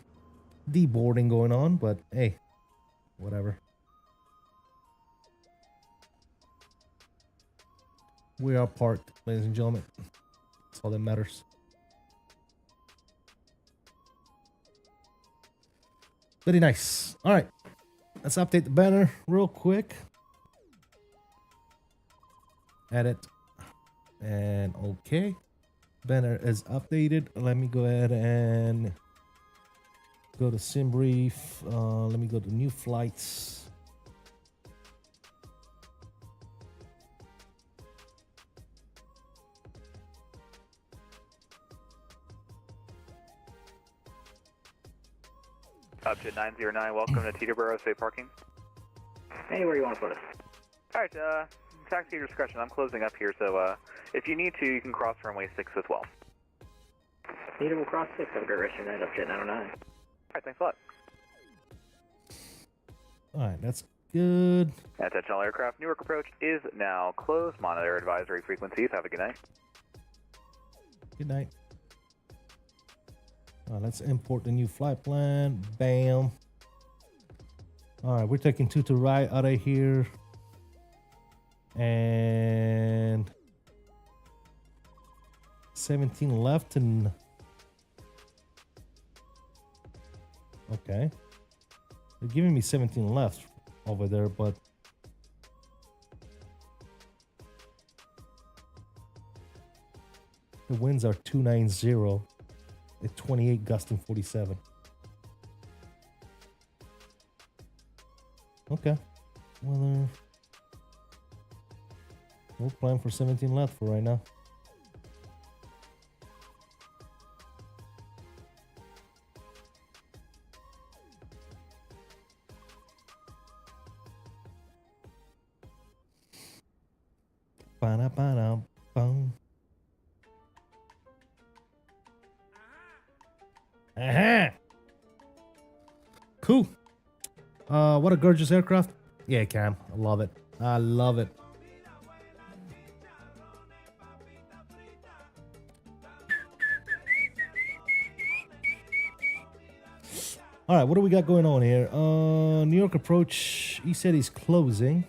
deboarding going on, but hey, whatever. We are parked, ladies and gentlemen. That's all that matters. Very nice. All right. Let's update the banner real quick. Edit. And okay. Banner is updated. Let me go ahead and go to sim brief. Let me go to new flights. Upjet 909, welcome to Teterboro, safe parking. Hey, where do you want to put us? Alright, taxi your discretion. I'm closing up here, so if you need to, you can cross runway 6 as well. Needle will cross 6. Have a great rest of your night, Upjet 909. Alright, thanks a lot. Alright, that's good. Attention all aircraft, Newark approach is now closed. Monitor advisory frequencies. Have a good night. Good night. Let's import the new flight plan. Bam. Alright, we're taking 2 to right out of here. And 17 left and okay. They're giving me 17 left over there, but the winds are 290 at 28 gusting 47. Okay. Well, we'll plan for 17 left for right now. Ba-da-ba-da-bum. Uh-huh. Cool. What a gorgeous aircraft. Yeah, Cam. I love it. I love it. All right, what do we got going on here? New York approach. He said he's closing.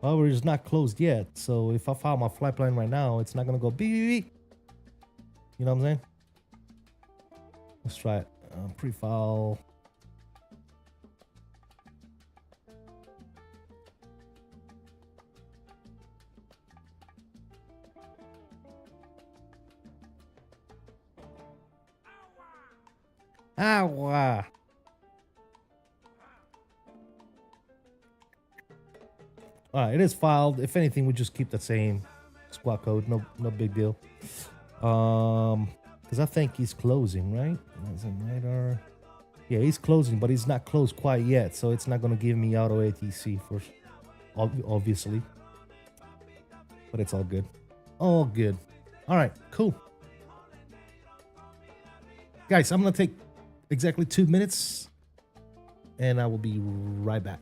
However, it's not closed yet. So if I file my flight plan right now, it's not gonna go beep, beep, beep. You know what I'm saying? Let's try it. Pre-file. Agua. Alright, it is filed. If anything, we just keep the same squad code. No big deal. Because I think he's closing, right? Radar. Yeah, he's closing, but he's not closed quite yet, so it's not gonna give me auto ATC for obviously. But it's all good. All good. Alright, cool. Guys, I'm gonna take exactly 2 minutes and I will be right back.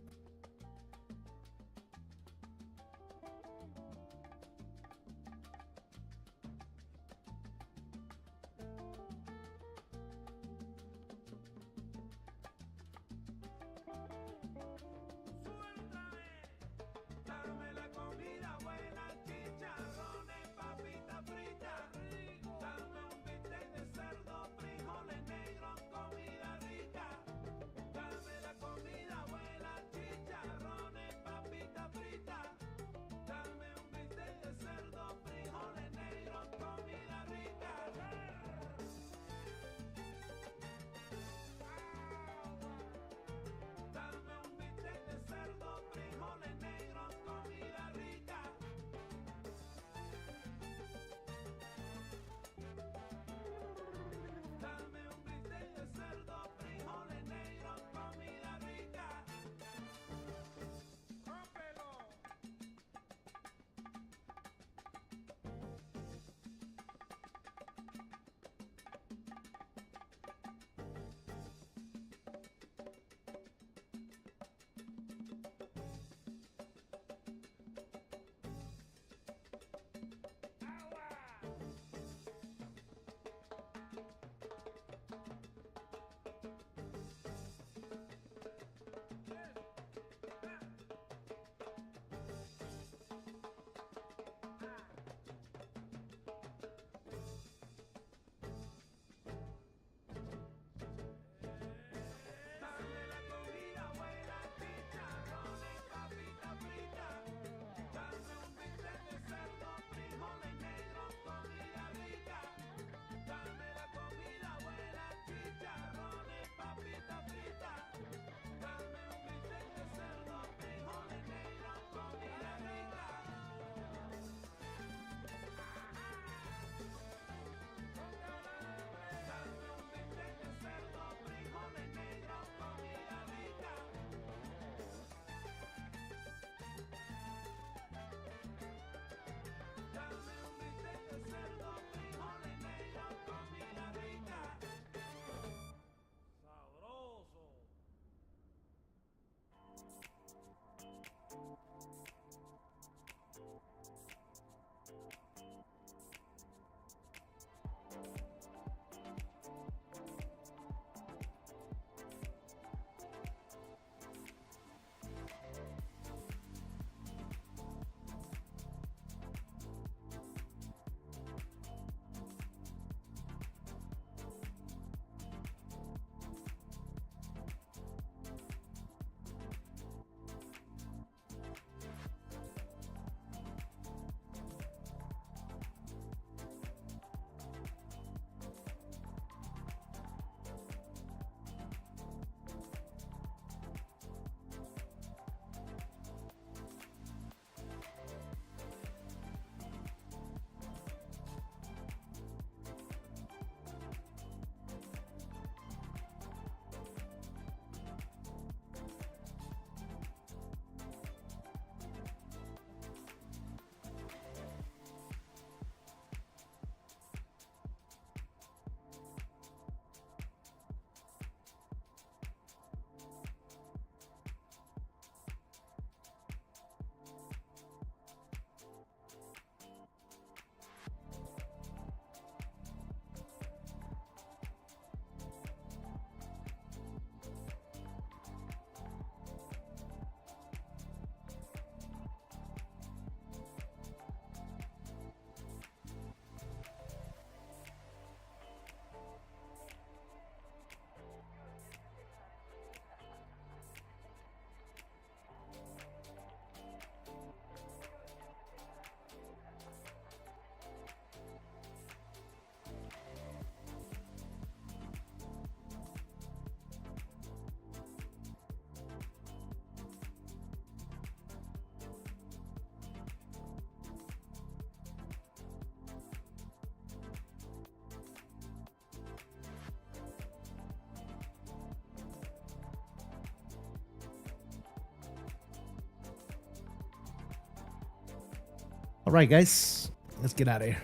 All right, guys, let's get out of here.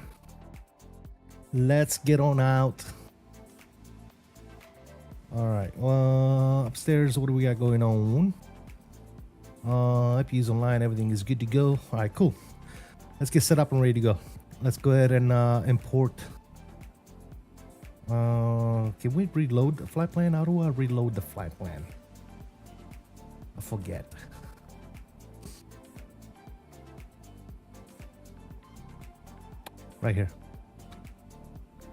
Let's get on out. All right, upstairs, what do we got going on? IPU's online, everything is good to go. All right, cool. Let's get set up and ready to go. Let's go ahead and import. Can we reload the flight plan? How do I reload the flight plan? I forget. Right here.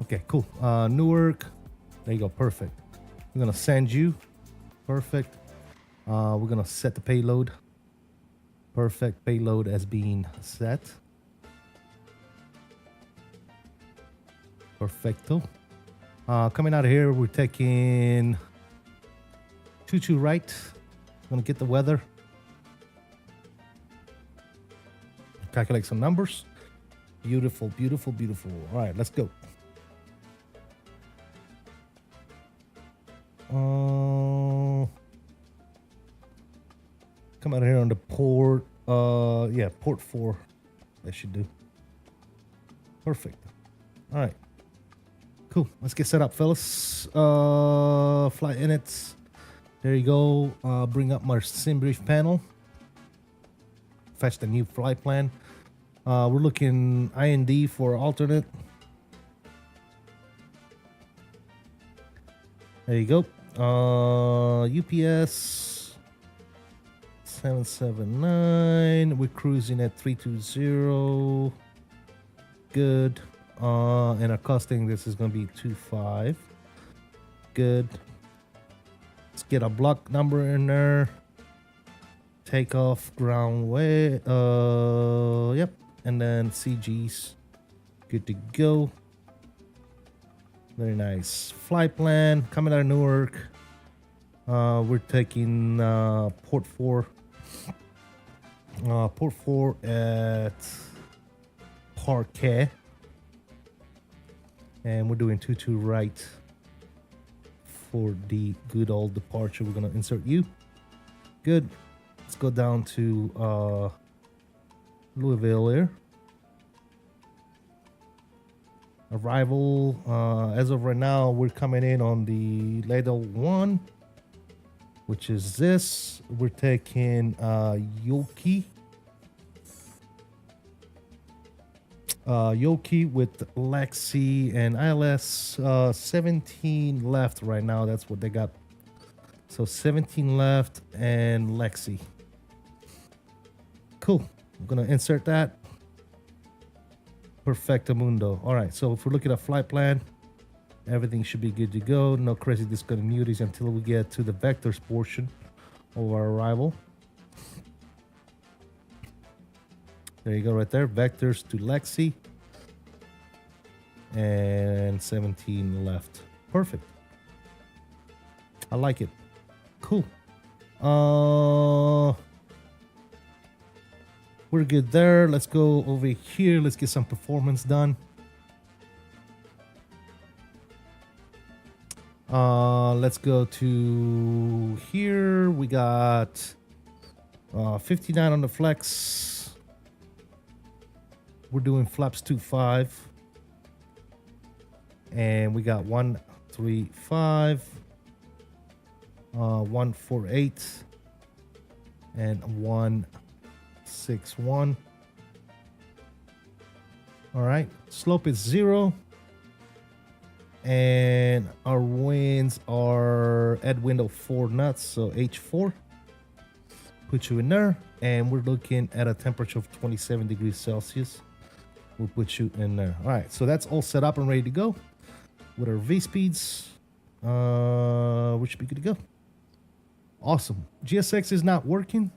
Okay, cool. Newark. There you go. Perfect. We're gonna send you. Perfect. We're gonna set the payload. Perfect. Payload as being set. Perfecto. Coming out of here, we're taking 22 right. Gonna get the weather. Calculate some numbers. Beautiful, beautiful, beautiful. All right, let's go. Come out here on the port. Yeah, port 4. That should do. Perfect. All right. Cool. Let's get set up, fellas. Flight inits. There you go. Bring up my sim brief panel. Fetch the new flight plan. We're looking IND for alternate. There you go. UPS 779. We're cruising at 320. Good. And our costing, this is going to be 25. Good. Let's get a block number in there. Takeoff ground way. Yep. And then CG's good to go. Very nice. Flight plan coming out of Newark. We're taking port 4. Port 4 at Parquet. And we're doing 22 right for the good old departure. We're gonna insert you. Good. Let's go down to Louisville here. Arrival. As of right now, we're coming in on the ladle 1, which is this. We're taking Yoki. Yoki with Lexi and ILS 17 left right now. That's what they got. So 17 left and Lexi. Cool. I'm gonna insert that. Perfecto mundo. All right. So if we're looking at flight plan, everything should be good to go. No crazy discontinuities until we get to the vectors portion of our arrival. There you go, right there. Vectors to Lexi. And 17 left. Perfect. I like it. Cool. We're good there. Let's go over here. Let's get some performance done. Let's go to here. We got 59 on the flex. We're doing flaps 2.5. And we got 135, 148, and 161. All right, slope is 0. And our winds are at wind of 4 knots, so H4. Put you in there, and we're looking at a temperature of 27 degrees Celsius. We'll put you in there. All right, so that's all set up and ready to go with our V speeds. We should be good to go. Awesome. GSX is not working,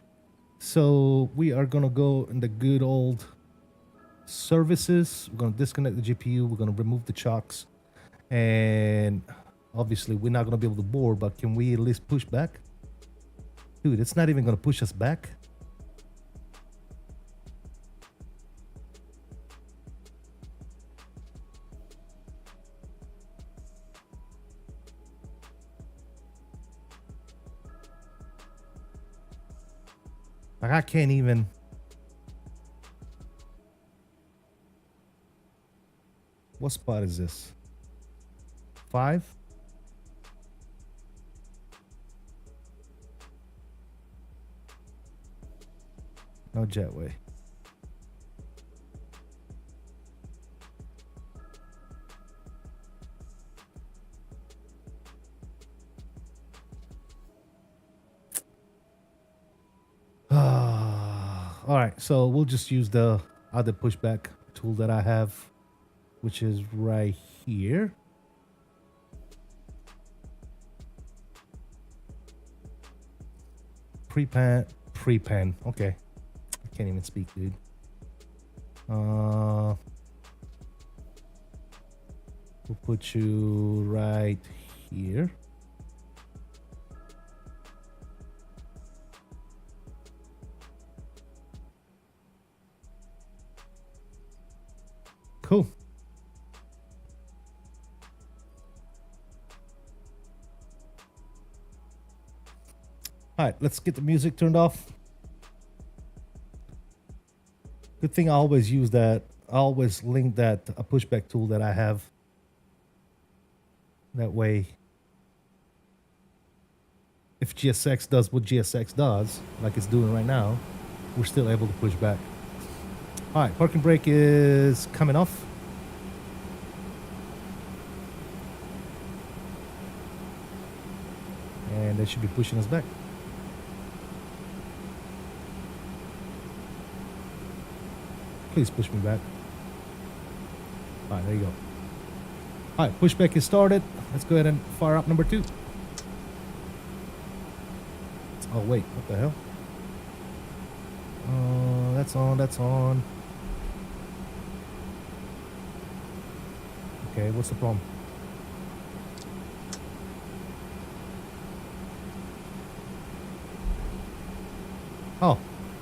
so we are gonna go in the good old services. We're gonna disconnect the GPU. We're gonna remove the chocks. And obviously, we're not going to be able to board, but can we at least push back? Dude, it's not even going to push us back. Like, I can't even. What spot is this? 5? No jetway. All right, so we'll just use the other pushback tool that I have, which is right here. Pre-pan. Okay, I can't even speak, dude. We'll put you right here. Cool. All right, let's get the music turned off. Good thing I always use that. I always link that a pushback tool that I have. That way, if GSX does what GSX does, like it's doing right now, we're still able to push back. All right, parking brake is coming off. And they should be pushing us back. Please push me back. All right, there you go. All right, pushback is started. Let's go ahead and fire up number 2. Oh, wait, what the hell? That's on. Okay, what's the problem? Oh,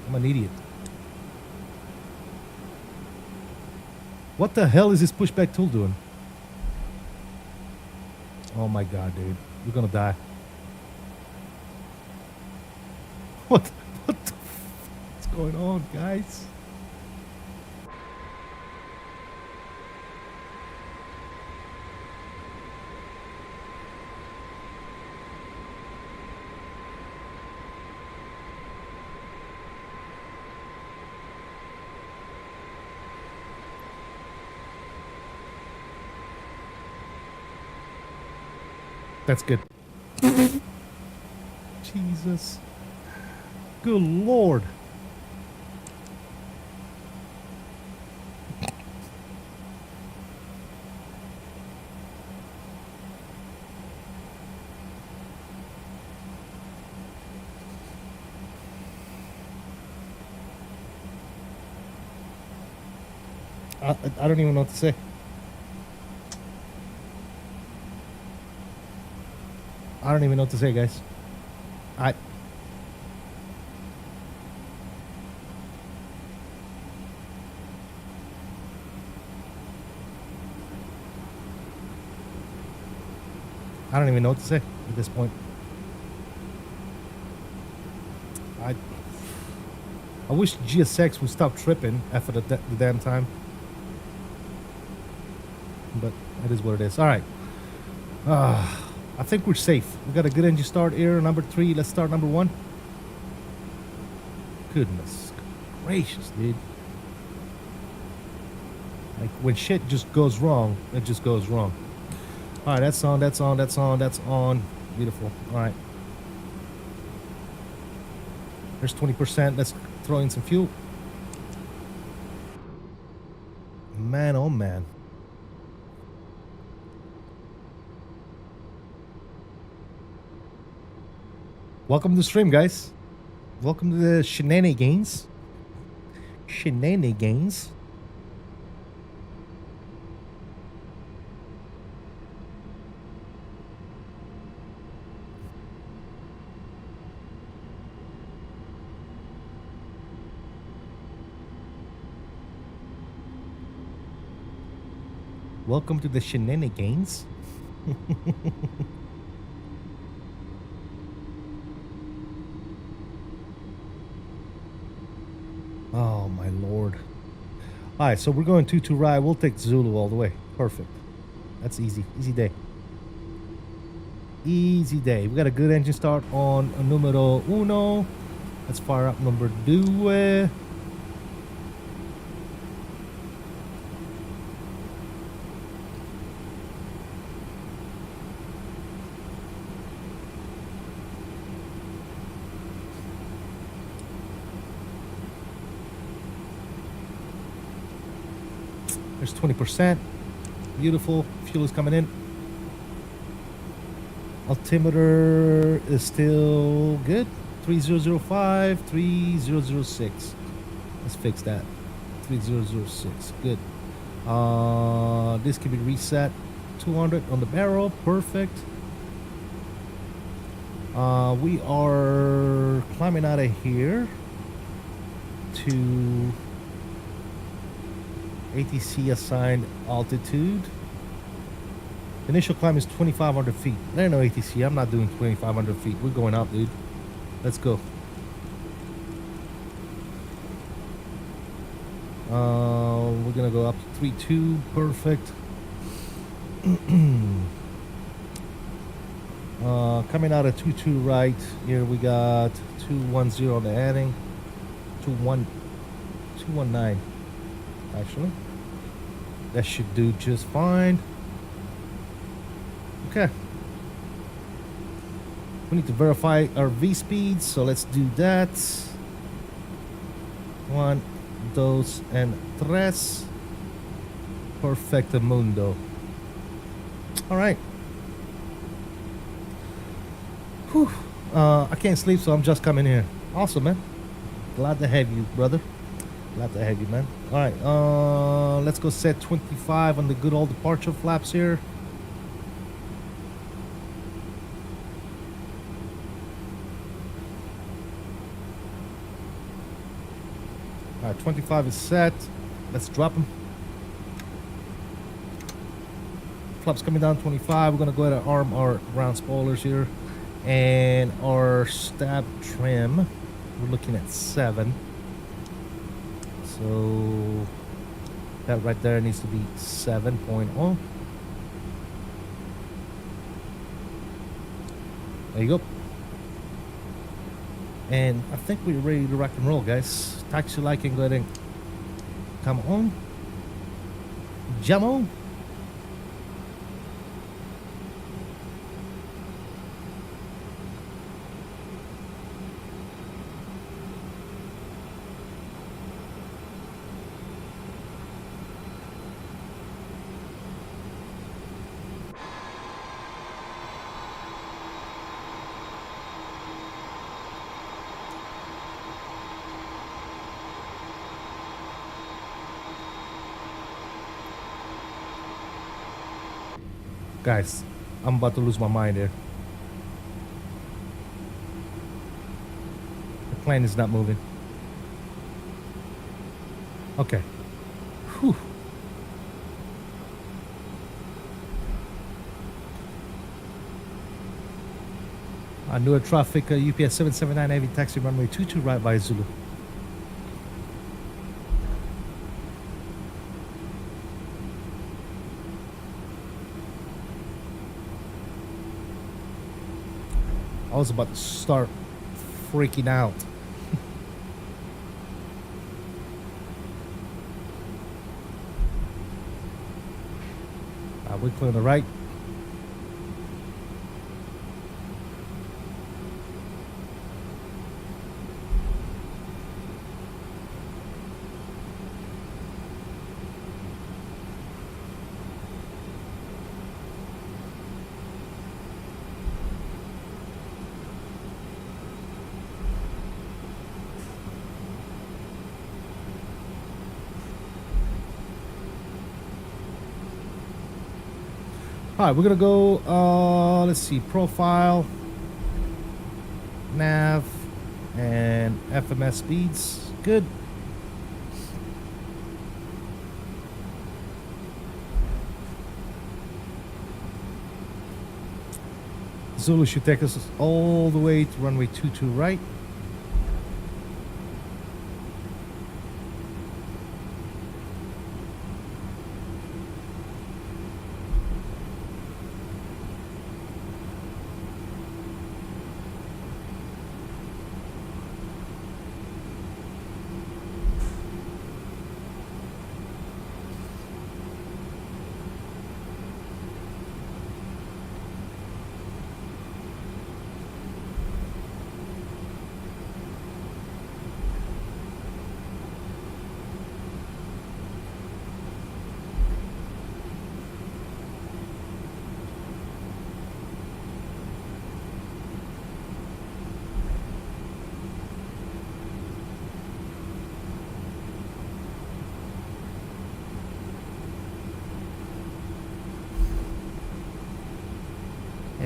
I'm an idiot. What the hell is this pushback tool doing? Oh my god, dude. You're gonna die. What's going on, guys? That's good. Jesus. Good Lord. I don't even know what to say. I don't even know what to say, guys. I don't even know what to say at this point. I wish GSX would stop tripping after the damn time. But it is what it is. All right. I think we're safe. We got a good engine start here. Number 3. Let's start number 1. Goodness gracious, dude. Like when shit just goes wrong, it just goes wrong. All right, that's on. Beautiful. All right. There's 20%. Let's throw in some fuel. Man, oh man. Welcome to the stream, guys. Welcome to the shenanigans. Shenanigans. Welcome to the shenanigans. Oh my lord. Alright, so we're going 2-2 right. We'll take Zulu all the way. Perfect. That's easy. Easy day. Easy day. We got a good engine start on numero uno. Let's fire up number due. There's 20%. Beautiful. Fuel is coming in. Altimeter is still good. 3005, 3006. Let's fix that. 3006. Good. This can be reset. 200 on the barrel. Perfect. We are climbing out of here to ATC assigned altitude. Initial climb is 2,500 feet. There ain't no ATC. I'm not doing 2,500 feet. We're going up, dude. Let's go. We're gonna go up to 3.2. Perfect. Coming out of 2.2 right. Here we got 210 on the heading. 219. Actually, that should do just fine. Okay, we need to verify our V speeds, so let's do that. 1, 2, and 3. Perfecto mundo. All right. Whew. I can't sleep, so I'm just coming here. Awesome, man. Glad to have you, brother. Glad to have you, man. All right, let's go set 25 on the good old departure flaps here. All right, 25 is set. Let's drop them. Flaps coming down 25. We're gonna go ahead and arm our ground spoilers here, and our stab trim. We're looking at 7. So that right there needs to be 7.0. There you go. And I think we're ready to rock and roll, guys. Taxi light can go ahead and come on. Jump on. Guys, I'm about to lose my mind here. The plane is not moving. Okay. Whew. Newark traffic, UPS 779 heavy taxi runway 22 right by Zulu. I was about to start freaking out. We're clear on the right. All right, we're gonna go, let's see, profile, nav, and FMS speeds. Good. Zulu should take us all the way to runway 22 right.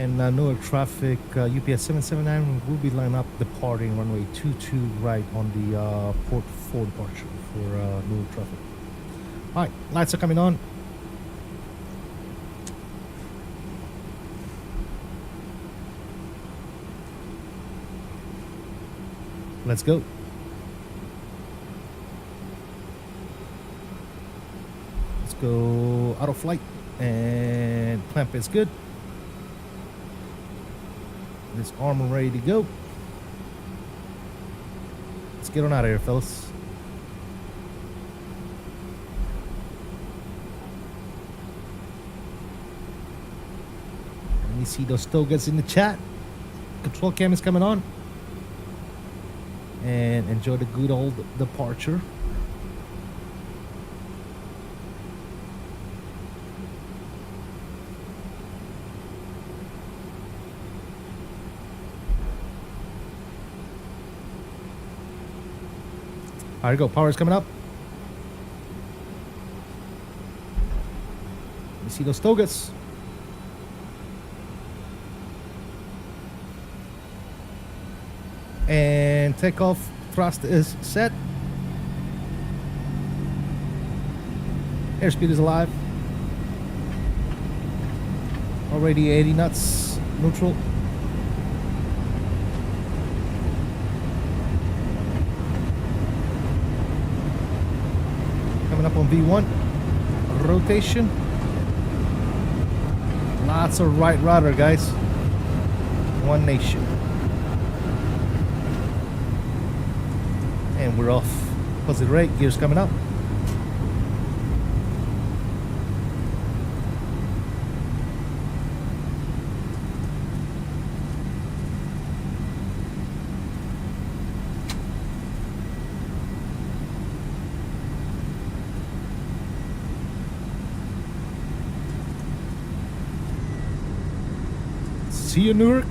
And Newark traffic, UPS 779 will be lining up departing runway 22 right on the port 4 departure for Newark traffic. All right, lights are coming on. Let's go. Let's go auto flight and clamp is good. This armor ready to go. Let's get on out of here, fellas. Let me see those togas in the chat. Control cam is coming on. And enjoy the good old departure. All right, go. Power is coming up. Let me see those togas. And takeoff thrust is set. Airspeed is alive. Already 80 knots neutral. Coming up on V1. Rotation. Lots of right rudder, guys. One nation. And we're off. Positive rate, gears coming up. See you, Newark.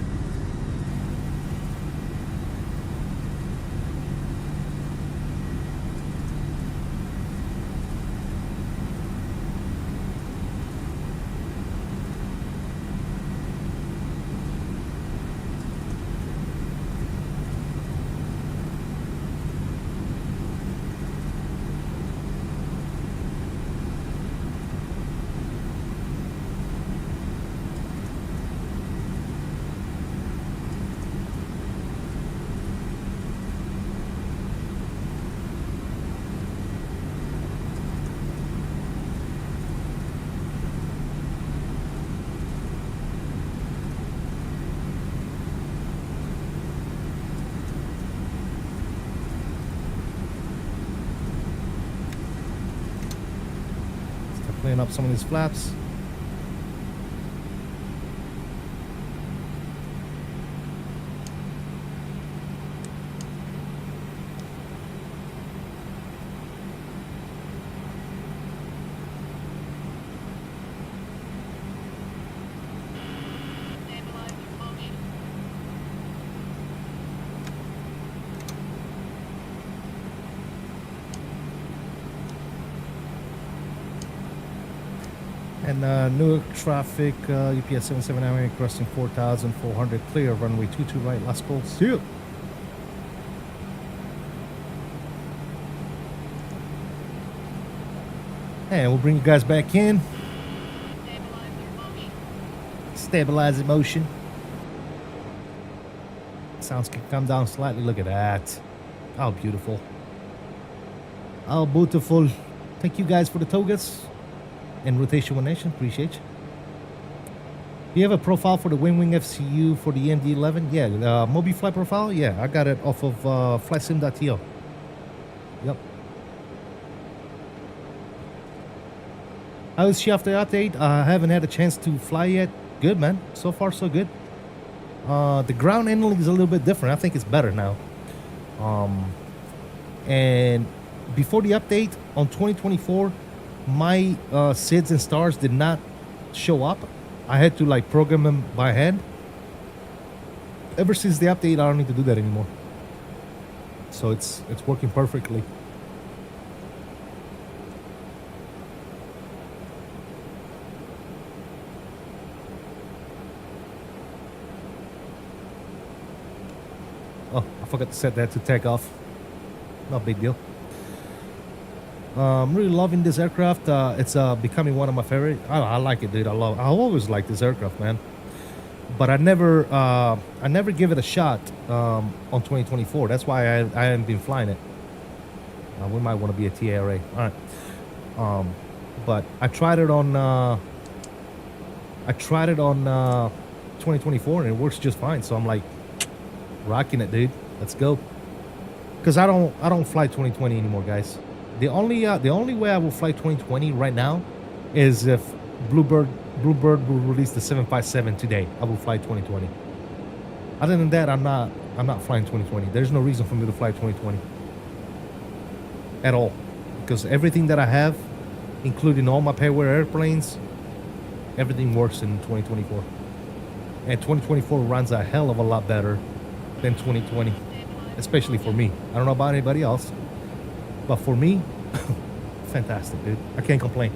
Clean up some of these flaps. And Newark traffic, UPS 779 crossing 4,400 clear, runway 22 right, last call, see you. And we'll bring you guys back in. Stabilize motion. Sounds can come down slightly, look at that. How beautiful. How beautiful. Thank you guys for the togas. And Rotation One Nation, appreciate you. Do you have a profile for the Wing FCU for the MD-11? Yeah, Mobi Flight profile? Yeah, I got it off of flightsim.to. Yep. How is she after the update? I haven't had a chance to fly yet. Good, man. So far, so good. The ground handling is a little bit different. I think it's better now. And before the update on 2024, my SIDS and stars did not show up. I had to like program them by hand. Ever since the update, I don't need to do that anymore. So it's working perfectly. Oh, I forgot to set that to take off. No big deal. I'm really loving this aircraft. It's becoming one of my favorite. I like it, dude. I always like this aircraft, man. But I never give it a shot on 2024. That's why I haven't been flying it. We might want to be a TRA. All right. But I tried it on 2024 and it works just fine. So I'm like rocking it, dude. Let's go. Because I don't fly 2020 anymore, guys. The only way I will fly 2020 right now is if Bluebird will release the 757 today. I will fly 2020. Other than that, I'm not flying 2020. There's no reason for me to fly 2020 at all, because everything that I have, including all my payware airplanes, everything works in 2024. And 2024 runs a hell of a lot better than 2020, especially for me. I don't know about anybody else, but for me, fantastic, dude. I can't complain.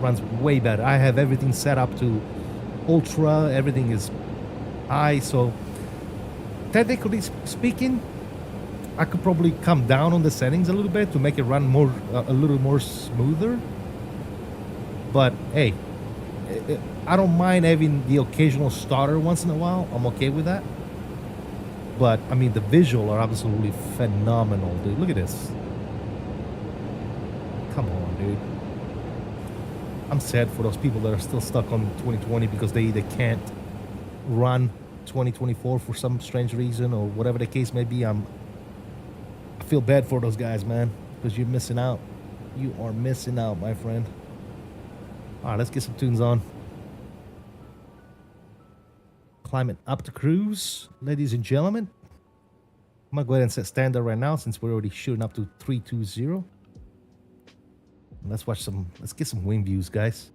Runs way better. I have everything set up to ultra. Everything is high. So technically speaking, I could probably come down on the settings a little bit to make it run more, a little more smoother. But hey, I don't mind having the occasional stutter once in a while. I'm okay with that. But I mean, the visual are absolutely phenomenal, dude. Look at this. Come on, dude. I'm sad for those people that are still stuck on 2020 because they can't run 2024 for some strange reason or whatever the case may be. I feel bad for those guys, man, because you're missing out. You are missing out, my friend. All right, let's get some tunes on. Climbing up to cruise, ladies and gentlemen. I'm gonna go ahead and set standard right now since we're already shooting up to 320. Let's get some wing views, guys.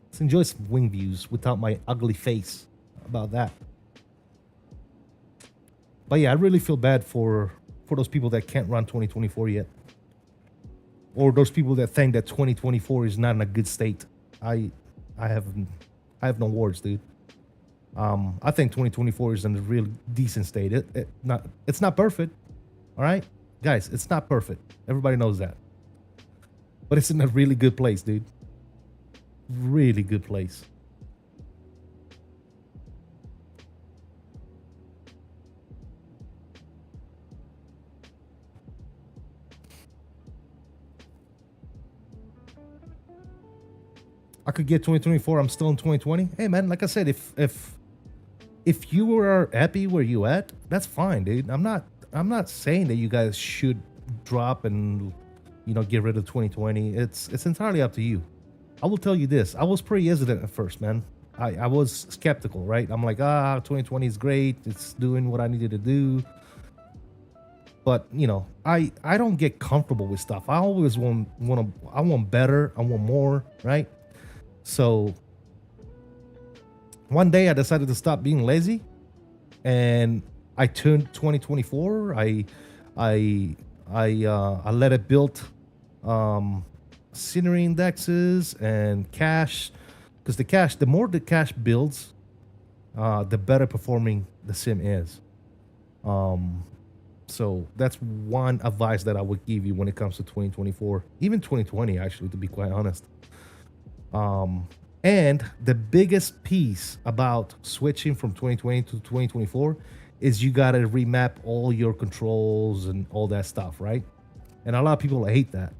Let's enjoy some wing views without my ugly face. How about that? But yeah, I really feel bad for those people that can't run 2024 yet. Or those people that think that 2024 is not in a good state. I have no words, dude. I think 2024 is in a real decent state. It's not perfect. All right? Guys, it's not perfect. Everybody knows that. But it's in a really good place, dude. Really good place. I could get 2024. I'm still in 2020. Hey, man, like I said, if you are happy where you at, that's fine, dude. I'm not saying that you guys should drop and, you know, get rid of 2020. It's entirely up to you. I will tell you this. I was pretty hesitant at first, man. I was skeptical, right? I'm like, 2020 is great. It's doing what I needed to do. But, you know, I don't get comfortable with stuff. I always want better. I want more, right? So one day I decided to stop being lazy and I turned 2024. I let it build scenery indexes and cache, because the more the cache builds, the better performing the sim is. So that's one advice that I would give you when it comes to 2024, even 2020, actually, to be quite honest. And the biggest piece about switching from 2020 to 2024 is you got to remap all your controls and all that stuff, right? And a lot of people hate that.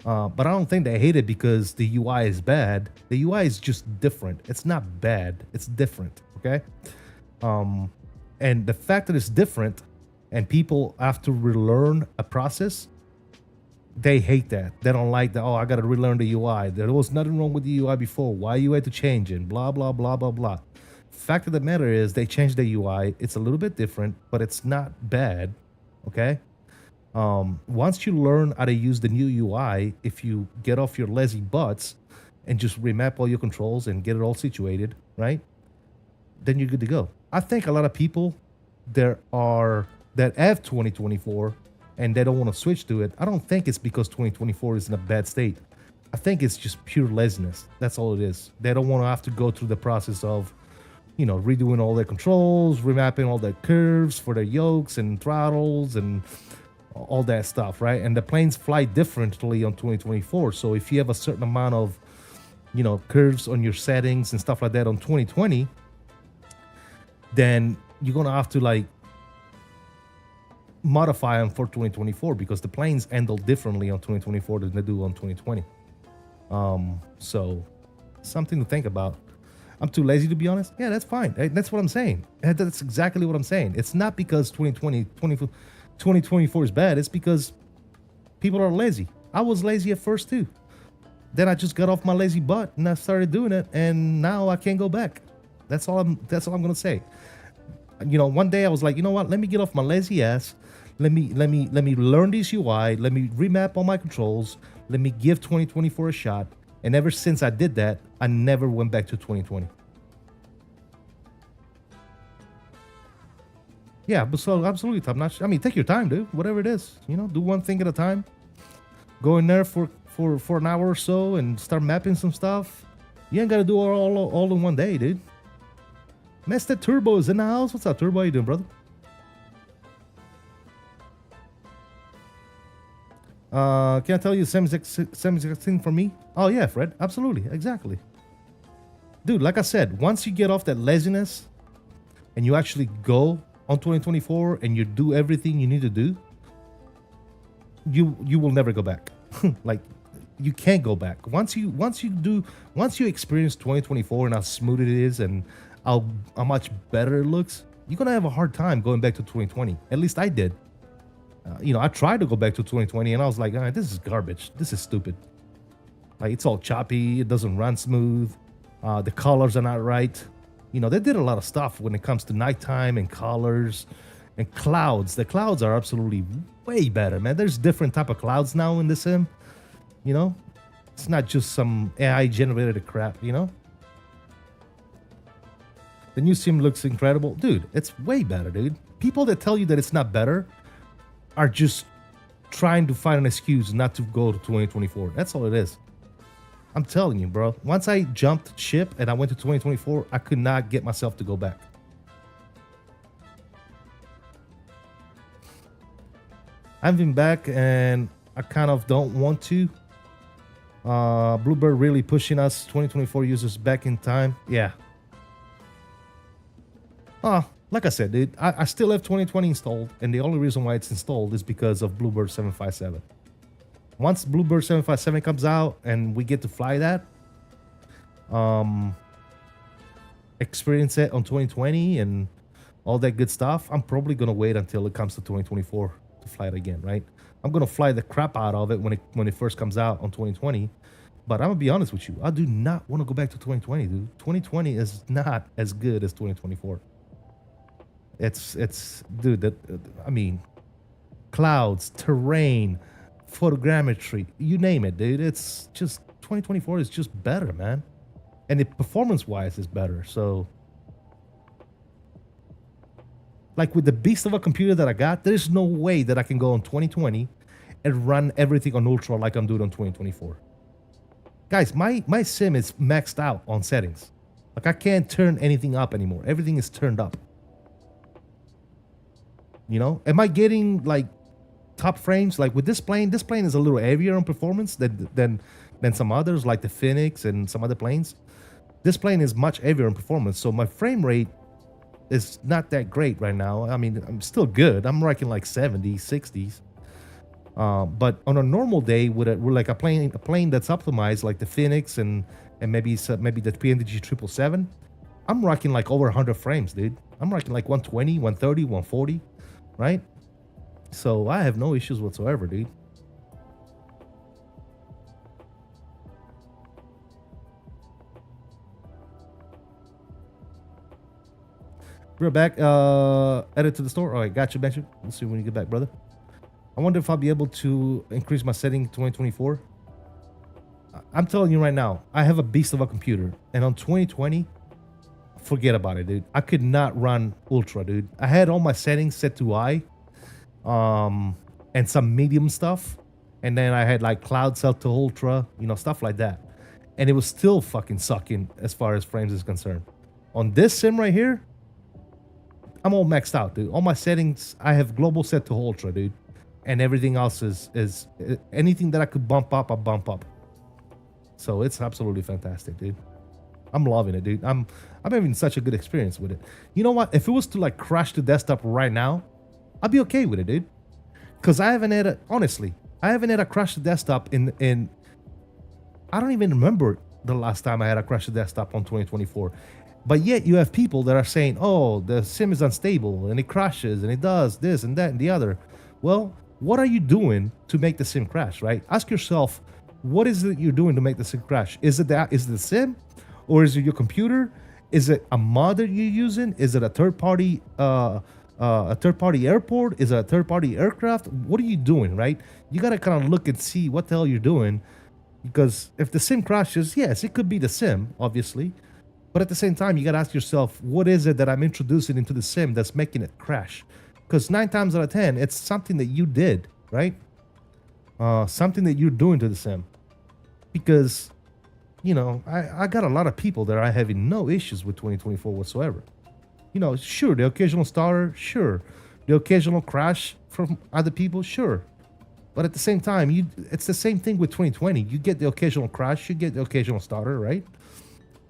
But I don't think they hate it because the UI is bad. The UI is just different. It's not bad. It's different, okay? And the fact that it's different and people have to relearn a process, they hate that. They don't like that. Oh, I got to relearn the UI. There was nothing wrong with the UI before. Why you had to change it? Blah, blah, blah, blah, blah. Fact of the matter is they changed the UI. It's a little bit different, but it's not bad, okay? Once you learn how to use the new UI, if you get off your lazy butts and just remap all your controls and get it all situated, right? Then you're good to go. I think a lot of people that have 2024 and they don't want to switch to it, I don't think it's because 2024 is in a bad state. I think it's just pure laziness. That's all it is. They don't want to have to go through the process of you know, redoing all their controls, remapping all the curves for their yokes and throttles and all that stuff, right? And the planes fly differently on 2024. So if you have a certain amount of, you know, curves on your settings and stuff like that on 2020, then you're gonna have to like modify them for 2024 because the planes handle differently on 2024 than they do on 2020. So something to think about. I'm too lazy to be honest. Yeah, that's fine. That's what I'm saying. That's exactly what I'm saying. It's not because 2024 is bad. It's because people are lazy. I was lazy at first too. Then I just got off my lazy butt and I started doing it, and now I can't go back. That's all I'm gonna say. You know, one day I was like, you know what? Let me get off my lazy ass. Let me learn this UI. Let me remap all my controls. Let me give 2024 a shot. And ever since I did that, I never went back to 2020. Yeah, but so absolutely top notch. I mean, take your time, dude. Whatever it is, you know, do one thing at a time. Go in there for an hour or so and start mapping some stuff. You ain't gotta do it all in one day, dude. Mr. Turbo is in the house. What's up, Turbo? How you doing, brother? Can I tell you the same exact thing for me? Oh yeah, Fred, absolutely, exactly. Dude, like I said, once you get off that laziness and you actually go on 2024 and you do everything you need to do, you will never go back. Like, you can't go back. Once you experience 2024 and how smooth it is and how much better it looks, you're gonna have a hard time going back to 2020. At least I did. You know, I tried to go back to 2020 and I was like, all right, this is garbage. This is stupid. Like, it's all choppy. It doesn't run smooth. The colors are not right. You know, they did a lot of stuff when it comes to nighttime and colors and clouds. The clouds are absolutely way better, man. There's different type of clouds now in the sim. You know, it's not just some AI generated crap, you know? The new sim looks incredible. Dude, it's way better, dude. People that tell you that it's not better are just trying to find an excuse not to go to 2024. That's all it is. I'm telling you, bro. Once I jumped ship and I went to 2024, I could not get myself to go back. I've been back and I kind of don't want to. Bluebird really pushing us 2024 users back in time. Yeah. Like I said, dude, I still have 2020 installed, and the only reason why it's installed is because of Bluebird 757. Once Bluebird 757 comes out and we get to fly that, experience it on 2020 and all that good stuff, I'm probably gonna wait until it comes to 2024 to fly it again, right? I'm gonna fly the crap out of it when it first comes out on 2020. But I'm gonna be honest with you, I do not want to go back to 2020, dude. 2020 is not as good as 2024. It's dude, I mean, clouds, terrain, photogrammetry, you name it, dude. It's just 2024 is just better, man. And it performance-wise is better. So, like with the beast of a computer that I got, there's no way that I can go on 2020 and run everything on ultra like I'm doing on 2024. Guys, my sim is maxed out on settings. Like, I can't turn anything up anymore. Everything is turned up. You know, am I getting like top frames? Like with this plane is a little heavier on performance than some others, like the Phoenix and some other planes. This plane is much heavier on performance, so my frame rate is not that great right now. I mean, I'm still good. I'm rocking like 70s, 60s. But on a normal day, with like a plane that's optimized, like the Phoenix and maybe the PNDG 777, I'm rocking like over 100 frames, dude. I'm rocking like 120, 130, 140. Right? So I have no issues whatsoever, dude. We're back. Edit to the store. All right, got you, Benji. We'll see when you get back, brother. I wonder if I'll be able to increase my setting to 2024. I'm telling you right now, I have a beast of a computer. And on 2020, forget about it, dude. I could not run ultra, dude. I had all my settings set to high, and some medium stuff, and then I had like cloud set to ultra, you know, stuff like that, and it was still fucking sucking as far as frames is concerned. On this sim right here, I'm all maxed out, dude. All my settings, I have global set to ultra, dude. And everything else is anything that I could bump up, I bump up. So it's absolutely fantastic, dude. I'm loving it, dude. I'm having such a good experience with it. You know what? If it was to like crash the desktop right now, I'd be okay with it, dude. Because I haven't had a, honestly, I haven't had a crash the desktop in I don't even remember the last time I had a crash the desktop on 2024. But yet you have people that are saying, oh, the sim is unstable and it crashes and it does this and that and the other. Well, what are you doing to make the sim crash, right? Ask yourself, what is it you're doing to make the sim crash? Is it the sim? Or is it your computer? Is it a mod that you're using? Is it a third-party airport? Is it a third-party aircraft? What are you doing, right? You gotta kind of look and see what the hell you're doing. Because if the sim crashes, yes, it could be the sim, obviously. But at the same time, you gotta ask yourself, what is it that I'm introducing into the sim that's making it crash? Because 9 times out of 10, it's something that you did, right? Something that you're doing to the sim. Because, you know, I got a lot of people that are having no issues with 2024 whatsoever. You know, sure, the occasional starter, sure. The occasional crash from other people, sure. But at the same time, it's the same thing with 2020. You get the occasional crash, you get the occasional starter, right?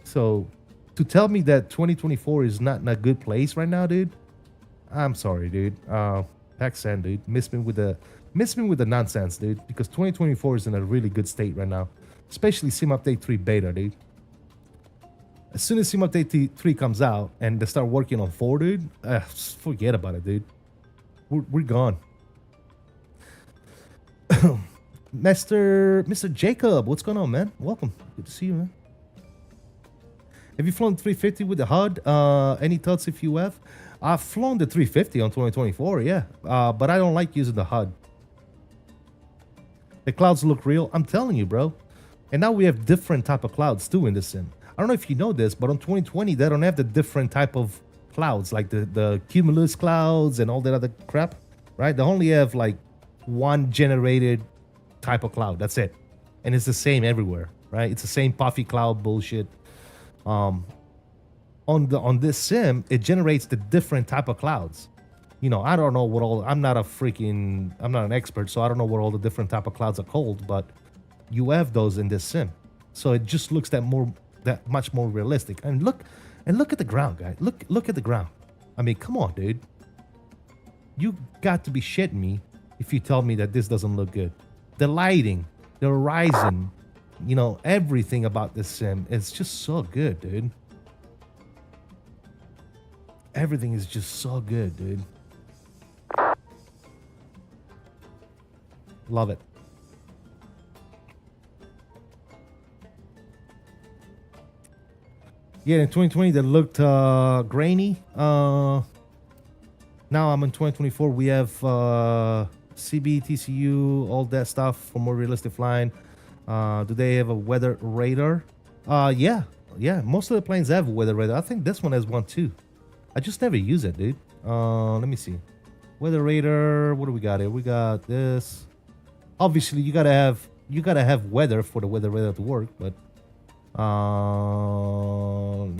So to tell me that 2024 is not in a good place right now, dude, I'm sorry, dude. Paxan, dude, miss me with the nonsense, dude. Because 2024 is in a really good state right now, especially Sim Update 3 beta, dude. As soon as Sim Update 3 comes out and they start working on 4, dude, forget about it, dude. We're gone. Mr. Jacob, what's going on, man? Welcome. Good to see you, man. Have you flown 350 with the HUD? Any thoughts if you have? I've flown the 350 on 2024, yeah. But I don't like using the HUD. The clouds look real. I'm telling you, bro. And now we have different type of clouds too in the sim. I don't know if you know this, but on 2020, they don't have the different type of clouds, like the cumulus clouds and all that other crap, right? They only have like one generated type of cloud. That's it. And it's the same everywhere, right? It's the same puffy cloud bullshit. On this sim, it generates the different type of clouds. You know, I don't know what all, I'm not an expert, so I don't know what all the different type of clouds are called, but you have those in this sim. So it just looks that much more realistic. And look at the ground, guys. Look at the ground. I mean, come on, dude. You got to be shitting me if you tell me that this doesn't look good. The lighting, the horizon, you know, everything about this sim is just so good, dude. Everything is just so good, dude. Love it. Yeah, in 2020 that looked grainy. Now I'm in 2024. We have CB, TCU, all that stuff for more realistic flying. Do they have a weather radar? Yeah. Most of the planes have a weather radar. I think this one has one too. I just never use it, dude. Let me see. Weather radar. What do we got here? We got this. Obviously, you gotta have weather for the weather radar to work. But let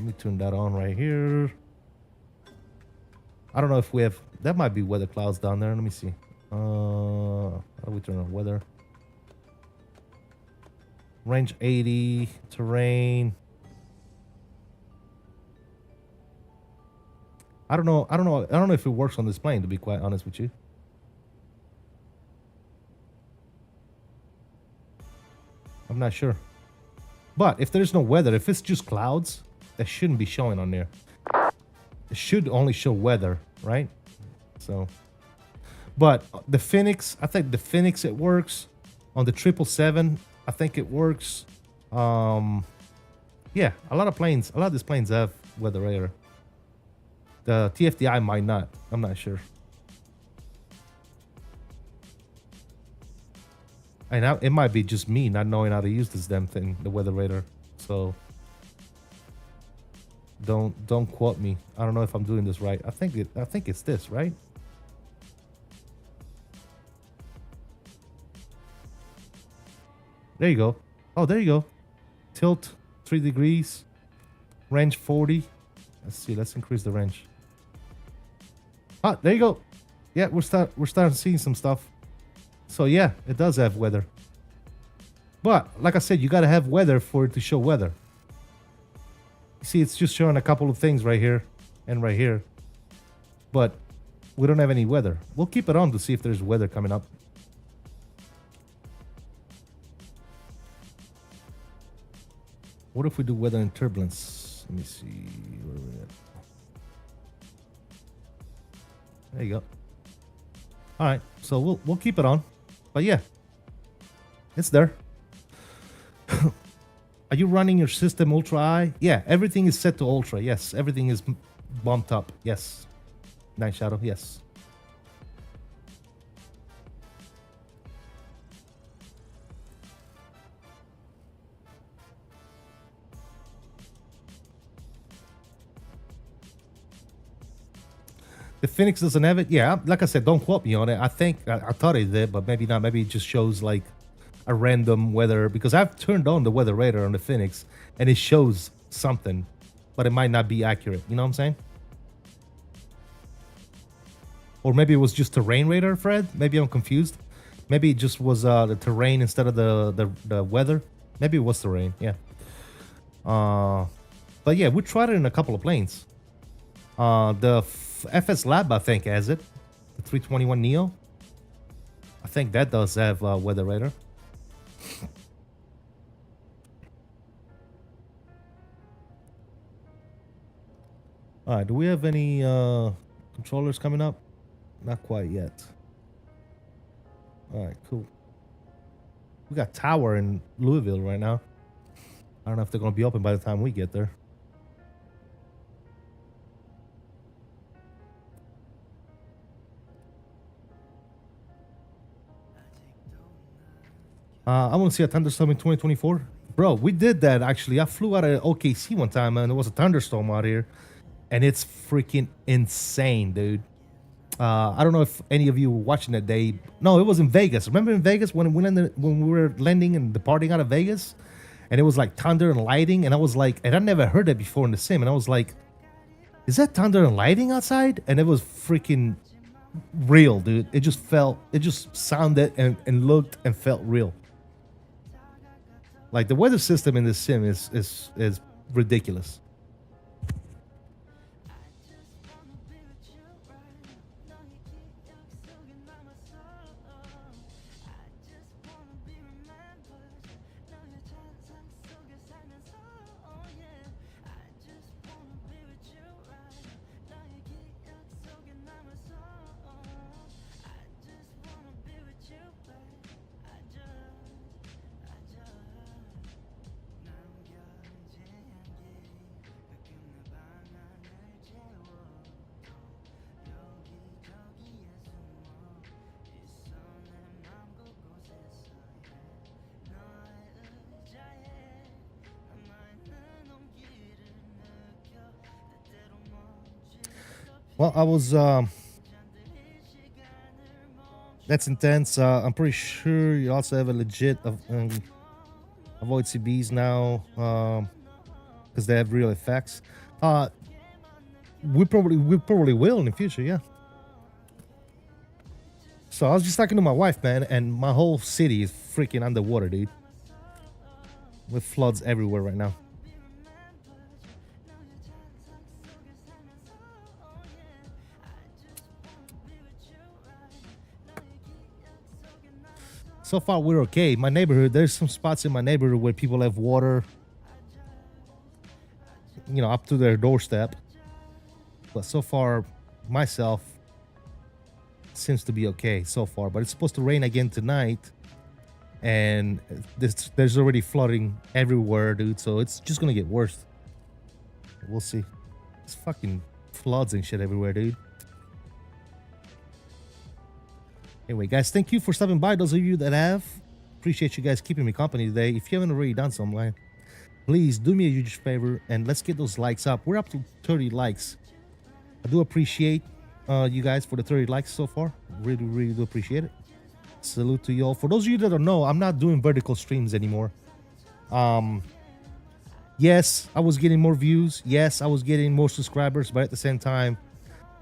me turn that on right here. I don't know if we have. That might be weather clouds down there. Let me see. How do we turn on weather? Range 80, terrain. I don't know if it works on this plane, to be quite honest with you. I'm not sure. But if there's no weather, if it's just clouds, that shouldn't be showing on there. It should only show weather, right? So, but the Phoenix, I think the Phoenix, it works. On the 777, I think it works. Yeah, a lot of these planes have weather radar. The TFDI might not. I'm not sure. And it might be just me not knowing how to use this damn thing, the weather radar. So don't quote me. I don't know if I'm doing this right. I think it's this, right? There you go. Oh, there you go. Tilt 3 degrees. Range 40. Let's see. Let's increase the range. Ah, there you go. Yeah, we're starting seeing some stuff. So yeah, it does have weather. But like I said, you gotta have weather for it to show weather. You see, it's just showing a couple of things right here and right here. But we don't have any weather. We'll keep it on to see if there's weather coming up. What if we do weather and turbulence? Let me see. Where are we at? There you go. All right, so we'll keep it on. But yeah, it's there. Are you running your system ultra high? Yeah, everything is set to ultra. Yes, everything is bumped up. Yes. Night Shadow, yes. The Phoenix doesn't have it? Yeah, like I said, don't quote me on it. I thought it did, but maybe not. Maybe it just shows like a random weather, because I've turned on the weather radar on the Phoenix and it shows something, but it might not be accurate. You know what I'm saying? Or maybe it was just terrain radar, Fred. Maybe I'm confused. Maybe it just was the terrain instead of the weather. Maybe it was terrain, yeah. But yeah, we tried it in a couple of planes. The FS Lab, I think, has it. The 321 Neo. I think that does have weather radar. All right, do we have any controllers coming up? Not quite yet. All right, cool. We got Tower in Louisville right now. I don't know if they're going to be open by the time we get there. I want to see a thunderstorm in 2024. Bro, we did that actually. I flew out of OKC one time and there was a thunderstorm out here. And it's freaking insane, dude. I don't know if any of you were watching that day. No, it was in Vegas. Remember in Vegas when we were landing and departing out of Vegas? And it was like thunder and lightning. And I was like, and I never heard that before in the sim. And I was like, is that thunder and lightning outside? And it was freaking real, dude. It just sounded and looked and felt real. Like the weather system in this sim is ridiculous. Well, I was, that's intense. I'm pretty sure you also have a legit avoid CBs now, because they have real effects. We probably will in the future, yeah. So I was just talking to my wife, man, and my whole city is freaking underwater, dude. With floods everywhere right now. So far, we're okay. My neighborhood, there's some spots in my neighborhood where people have water, you know, up to their doorstep. But so far, myself, seems to be okay so far. But it's supposed to rain again tonight. And there's already flooding everywhere, dude. So it's just going to get worse. We'll see. It's fucking floods and shit everywhere, dude. Anyway, guys, thank you for stopping by. Those of you that have, appreciate you guys keeping me company today. If you haven't already done so, man, please do me a huge favor and let's get those likes up. We're up to 30 likes. I do appreciate you guys for the 30 likes so far. Really, really do appreciate it. Salute to you all. For those of you that don't know, I'm not doing vertical streams anymore. Yes, I was getting more views. Yes, I was getting more subscribers, but at the same time,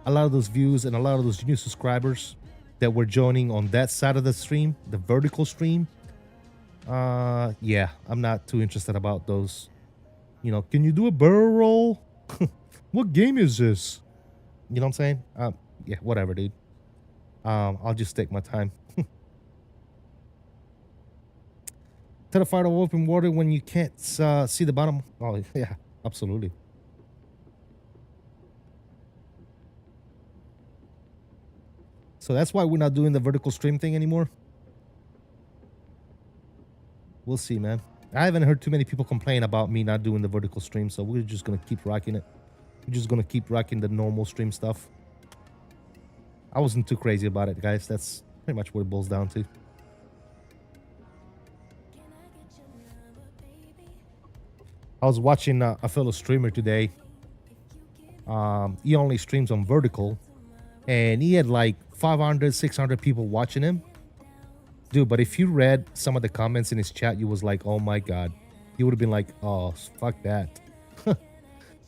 a lot of those views and a lot of those new subscribers that were joining on that side of the stream, the vertical stream, yeah, I'm not too interested about those. You know, can you do a barrel roll? What game is this? You know what I'm saying? Yeah, whatever, dude. I'll just take my time. Terrified of open water when you can't see the bottom. Oh, yeah, absolutely. So that's why we're not doing the vertical stream thing anymore. We'll see, man. I haven't heard too many people complain about me not doing the vertical stream, so we're just going to keep rocking it. We're just going to keep rocking the normal stream stuff. I wasn't too crazy about it, guys. That's pretty much what it boils down to. I was watching a fellow streamer today. He only streams on vertical, and he had like 500, 600 people watching him. Dude, but if you read some of the comments in his chat, you was like, oh my God. You would have been like, oh, fuck that.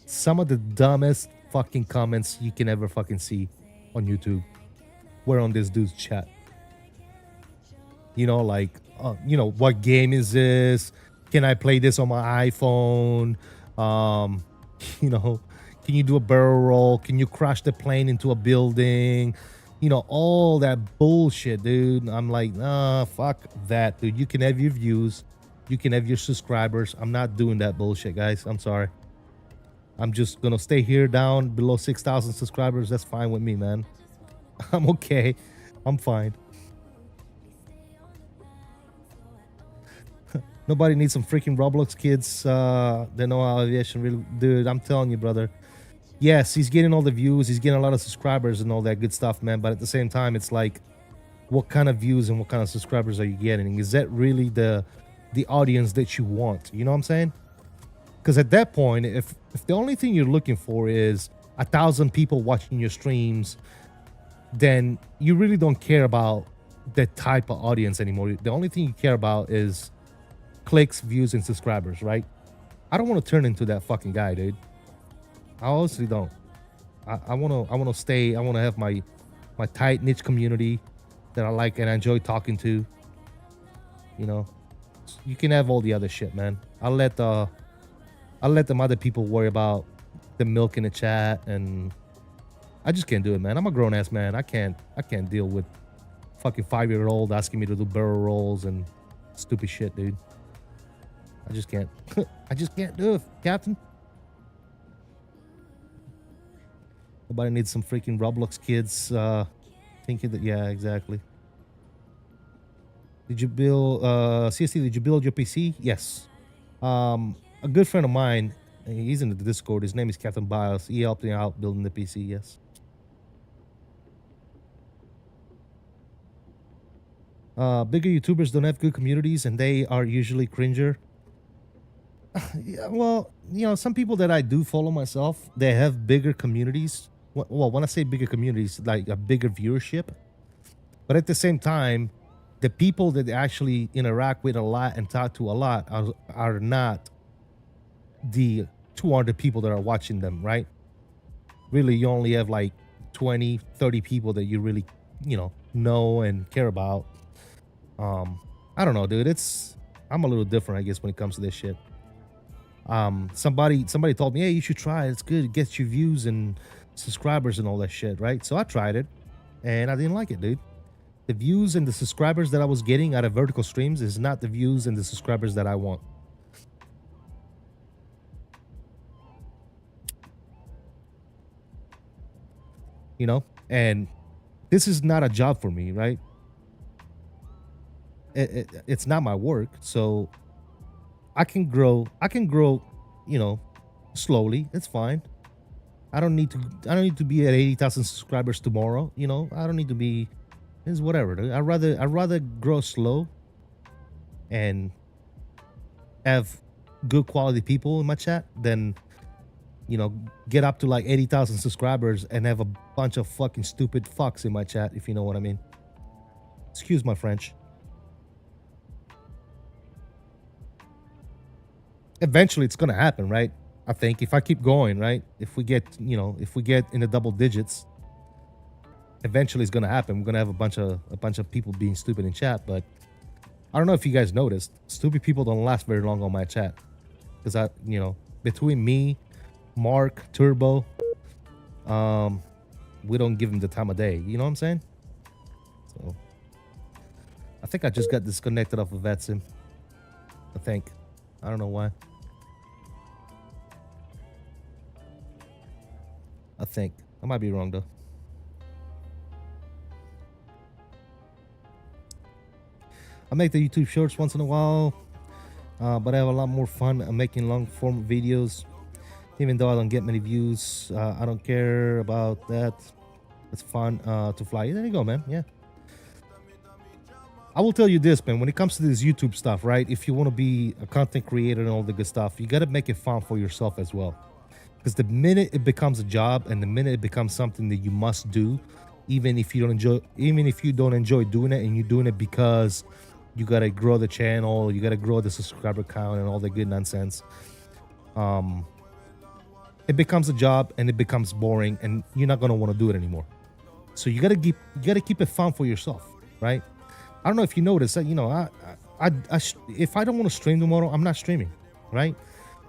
Some of the dumbest fucking comments you can ever fucking see on YouTube were on this dude's chat. You know, like, you know, what game is this? Can I play this on my iPhone? You know, can you do a barrel roll? Can you crash the plane into a building? You know, all that bullshit, dude. I'm like, nah, fuck that, dude. You can have your views. You can have your subscribers. I'm not doing that bullshit, guys. I'm sorry. I'm just going to stay here down below 6,000 subscribers. That's fine with me, man. I'm okay. I'm fine. Nobody needs some freaking Roblox kids. They know how aviation really... Dude, I'm telling you, brother. Yes, he's getting all the views. He's getting a lot of subscribers and all that good stuff, man. But at the same time, it's like, what kind of views and what kind of subscribers are you getting? Is that really the audience that you want? You know what I'm saying? Because at that point, if the only thing you're looking for is 1,000 people watching your streams, then you really don't care about that type of audience anymore. The only thing you care about is clicks, views, and subscribers, right? I don't want to turn into that fucking guy, dude. I honestly don't. I want to stay. I want to have my tight niche community that I like and I enjoy talking to. You know, you can have all the other shit, man. I'll let them other people worry about the milk in the chat, and I just can't do it, man. I'm a grown ass man. I can't deal with fucking 5-year-old asking me to do barrel rolls and stupid shit, dude. I just can't. I just can't do it, Captain. Nobody needs some freaking Roblox kids thinking that, yeah, exactly. Did you build, CST, did you build your PC? Yes. A good friend of mine, he's in the Discord, his name is Captain Bios. He helped me out building the PC, yes. Bigger YouTubers don't have good communities and they are usually cringer. Yeah, well, you know, some people that I do follow myself, they have bigger communities. Well, when I say bigger communities, like a bigger viewership. But at the same time, the people that they actually interact with a lot and talk to a lot are not the 200 people that are watching them, right? Really, you only have like 20, 30 people that you really, you know and care about. I don't know, dude. I'm a little different, I guess, when it comes to this shit. Somebody told me, hey, you should try it. It's good. It gets you views and subscribers and all that shit, right? So I tried it and I didn't like it, dude. The views and the subscribers that I was getting out of vertical streams is not the views and the subscribers that I want. You know, and this is not a job for me, right? It's not my work, so I can grow, you know, slowly. It's fine. I don't need to be at 80,000 subscribers tomorrow, you know. I don't need to be, it's whatever, dude. I'd rather grow slow and have good quality people in my chat than, you know, get up to like 80,000 subscribers and have a bunch of fucking stupid fucks in my chat, if you know what I mean. Excuse my French. eventually it's gonna happen, right? I think if I keep going, right? If we get, if we get in the double digits, eventually it's gonna happen. We're gonna have a bunch of people being stupid in chat, but I don't know if you guys noticed, stupid people don't last very long on my chat. Because between me, Mark, Turbo, we don't give them the time of day. You know what I'm saying? So I think I just got disconnected off of VATSIM. I think. I don't know why. I think. I might be wrong though. I make the YouTube shorts once in a while, but I have a lot more fun making long form videos. Even though I don't get many views, I don't care about that. It's fun to fly. There you go, man. Yeah. I will tell you this, man. When it comes to this YouTube stuff, right? If you want to be a content creator and all the good stuff, you got to make it fun for yourself as well. Because the minute it becomes a job and the minute it becomes something that you must do, even if you don't enjoy doing it, and you're doing it because you got to grow the channel, you got to grow the subscriber count and all the good nonsense, it becomes a job and it becomes boring and you're not going to want to do it anymore. So you got to keep it fun for yourself, right? I don't know if you noticed that, if I don't want to stream tomorrow, I'm not streaming, right?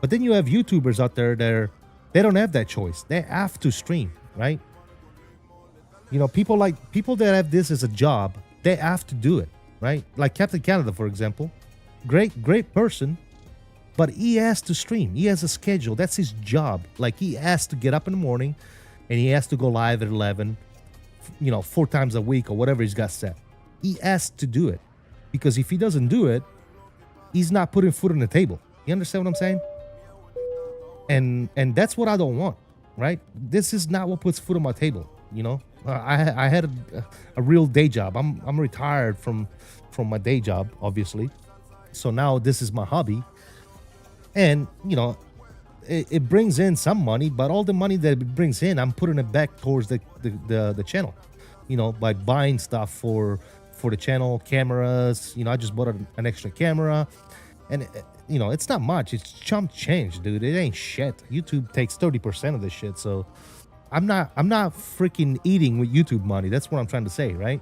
But then you have YouTubers out there that they don't have that choice. They have to stream, right? People that have this as a job, they have to do it, right? Like Captain Canada, for example, great person, but he has to stream. He has a schedule. That's his job. Like, he has to get up in the morning and he has to go live at 11, 4 times a week or whatever he's got set. He has to do it, because if he doesn't do it, he's not putting food on the table. You understand what I'm saying? And that's what I don't want, right? This is not what puts food on my table. I had a real day job. I'm retired from my day job, obviously. So now this is my hobby, and it brings in some money, but all the money that it brings in, I'm putting it back towards the channel, by buying stuff for the channel, cameras. I just bought an extra camera, and it's not much. It's chump change, dude. It ain't shit. YouTube takes 30% of this shit, so I'm not freaking eating with YouTube money. That's what I'm trying to say, right?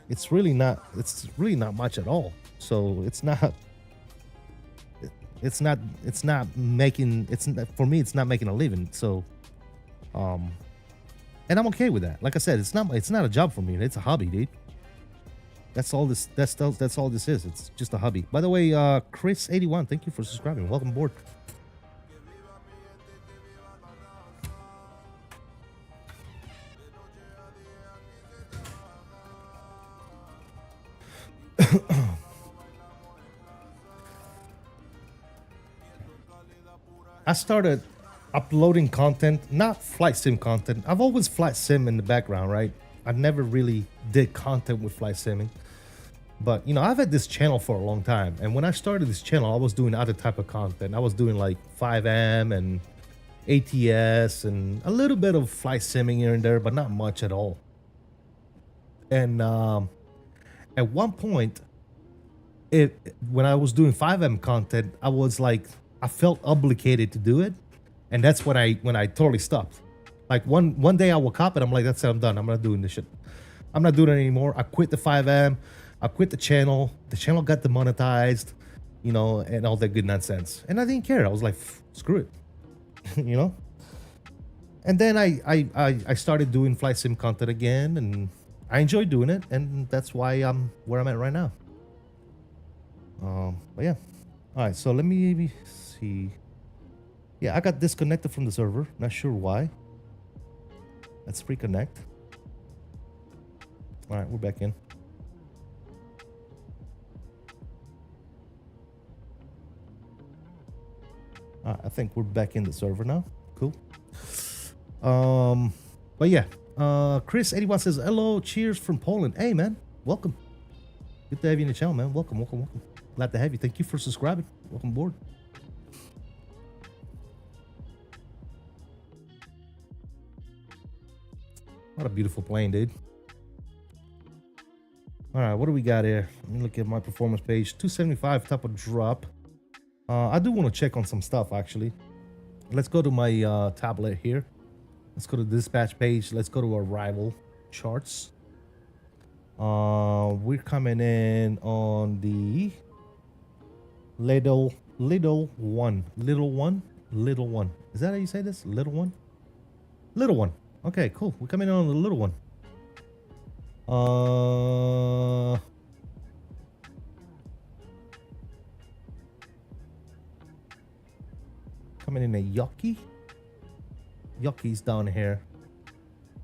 It's really not much at all. So for me, it's not making a living. So and I'm okay with that. Like I said, it's not a job for me. It's a hobby, dude. That's all this is. It's just a hobby. By the way, Chris81, thank you for subscribing. Welcome aboard. I started uploading content, not flight sim content. I've always flight sim in the background, right? I never really did content with flight simming. But, I've had this channel for a long time. And when I started this channel, I was doing other type of content. I was doing like 5M and ATS and a little bit of flight simming here and there, but not much at all. And at one point, when I was doing 5M content, I was like, I felt obligated to do it. And that's when I totally stopped. Like one day I woke up and I'm like, that's it, I'm done. I'm not doing this shit. I'm not doing it anymore. I quit the 5M. I quit the channel. The channel got demonetized, and all that good nonsense. And I didn't care. I was like, screw it, And then I started doing flight sim content again, and I enjoyed doing it, and that's why I'm where I'm at right now. But yeah. All right, so let me see. Yeah, I got disconnected from the server. Not sure why. Let's reconnect. All right, we're back in. All right, I think we're back in the server now. Cool. But yeah, Chris81 says, hello, cheers from Poland. Hey, man, welcome. Good to have you in the channel, man. Welcome. Glad to have you. Thank you for subscribing. Welcome aboard. What a beautiful plane, dude. All right, what do we got here? Let me look at my performance page. 275 type of drop. I do want to check on some stuff, actually. Let's go to my tablet here. Let's go to the dispatch page. Let's go to arrival charts. We're coming in on the little one. Is that how you say this? Little one? Little one. Okay, cool. We're coming in on the little one. Coming in a yucky. Yucky's down here.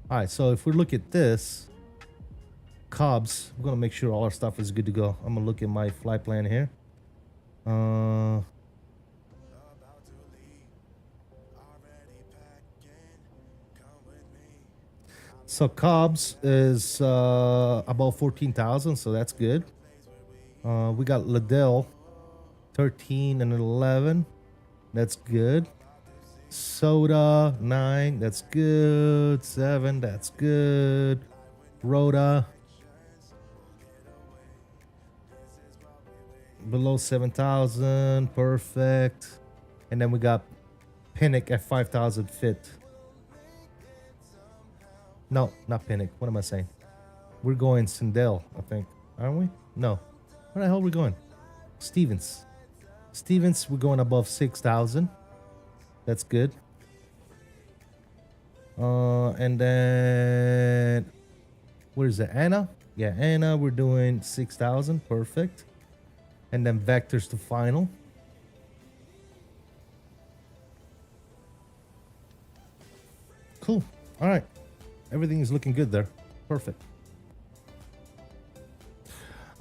All right, so if we look at this, Cobbs, we're gonna make sure all our stuff is good to go. I'm gonna look at my flight plan here. So Cobbs is about 14,000, so that's good. We got Liddell, 13 and 11. That's good. Soda, 9. That's good. 7. That's good. Rhoda, below 7,000. Perfect. And then we got Pinnock at 5,000 fit. No, not Pinnock. What am I saying? We're going Sindel, I think. Aren't we? No. Where the hell are we going? Stevens. Stevens, we're going above 6,000. That's good. And then... where is it? Anna? Yeah, Anna, we're doing 6,000. Perfect. And then vectors to final. Cool. All right. Everything is looking good there. Perfect.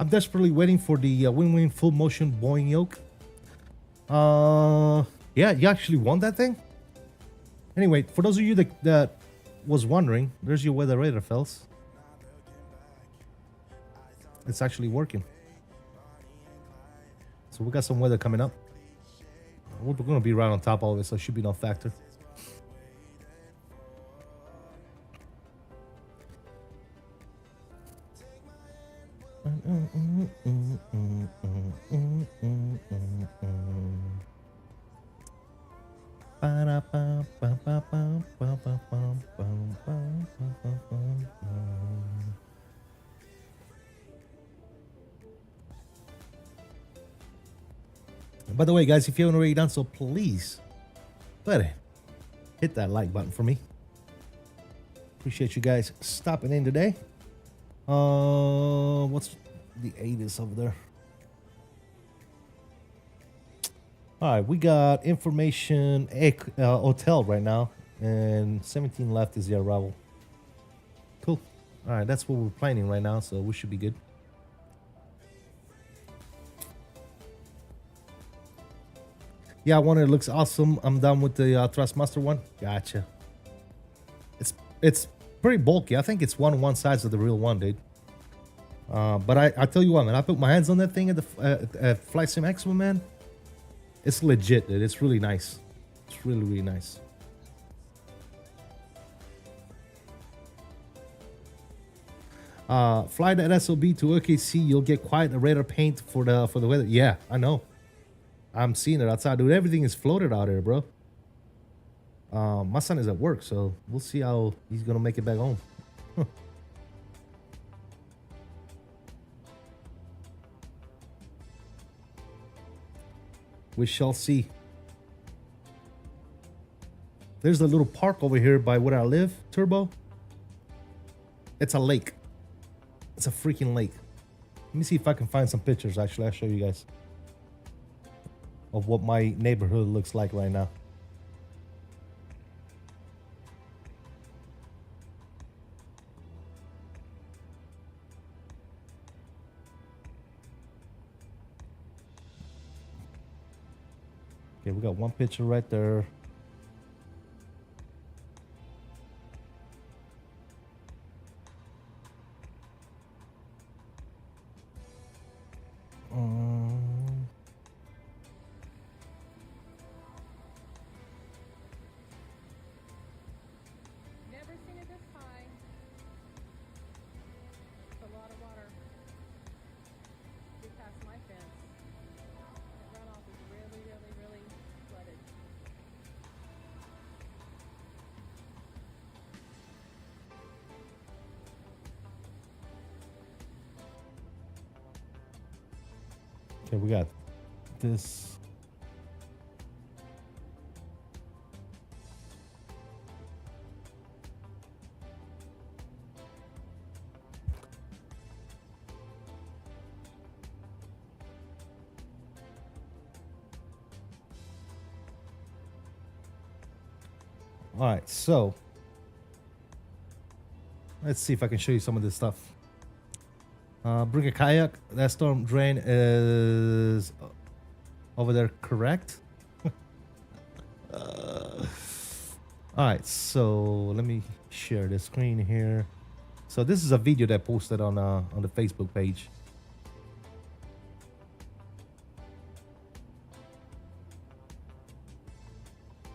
I'm desperately waiting for the win-win full motion Boeing yoke. Yeah, you actually won that thing? Anyway, for those of you that was wondering, there's your weather radar, fellas. It's actually working. So we got some weather coming up. We're going to be right on top of it, so it should be no factor. By the way, guys, if you haven't already done so, please, buddy, hit that like button for me. Appreciate you guys stopping in today. What's the ATIS over there? All right, we got information hotel right now, and 17 left is the arrival. Cool. All right, that's what we're planning right now, so we should be good. Yeah, one it looks awesome. I'm done with the Thrustmaster one. Gotcha. It's pretty bulky. I think it's one size of the real one, dude. But I tell you what, man, I put my hands on that thing at the Flight Sim Expo, man. It's legit, dude. It's really nice. It's really, really nice. Fly that SOB to OKC. You'll get quite a radar paint for the weather. Yeah, I know. I'm seeing it outside, dude. Everything is floated out here, bro. My son is at work, so we'll see how he's gonna make it back home. Huh. We shall see. There's a little park over here by where I live, Turbo. It's a lake. It's a freaking lake. Let me see if I can find some pictures. Actually, I'll show you guys of what my neighborhood looks like right now. Okay, we got one picture right there. Never seen it this high. It's a lot of water. Okay, we got this. All right, so let's see if I can show you some of this stuff. Bring a kayak. That storm drain is over there, correct? All right, so let me share the screen here. So this is a video that I posted on the Facebook page.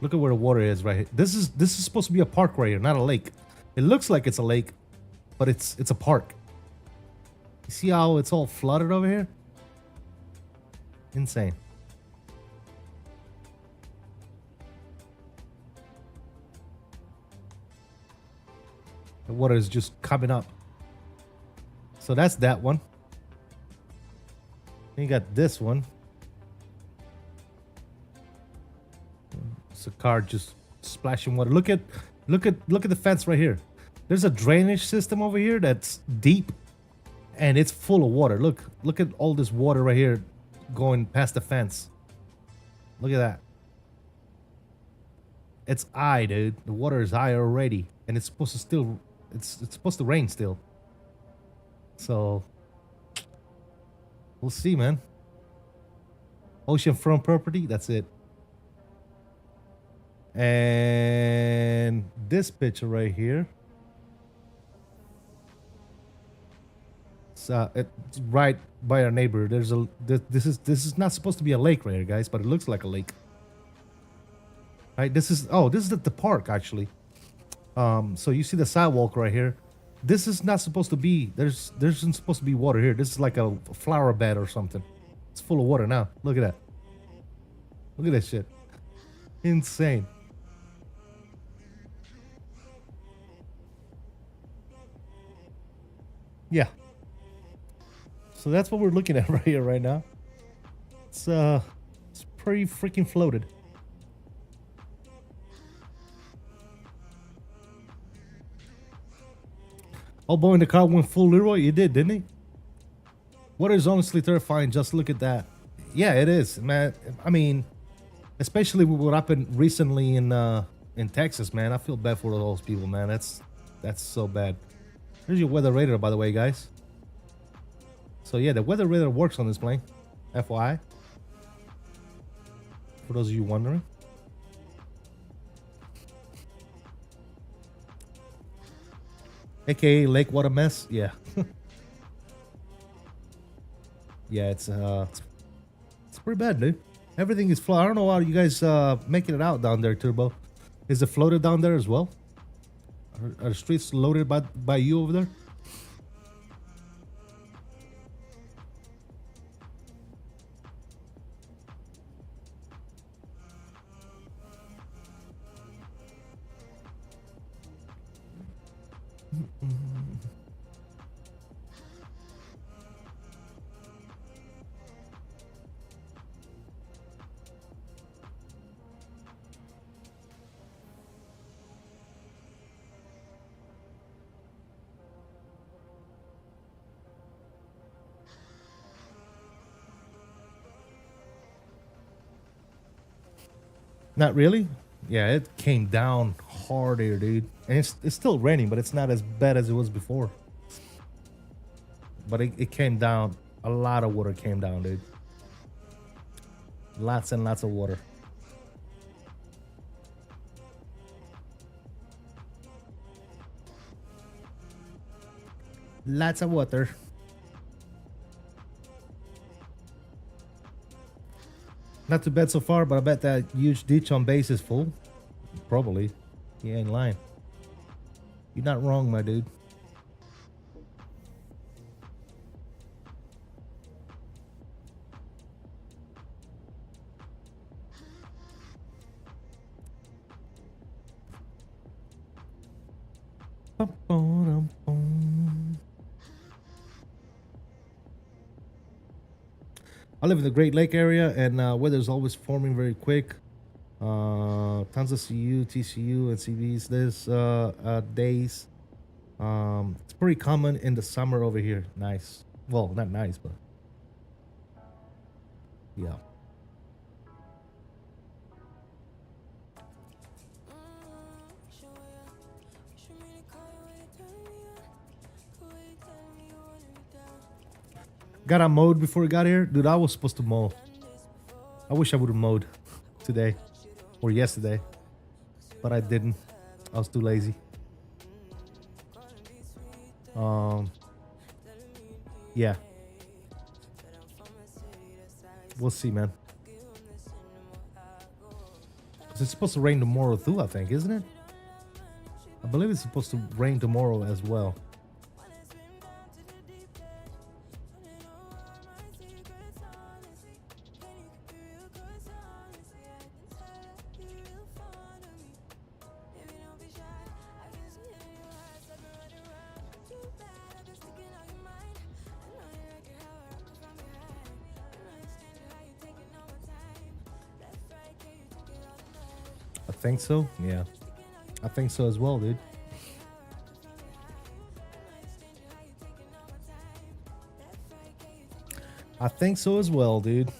Look at where the water is right here. This is supposed to be a park right here, not a lake. It looks like it's a lake, but it's a park. You see how it's all flooded over here? Insane. The water is just coming up. So that's that one. Then you got this one. It's a car just splashing water. Look at the fence right here. There's a drainage system over here that's deep and it's full of water. Look at all this water right here going past the fence. Look at that. It's high, dude. The water is high already, and it's supposed to still it's supposed to rain still. So we'll see, man. Oceanfront property, that's it. And this picture right here, it's right by our neighbor. There's a this is not supposed to be a lake right here, guys, but it looks like a lake. Right, this is the park actually. So you see the sidewalk right here. This is not supposed to be. There's isn't supposed to be water here. This is like a flower bed or something. It's full of water now. Look at that. Look at that shit. Insane. Yeah. So that's what we're looking at right here, right now. It's pretty freaking floated. Oh boy, the car went full Leroy. It did, didn't he? What is honestly terrifying? Just look at that. Yeah, it is, man. I mean, especially with what happened recently in Texas, man. I feel bad for those people, man. That's so bad. Here's your weather radar, by the way, guys. So yeah, the weather radar works on this plane, FYI. For those of you wondering. AKA lake water mess, yeah. Yeah, it's pretty bad, dude. Everything is flooded. I don't know how you guys making it out down there, Turbo. Is it floated down there as well? Are the streets loaded by you over there? Not really. Yeah, it came down hard here, dude. And it's still raining, but it's not as bad as it was before. But it came down. A lot of water came down, dude. Lots and lots of water. Lots of water. Not too bad so far, but I bet that huge ditch on base is full. Probably. You ain't lying. You're not wrong, my dude. live in the Great Lake area, and weather's always forming very quick. Tons of CU, TCU, and CVs this days. It's pretty common in the summer over here. Nice. Well, not nice, but yeah. Got a mowed before we got here? Dude, I was supposed to mow. I wish I would have mowed today or yesterday, but I didn't. I was too lazy. Yeah. We'll see, man. 'Cause it's supposed to rain tomorrow too, I think, isn't it? I believe it's supposed to rain tomorrow as well. I think so. Yeah. I think so as well, dude. I think so as well, dude.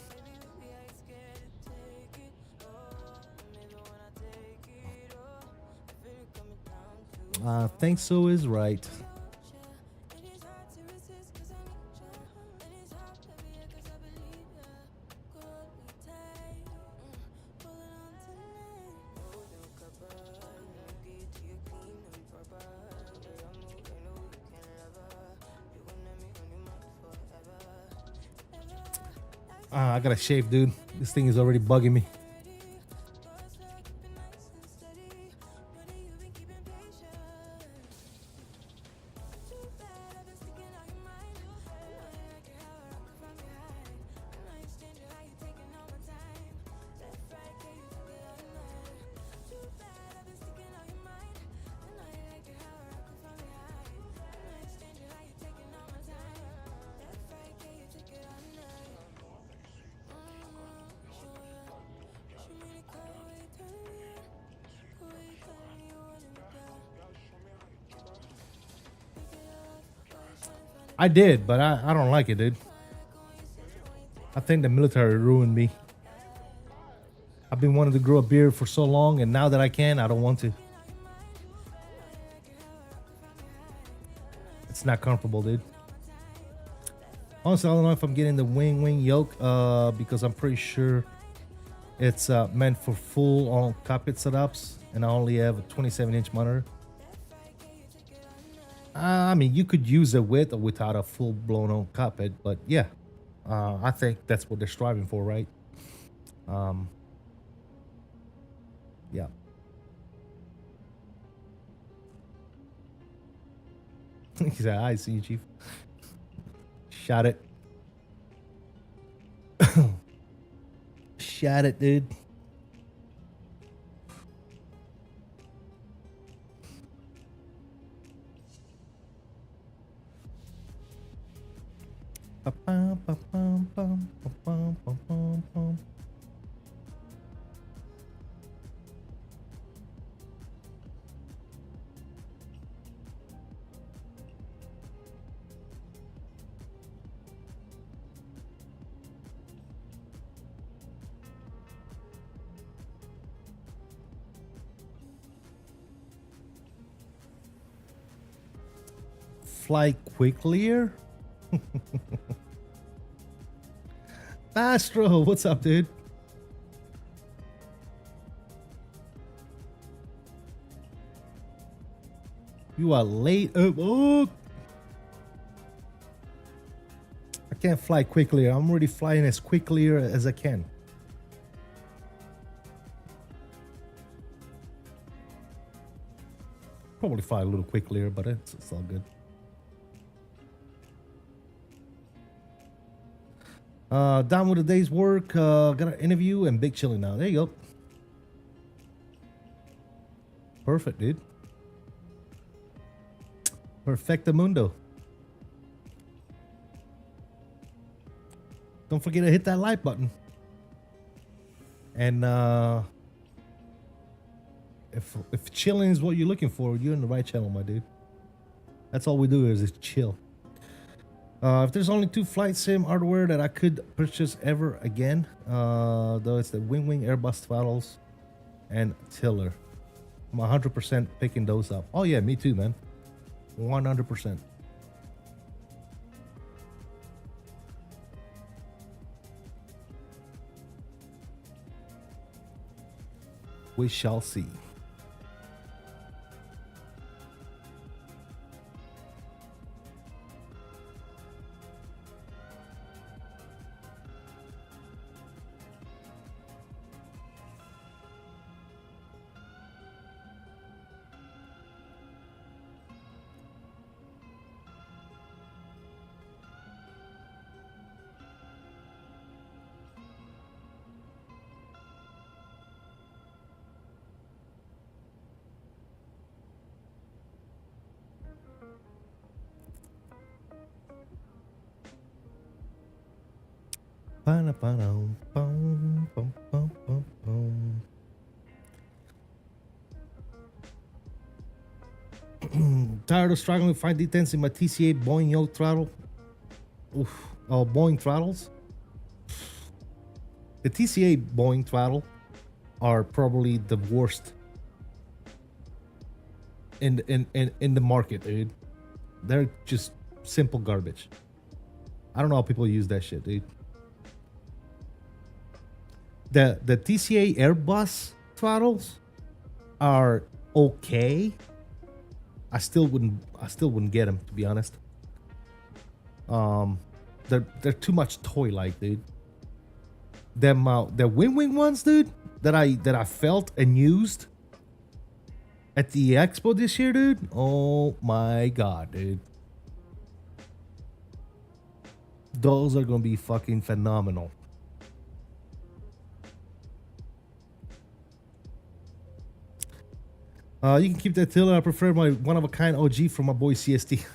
I think so is right. I gotta shave, dude. This thing is already bugging me. I did, but I don't like it, dude. I think the military ruined me. I've been wanting to grow a beard for so long, and now that I can, I don't want to. It's not comfortable, dude. Honestly, I don't know if I'm getting the wing yoke because I'm pretty sure it's meant for full-on cockpit setups, and I only have a 27-inch monitor. I mean, you could use it with or without a full-blown on cockpit, but yeah, I think that's what they're striving for, right? Yeah. He said, "I see you, Chief." Shot it. Shot it, dude. Fly quicklier. Astro, what's up, dude? You are late. Oh, I can't fly quickly. I'm already flying as quickly as I can. Probably fly a little quicklier, but it's all good. Done with the day's work. Got an interview and big chilling now. There you go. Perfect, dude. Perfectamundo. don't forget to hit that like button. And if chilling is what you're looking for, you're in the right channel, my dude. That's all we do is chill. If there's only 2 flight sim hardware that I could purchase ever again, though, it's the Wing Airbus throttles and tiller. I'm 100% picking those up. Oh yeah, me too, man. 100%. We shall see. Tired of struggling to find detents in my TCA Boeing yoke throttle? Oof. Oh, Boeing throttles? The TCA Boeing throttle are probably the worst in the market, dude. They're just simple garbage. I don't know how people use that shit, dude. The TCA Airbus throttles are okay. I still wouldn't get them, to be honest. They're too much toy-like, dude. Them the Wing ones, dude, that I felt and used at the expo this year, dude. Oh my god, dude. Those are gonna be fucking phenomenal. You can keep that tiller. I prefer my one-of-a-kind OG from my boy CST.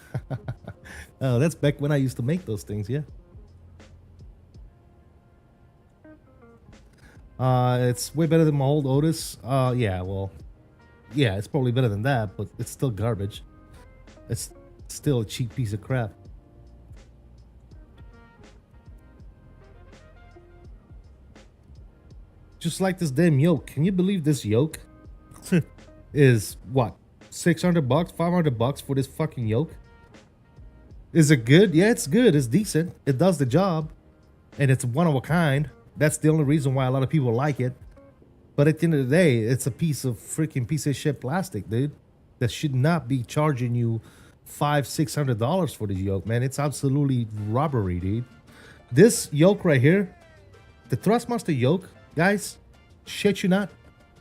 That's back when I used to make those things, yeah. It's way better than my old Otis. Yeah, well, yeah, it's probably better than that, but it's still garbage. It's still a cheap piece of crap. Just like this damn yoke. Can you believe this yoke is what? $600, $500 for this fucking yoke? Is it good? Yeah, it's good. It's decent. It does the job. And it's one of a kind. That's the only reason why a lot of people like it. But at the end of the day, it's a piece of freaking piece of shit plastic, dude. That should not be charging you $500-$600 for this yoke, man. It's absolutely robbery, dude. This yoke right here, the Thrustmaster yoke, guys, shit you not.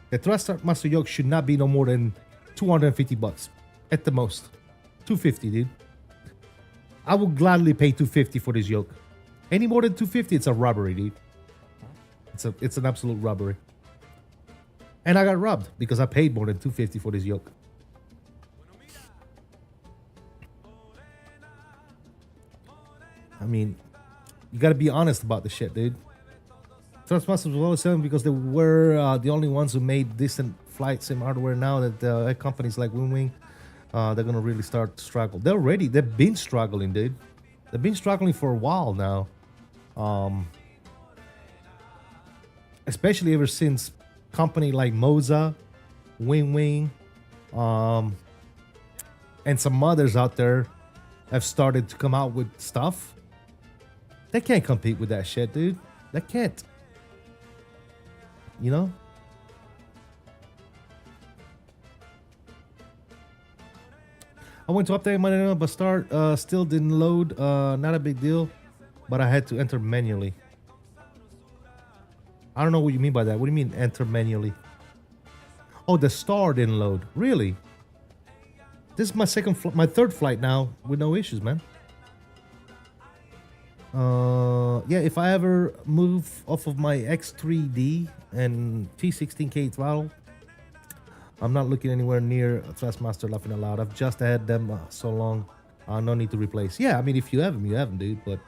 The Thrustmaster yoke should not be no more than $250 at the most. $250, dude. I will gladly pay $250 for this yoke. Any more than $250, it's a robbery, dude. It's an absolute robbery. And I got robbed because I paid more than $250 for this yoke. I mean, you gotta be honest about the shit, dude. Thrustmasters was always selling because they were the only ones who made decent flight sim hardware. Now that companies like Wing, they're gonna really start to struggle. They've been struggling, dude. They've been struggling for a while now. Especially ever since company like Moza, Wing, and some others out there have started to come out with stuff. They can't compete with that shit, dude. They can't. You know? I went to update my name, but still didn't load. Not a big deal, but I had to enter manually. I don't know what you mean by that. What do you mean enter manually? Oh, the star didn't load. Really? This is my third flight now with no issues, man. Yeah, if I ever move off of my X3D and T16K throttle, I'm not looking anywhere near Thrustmaster laughing aloud. I've just had them so long. No need to replace. Yeah, I mean, if you have them, you have them, dude. But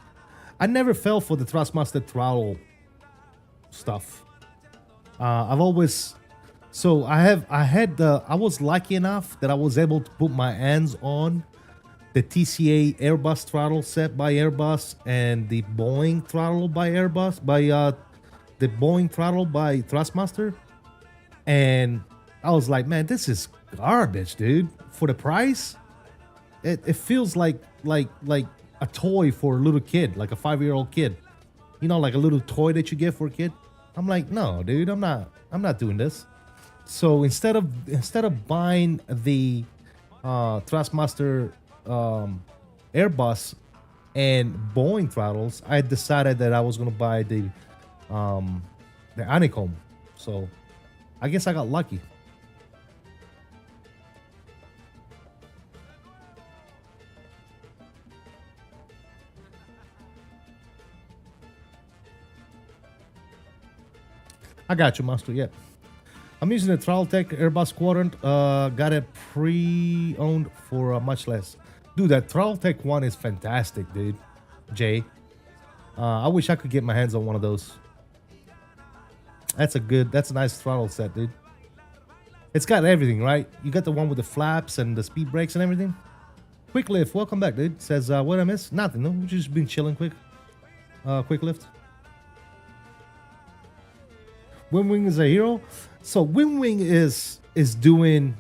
I never fell for the Thrustmaster throttle stuff. I've always, so I was lucky enough that I was able to put my hands on the TCA Airbus throttle set by Airbus and the Boeing throttle by Airbus, the Boeing throttle by Thrustmaster. And I was like, man, this is garbage, dude. For the price, it feels like a toy for a little kid, like a 5-year-old kid. You know, like a little toy that you get for a kid. I'm like, no, dude, I'm not doing this. So instead of buying the Thrustmaster Airbus and Boeing throttles, I decided that I was gonna buy the 𝕂𝕒. So I guess I got lucky. I got you, Master. Yep. I'm using the Throttle-Tech Airbus Quadrant. Got it pre-owned for much less. Dude, that Throttle-Tech one is fantastic, dude. Jay. I wish I could get my hands on one of those. That's a nice throttle set, dude. It's got everything, right? You got the one with the flaps and the speed brakes and everything. Quick Lift, welcome back, dude. Says, what I miss? Nothing, no? We've just been chilling quick. Quick Lift. WinWing is a hero. So WinWing is doing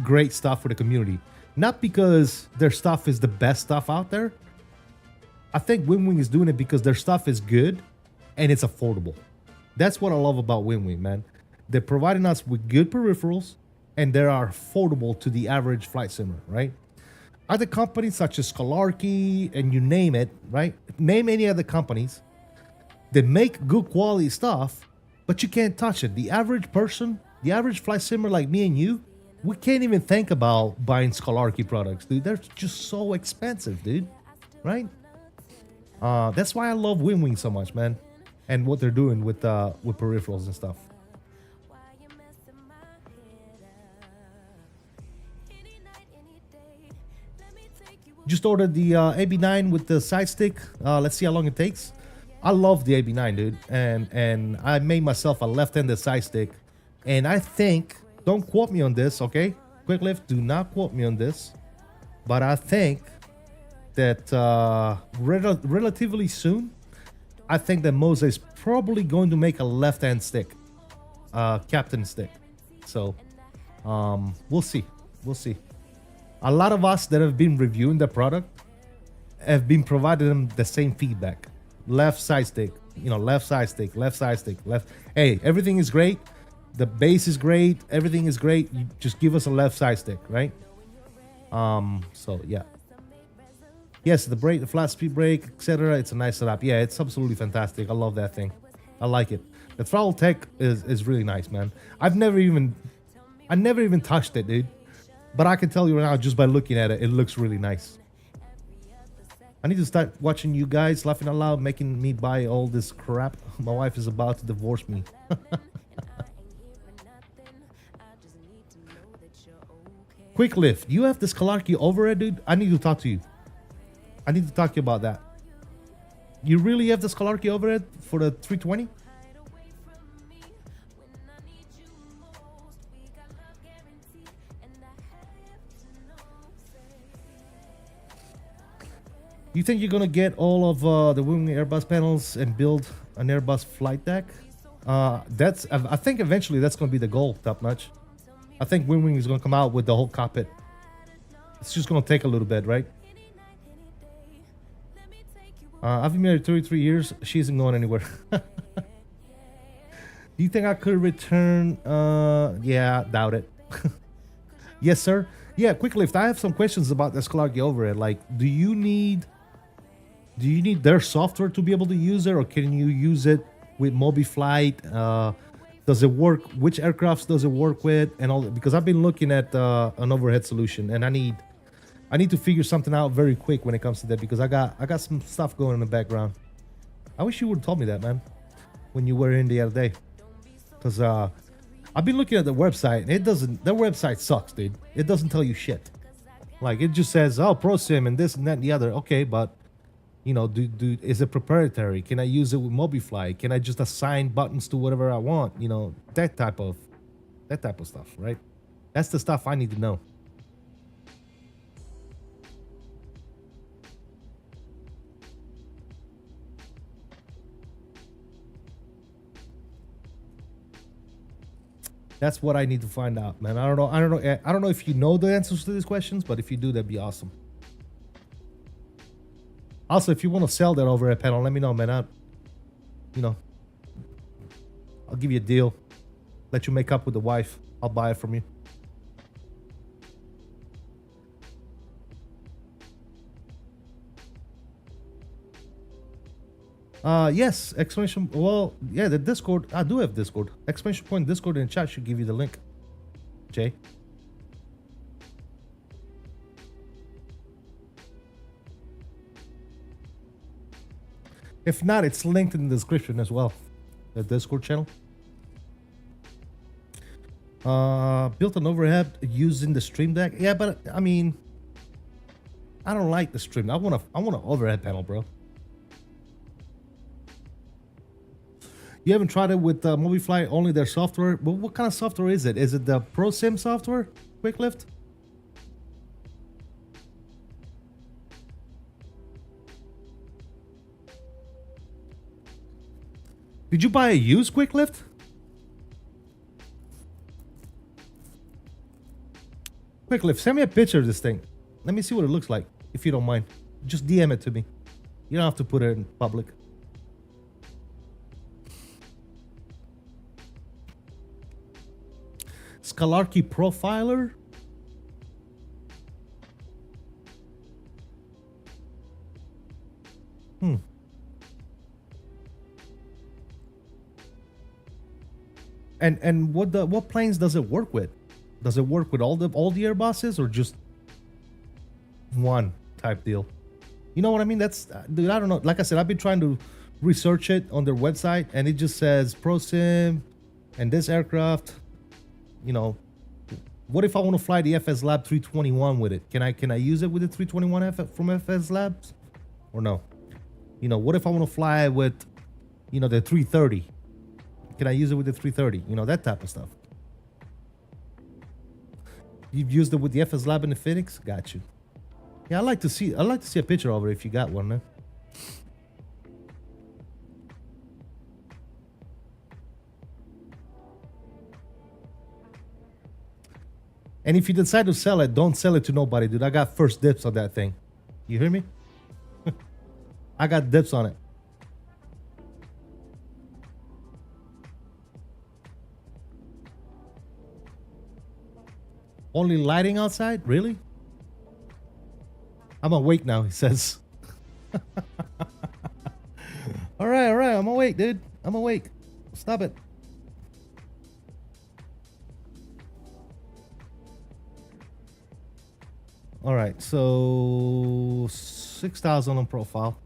great stuff for the community. Not because their stuff is the best stuff out there. I think WinWing is doing it because their stuff is good and it's affordable. That's what I love about WinWing, man. They're providing us with good peripherals and they are affordable to the average flight simmer, right? Other companies such as Scholarkey and you name it, right? Name any other companies that make good quality stuff, but you can't touch it. The average person, the average flight simmer like me and you, we can't even think about buying Scholarkey products, dude. They're just so expensive, dude, right? That's why I love WinWing so much, man, and what they're doing with peripherals and stuff. Just ordered the AB9 with the side stick. Let's see how long it takes. I love the AB9, dude, and I made myself a left-handed side stick, and I think, don't quote me on this, okay? Quick Lift, do not quote me on this, but I think that relatively soon, I think that Mose is probably going to make a left-hand stick, captain stick. So, we'll see. We'll see. A lot of us that have been reviewing the product have been providing them the same feedback. Left side stick, you know, left side stick, left side stick, left. Hey, everything is great. The base is great. Everything is great. You just give us a left side stick, right? So yeah. Yes, the brake, the flat speed brake, etc. It's a nice setup. Yeah, it's absolutely fantastic. I love that thing. I like it. The throttle tech is really nice, man. I never even touched it, dude. But I can tell you right now, just by looking at it, it looks really nice. I need to start watching you guys laughing out loud, making me buy all this crap. My wife is about to divorce me. Quick Lift, you have this Scholarkey overhead, dude? I need to talk to you. I need to talk to you about that. You really have the Scholarkey overhead for the 320? You think you're gonna get all of the WinWing Airbus panels and build an Airbus flight deck? I think eventually that's gonna be the goal, Top Notch. I think WinWing is gonna come out with the whole cockpit. It's just gonna take a little bit, right? I've been married 33 years. She isn't going anywhere. Do you think I could return? Yeah, doubt it. Yes, sir. Yeah, Quick Lift. I have some questions about the Scholarkey overhead. Like, do you need their software to be able to use it, or can you use it with MobiFlight? Does it work? Which aircrafts does it work with? And all that? Because I've been looking at an overhead solution, and I need to figure something out very quick when it comes to that, because I got some stuff going in the background. I wish you would have told me that, man, when you were in the other day, because I've been looking at the website, and their website sucks, dude. It doesn't tell you shit. Like, it just says, oh, ProSim and this and that and the other. Okay, but You know, is it proprietary? Can I use it with Mobify? Can I just assign buttons to whatever I want? You know, that type of stuff, right? That's the stuff I need to know. That's what I need to find out, man. I don't know if you know the answers to these questions, but if you do, that'd be awesome. Also, if you want to sell that overhead panel, let me know, man. I'll give you a deal. Let you make up with the wife. I'll buy it from you. Yes, exclamation. Well, yeah, the Discord. I do have Discord. Exclamation point Discord in the chat should give you the link. Jay. If not, it's linked in the description as well. The Discord channel. Built an overhead using the Stream Deck. Yeah, but I mean, I don't like the Stream. I want an overhead panel, bro. You haven't tried it with Mobify, only their software? But what kind of software is it? Is it the ProSim software? Quick Lift? Did you buy a used Quick Lift? Quick Lift, send me a picture of this thing. Let me see what it looks like, if you don't mind. Just DM it to me. You don't have to put it in public. Scalarkey Profiler? And what planes does it work with? Does it work with all the Airbuses or just one type deal? You know what I mean? That's, dude, I don't know. Like I said, I've been trying to research it on their website, and it just says ProSim and this aircraft. You know, what if I want to fly the FS Lab 321 with it? Can I use it with the 321 from FS Labs or no? You know, what if I want to fly with, you know, the 330? Can I use it with the 330? You know, that type of stuff. You've used it with the FS Lab and the Phoenix? Got you. Yeah, I'd like to see a picture of it if you got one, man. And if you decide to sell it, don't sell it to nobody, dude. I got first dibs on that thing. You hear me? I got dibs on it. Only lighting outside? Really? I'm awake now, he says. All right. I'm awake, dude. I'm awake. Stop it. All right, so 6,000 on profile.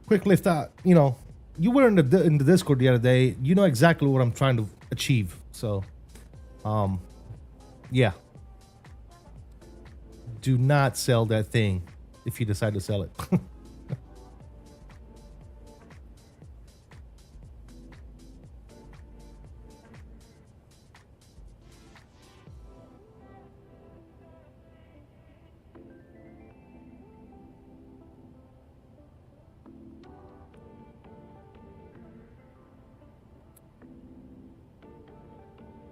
Quick lift out. You know, you were in the Discord the other day. You know exactly what I'm trying to achieve. So, yeah. Do not sell that thing if you decide to sell it.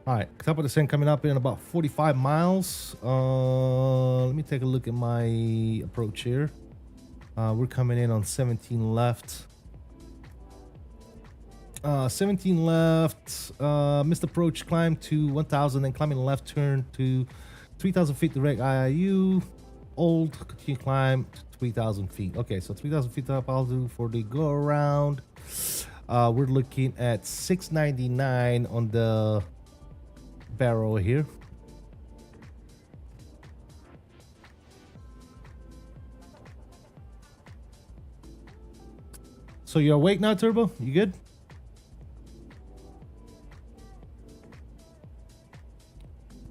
All right, top of the descent coming up in about 45 miles. Let me take a look at my approach here. We're coming in on 17 left. 17 left. Missed approach, climb to 1,000, then climbing left turn to 3,000 feet direct IIU. Old, continue climb to 3,000 feet. Okay, so 3,000 feet up altitude for the go around. We're looking at 699 on the barrel here. So you're awake now, Turbo? You good?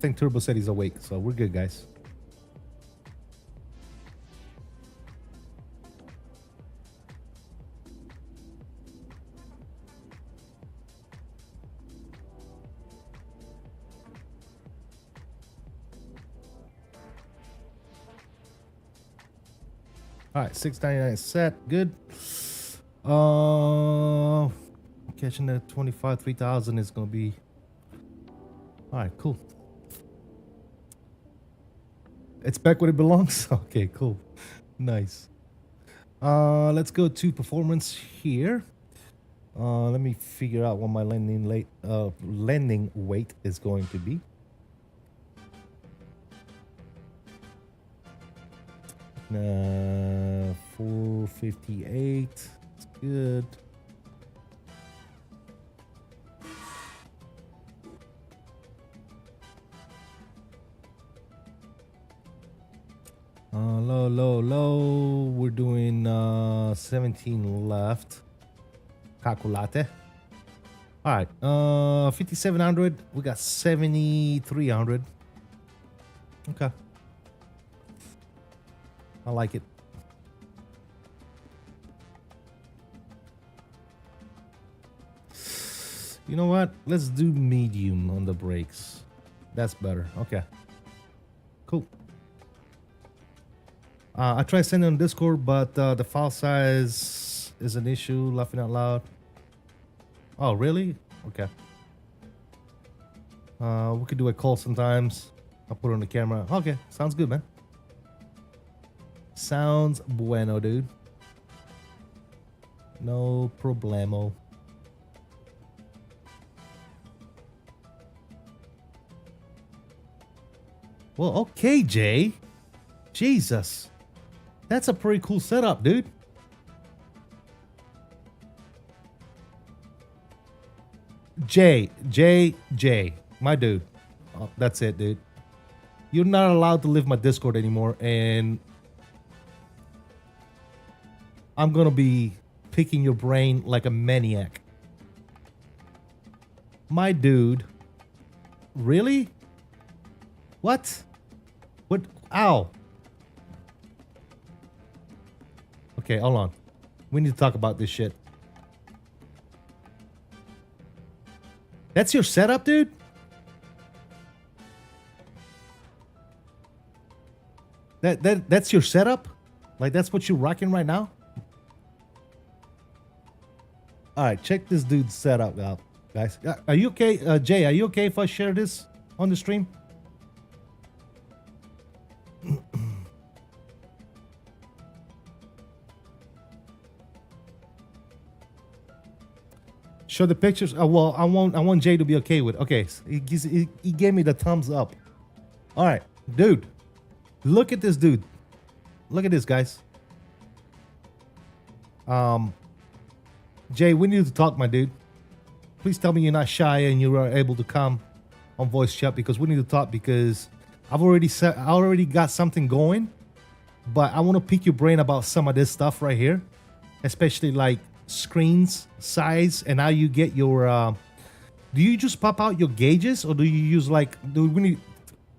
think Turbo said he's awake, so we're good, guys. All right, 699 set, good. Catching that 25, 3,000 is gonna be. All right, cool. It's back where it belongs. Okay, cool, nice. Let's go to performance here. Let me figure out what my landing weight is going to be. 458. It's good. Low. We're doing 17 left. Calculate. All right. 5,700. We got 7,300. Okay. I like it. You know what? Let's do medium on the brakes. That's better. Okay. Cool. I tried sending on Discord, but the file size is an issue. Laughing out loud. Oh, really? Okay. We could do a call sometimes. I'll put it on the camera. Okay. Sounds good, man. Sounds bueno, dude. No problemo. Well, okay, Jay. Jesus. That's a pretty cool setup, dude. Jay. My dude. Oh, that's it, dude. You're not allowed to leave my Discord anymore, and I'm gonna be picking your brain like a maniac. My dude. Really? What? What? Ow. Okay, hold on. We need to talk about this shit. That's your setup, dude? That's your setup? Like, that's what you're rocking right now? All right, check this dude's setup out, guys. Are you okay? Jay, are you okay if I share this on the stream? Show the pictures. Well, I want Jay to be okay with it. Okay, so he gave me the thumbs up. All right, dude. Look at this dude. Look at this, guys. Jay, we need to talk, my dude. Please tell me you're not shy and you are able to come on voice chat, because we need to talk, because I already got something going, but I want to pick your brain about some of this stuff right here, especially like screens size and how you get your do you just pop out your gauges, or do you use like, do we need,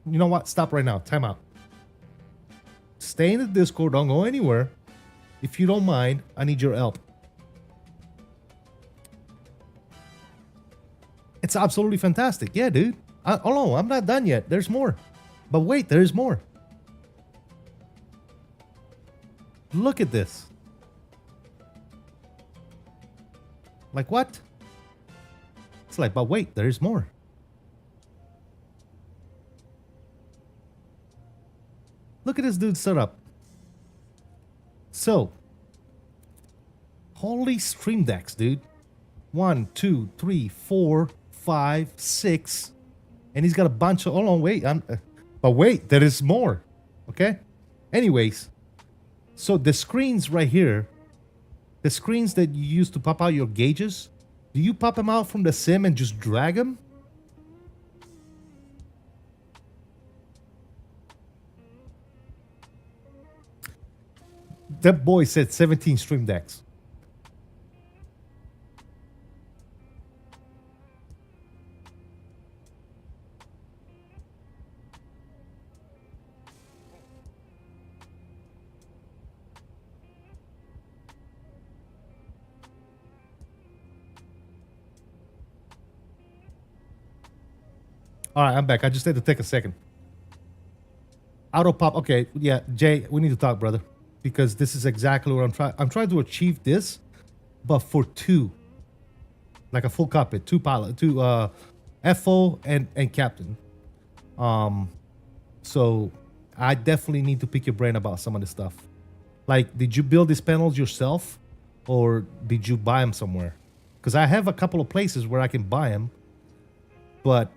you know what, stop right now, time out, stay in the Discord, don't go anywhere. If you don't mind, I need your help. It's absolutely fantastic. Yeah, dude. Hold on, I'm not done yet. There's more. But wait, there's more. Look at this. Like what? It's like, but wait, there's more. Look at this dude's setup. So, holy stream decks, dude. 1, 2, 3, 4, 5, 6. And he's got a bunch of, hold on, wait. But wait, there is more. Okay? Anyways, so the screens right here, the screens that you use to pop out your gauges, do you pop them out from the sim and just drag them? That boy said 17 stream decks. All right, I'm back. I just had to take a second. Auto pop. Okay, yeah, Jay, we need to talk, brother, because this is exactly what I'm trying. I'm trying to achieve this, but for two, like a full cockpit, two pilot, two FO and captain. So I definitely need to pick your brain about some of this stuff. Like, did you build these panels yourself, or did you buy them somewhere? Because I have a couple of places where I can buy them, but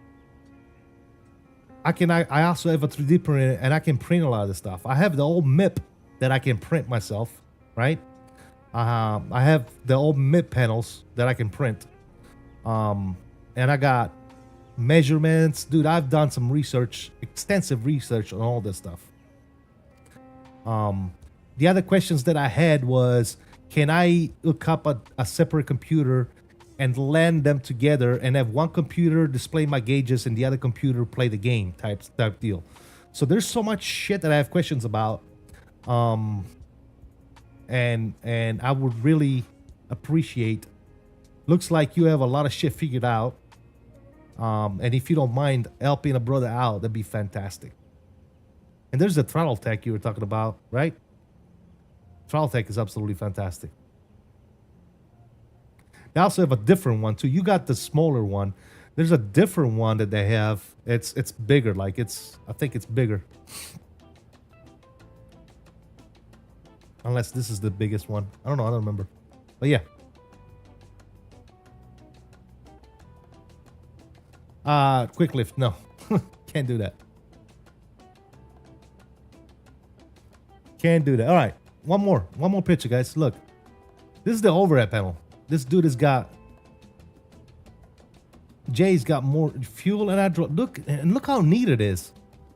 I also have a 3D printer and I can print a lot of this stuff. I have the old MIP that I can print myself, right? I have the old MIP panels that I can print. And I got measurements. Dude, I've done some research, extensive research on all this stuff. The other questions that I had was, can I hook up a separate computer and LAN them together and have one computer display my gauges and the other computer play the game type deal? So there's so much shit that I have questions about. And I would really appreciate, looks like you have a lot of shit figured out. And if you don't mind helping a brother out, that'd be fantastic. And there's the throttle tech you were talking about, right? Throttle tech is absolutely fantastic. They also have a different one too. You got the smaller one. There's a different one that they have. It's bigger. Like I think it's bigger. Unless this is the biggest one. I don't know. I don't remember. But yeah. Quick lift. No. Can't do that. Can't do that. All right. One more picture, guys. Look. This is the overhead panel. This dude has got, Jay's got more fuel and hydraulic. Look how neat it is.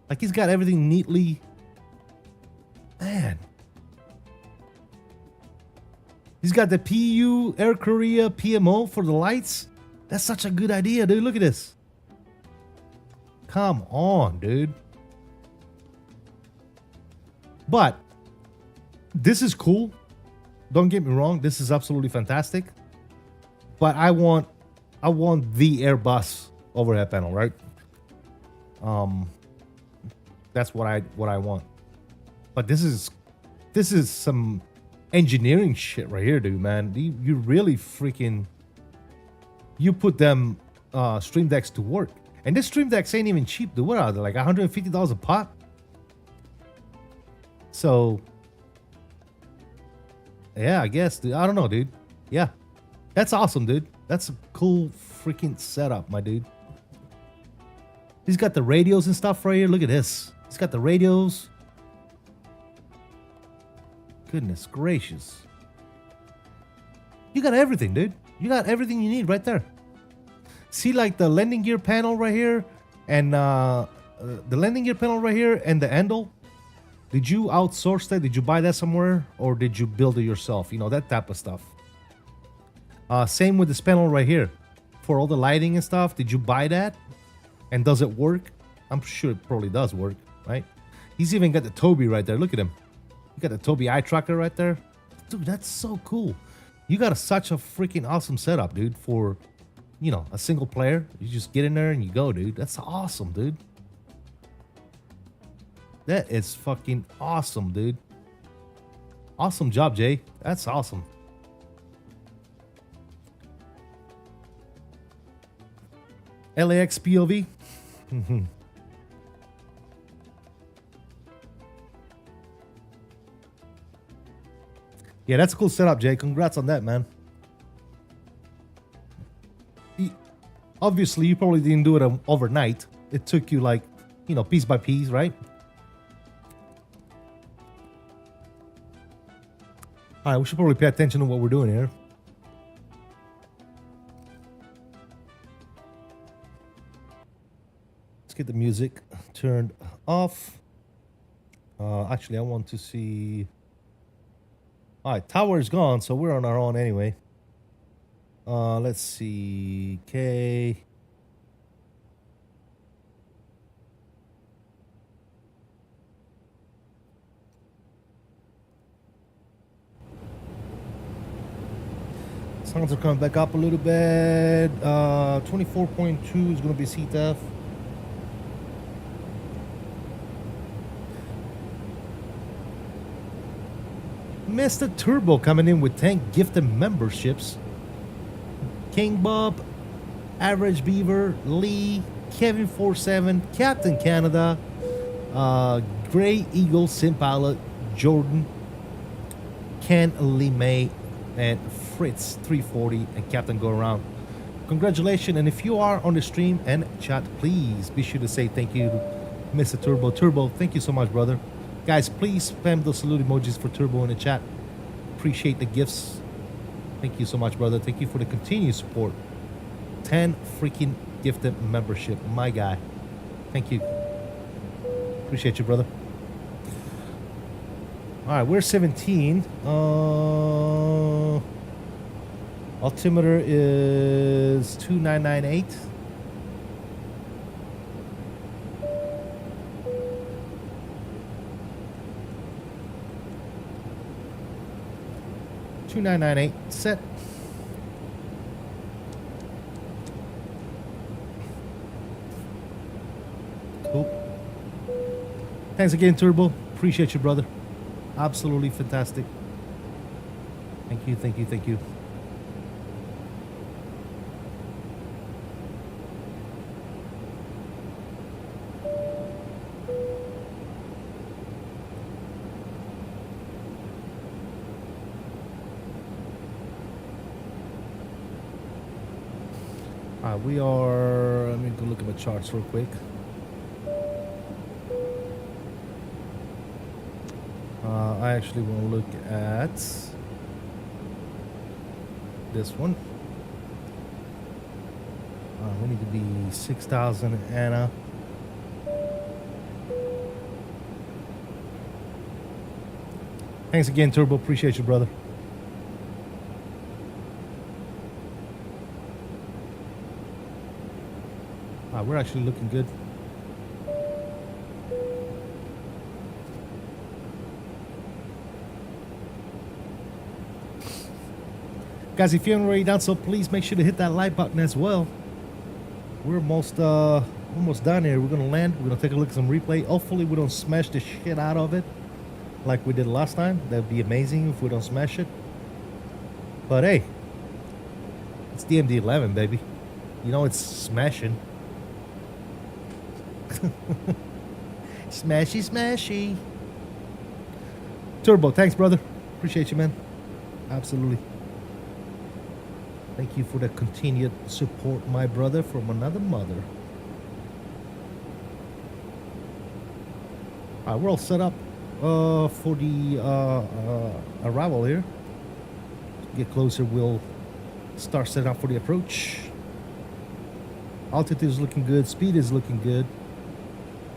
Like, he's got everything neatly. Man. He's got the PU Air Korea PMO for the lights. That's such a good idea, dude. Look at this. Come on, dude. But this is cool. Don't get me wrong. This is absolutely fantastic. But I want the Airbus overhead panel, right? That's what I want. But this is some engineering shit right here, dude, man. You really freaking, you put them Stream Decks to work. And this Stream Decks ain't even cheap, dude. What are they, like $150 a pop? So yeah, I guess, dude. I don't know, dude. Yeah. That's awesome, dude. That's a cool freaking setup, my dude. He's got the radios and stuff right here. Look at this. He's got the radios. Goodness gracious. You got everything, dude. You got everything you need right there. See, like the landing gear panel right here and the landing gear panel right here and the handle. Did you outsource that? Did you buy that somewhere? Or did you build it yourself? You know, that type of stuff. Same with this panel right here. For all the lighting and stuff, did you buy that? And does it work? I'm sure it probably does work, right? He's even got the Toby right there. Look at him. You got the Toby eye tracker right there. Dude, that's so cool. You got such a freaking awesome setup, dude, for, you know, a single player. You just get in there and you go, dude. That's awesome, dude. That is fucking awesome, dude. Awesome job, Jay. That's awesome. LAX POV. Yeah, that's a cool setup, Jay. Congrats on that, man. Obviously, you probably didn't do it overnight. It took you, like, you know, piece by piece, right? All right, we should probably pay attention to what we're doing here. Let's get the music turned off. Actually, I want to see. All right, tower is gone, so we're on our own anyway. Let's see. Okay. Sounds are coming back up a little bit. 24.2 is going to be CTF. Mr. Turbo coming in with 10 gifted memberships. King Bob, Average Beaver, Lee, Kevin 47, Captain Canada, Gray Eagle, Simpala, Jordan, Ken 𝕬𝕚, and Fritz 340, and Captain Go Around. Congratulations, and if you are on the stream and chat, please be sure to say thank you to Mr. Turbo. Turbo, thank you so much, brother. Guys, please spam those salute emojis for Turbo in the chat. Appreciate the gifts. Thank you so much, brother. Thank you for the continued support. 10 freaking gifted membership, my guy. Thank you. Appreciate you, brother. All right, we're 17. Altimeter is 2998. Set. Cool. Thanks again, Turbo. Appreciate you, brother. Absolutely fantastic. Thank you, thank you, thank you. We are, let me go look at my charts real quick. I actually want to look at this one. We need to be 6,000 Anna. Thanks again, Turbo. Appreciate you, brother. We're actually looking good. Guys, if you haven't already done so, please make sure to hit that like button as well. We're almost done here. We're gonna land. We're gonna take a look at some replay. Hopefully we don't smash the shit out of it like we did last time. That'd be amazing if we don't smash it. But hey, it's the MD-11, baby. You know it's smashing. Smashy, smashy. Turbo, thanks, brother. Appreciate you, man. Absolutely. Thank you for the continued support, my brother, from another mother. All right, we're all set up for the arrival here. Get closer, we'll start setting up for the approach. Altitude is looking good. Speed is looking good.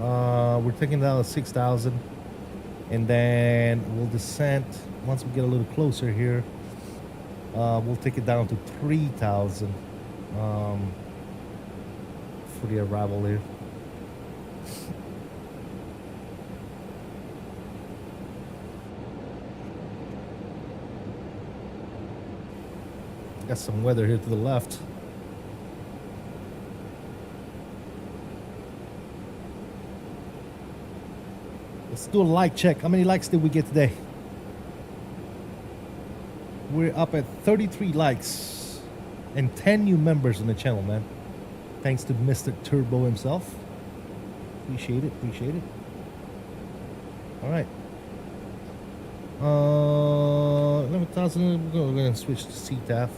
We're taking down to 6,000, and then we'll descend once we get a little closer here. We'll take it down to 3,000 for the arrival here. Got some weather here to the left. Let's do a like check. How many likes did we get today? We're up at 33 likes and 10 new members on the channel, man. Thanks to Mr. Turbo himself. Appreciate it, appreciate it. All right. 11,000. We're going to switch to CTAF.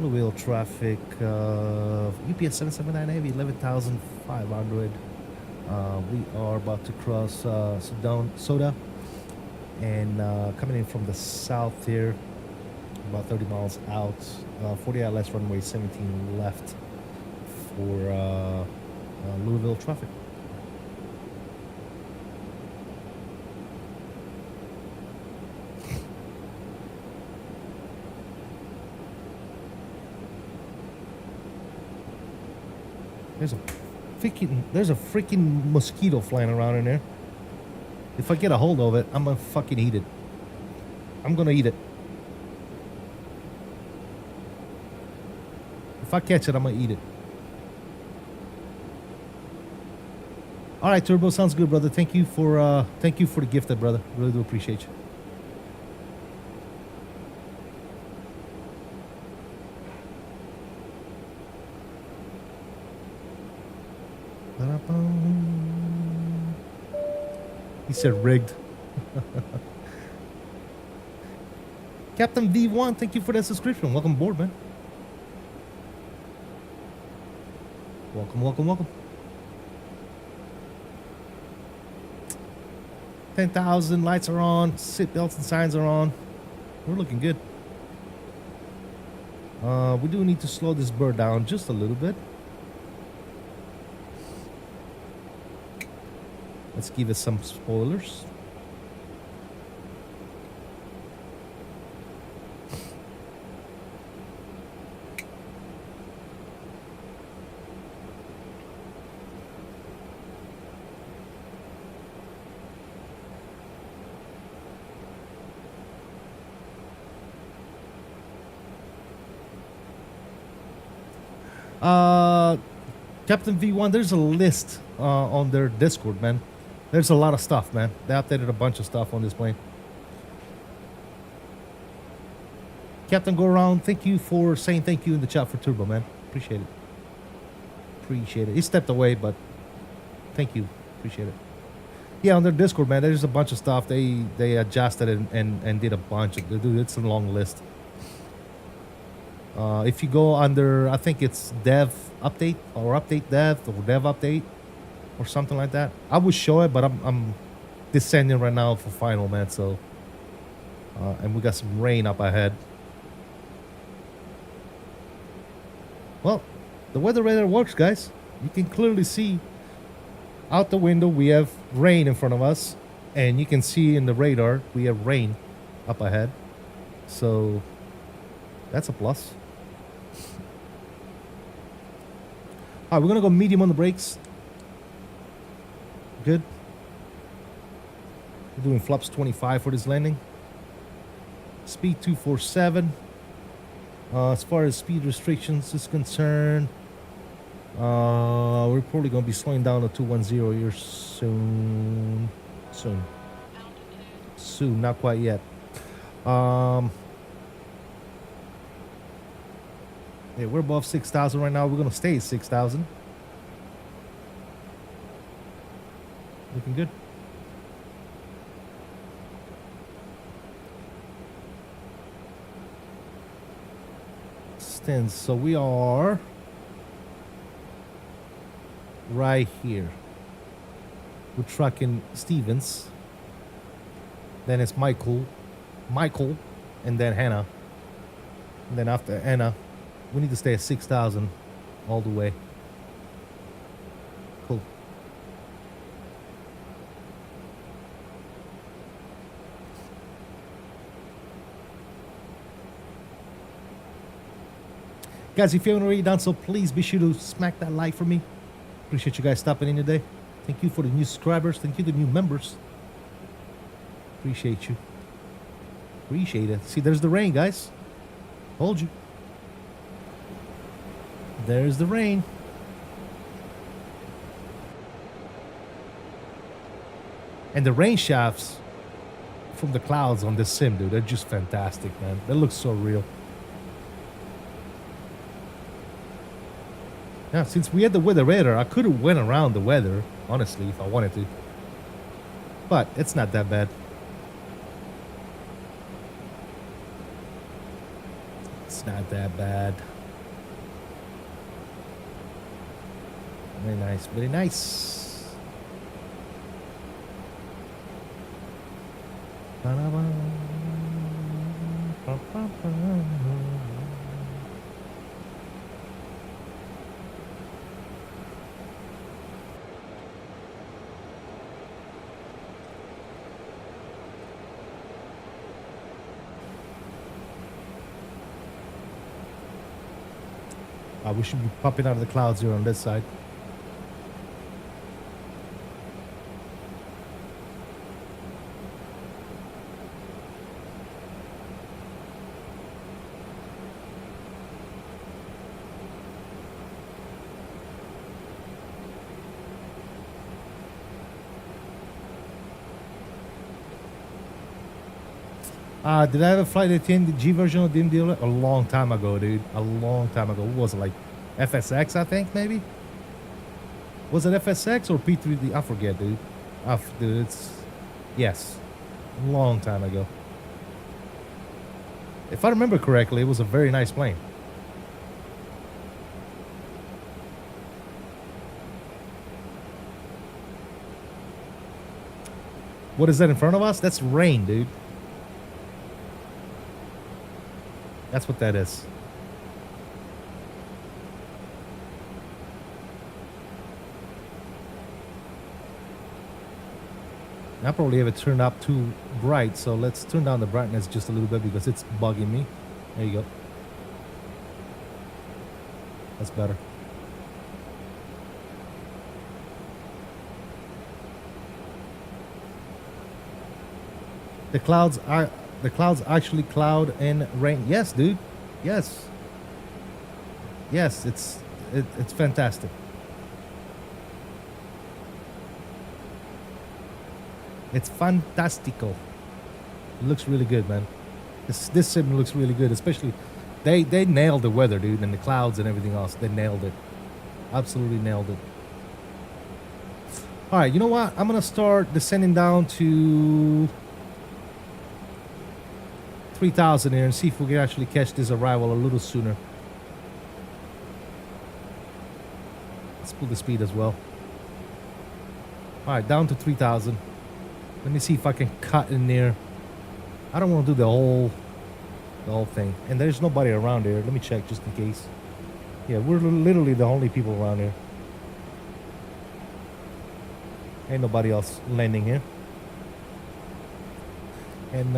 Louisville traffic. UPS 779 Navy 11,500. We are about to cross Soda, and coming in from the south here, about 30 miles out, 40 ILS runway 17 left for Louisville traffic. There's a freaking mosquito flying around in there. If I get a hold of it, I'm gonna fucking eat it. I'm gonna eat it. If I catch it, I'm gonna eat it. All right, Turbo, sounds good, brother. Thank you for the gift, brother. Really do appreciate you. He said rigged. Captain V1, thank you for that subscription. Welcome aboard, man. Welcome, welcome, welcome. 10,000 lights are on. Seat belts and signs are on. We're looking good. We do need to slow this bird down just a little bit. Let's give it some spoilers. Captain V1, there's a list on their Discord, man. There's a lot of stuff, man. They updated a bunch of stuff on this plane. Captain Go Around, thank you for saying thank you in the chat for Turbo, man. Appreciate it. Appreciate it. He stepped away, but thank you. Appreciate it. Yeah, on their Discord, man, there's a bunch of stuff. They adjusted and did a bunch of... Dude, it's a long list. If you go under, I think it's dev update or update dev or dev update or something like that. I would show it, but I'm descending right now for final, man. So, and we got some rain up ahead. Well, the weather radar works, guys. You can clearly see out the window we have rain in front of us, and you can see in the radar we have rain up ahead. So that's a plus. All right, we're gonna go medium on the brakes. Good. We're doing flaps 25 for this landing. Speed 247. As far as speed restrictions is concerned, we're probably gonna be slowing down to 210 here soon. Soon, not quite yet. Yeah, we're above 6,000 right now. We're gonna stay at 6,000. Looking good. Stands. So we are right here. We're trucking Stevens. Then it's Michael, and then Hannah. And then after Anna, we need to stay at 6,000 all the way. Cool. Guys, if you haven't already done so, please be sure to smack that like for me. Appreciate you guys stopping in today. Thank you for the new subscribers. Thank you to the new members. Appreciate you. Appreciate it. See, there's the rain, guys. Told you. There's the rain. And the rain shafts from the clouds on this sim, dude, they're just fantastic, man. They look so real. Yeah, since we had the weather radar, I could have went around the weather, honestly, if I wanted to. But it's not that bad. It's not that bad. Very nice, very nice. We should be popping out of the clouds here on this side. Did I have a flight attendant the G version of the MD-11? A long time ago, dude. A long time ago. What was it, like FSX, I think, maybe? Was it FSX or P3D? I forget, dude. Dude, Yes. Long time ago. If I remember correctly, it was a very nice plane. What is that in front of us? That's rain, dude. That's what that is. I probably have it turned up too bright, so let's turn down the brightness just a little bit because it's bugging me. There you go. That's better. The clouds actually cloud and rain. Yes, dude. Yes. Yes, it's fantastic. It's fantastical. It looks really good, man. This sim looks really good, especially they nailed the weather, dude, and the clouds and everything else. They nailed it. Absolutely nailed it. All right, you know what? I'm gonna start descending down to 3,000 here and see if we can actually catch this arrival a little sooner. Let's pull the speed as well. All right, down to 3,000. Let me see if I can cut in there. I don't want to do the whole thing. And there's nobody around here. Let me check just in case. Yeah, we're literally the only people around here. Ain't nobody else landing here. And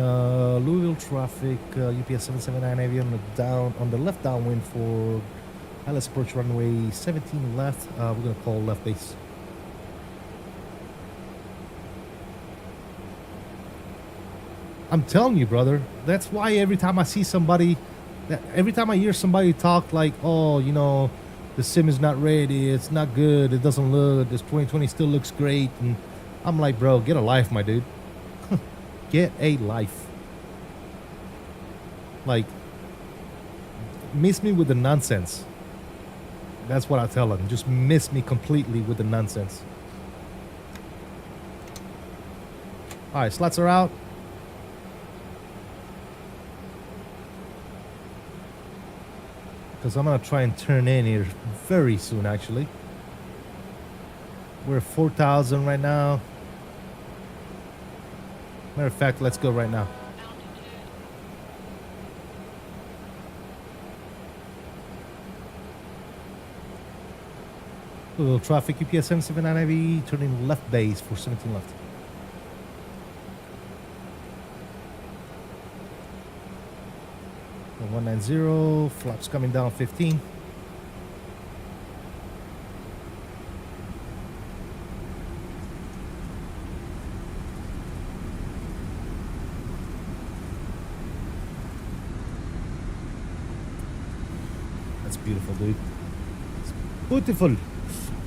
Louisville traffic, UPS 779 Heavy on the left downwind for let's approach runway 17 left. We're gonna call left base. I'm telling you, brother. That's why every time I see somebody, every time I hear somebody talk like, oh, you know, the sim is not ready, it's not good, it doesn't look, this 2020 still looks great, and I'm like, bro, get a life, my dude. Get a life. Like, miss me with the nonsense. That's what I tell them. Just miss me completely with the nonsense. All right, slots are out. Because I'm going to try and turn in here very soon, actually. We're at 4,000 right now. Matter of fact, let's go right now. Little traffic, UPS 779 Heavy, turning left base for 17 left. And 190, flaps coming down 15. That's beautiful, dude. It's beautiful.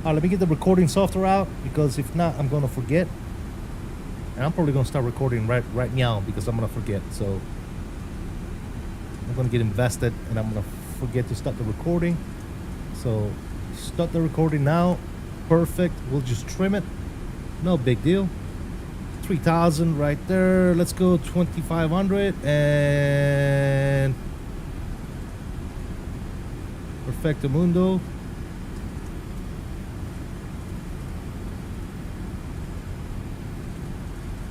Let me get the recording software out, because if not, I'm gonna forget. And I'm probably gonna start recording right now because I'm gonna forget. So I'm gonna get invested and I'm gonna forget to start the recording. So start the recording now. Perfect. We'll just trim it. No big deal. 3,000 right there. Let's go 2,500 and Perfecto Mundo.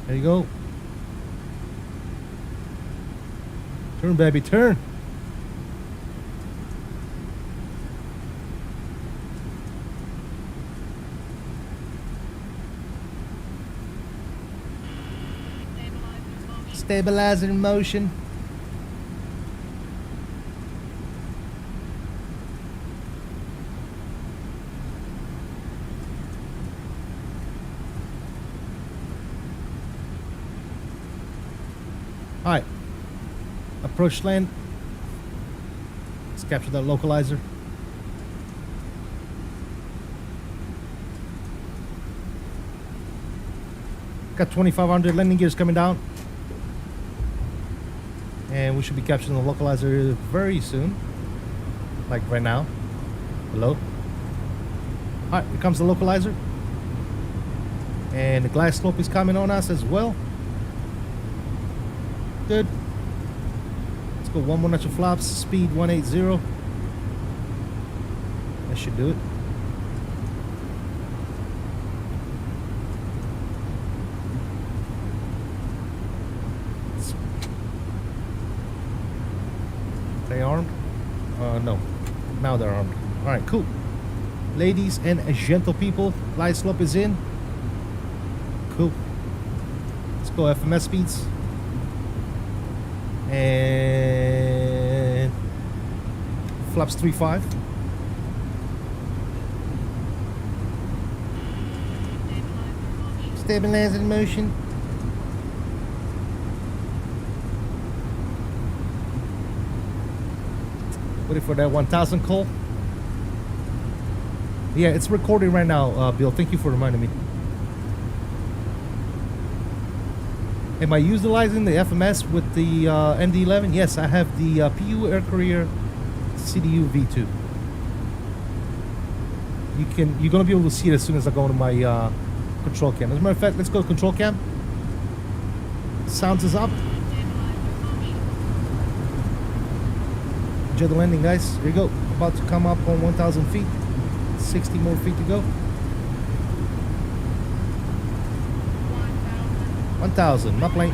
There you go. Turn, baby, turn. Stabilizer in motion. All right, approach land. Let's capture that localizer. Got 2,500 landing gears coming down. And we should be capturing the localizer very soon. Like right now. Hello. All right, here comes the localizer. And the glide slope is coming on us as well. Good. Let's go one more notch of flaps. Speed 180. That should do it. They armed? No. Now they're armed. Alright, cool. Ladies and gentle people, glide slope is in. Cool. Let's go FMS speeds. And flaps 3.5. Stabilizer motion. Waiting for that 1000 call. Yeah, it's recording right now, Bill. Thank you for reminding me. Am I utilizing the FMS with the MD-11? Yes, I have the PU Air Courier CDU V2. You're gonna be able to see it as soon as I go into my control cam. As a matter of fact, let's go to control cam. Sounds is up. Enjoy the landing, guys. Here you go. About to come up on 1,000 feet. 60 more feet to go. 1,000. My plane.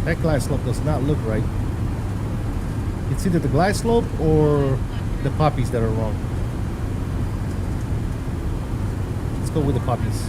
That glide slope does not look right. It's either the glide slope or the poppies that are wrong. Let's go with the poppies.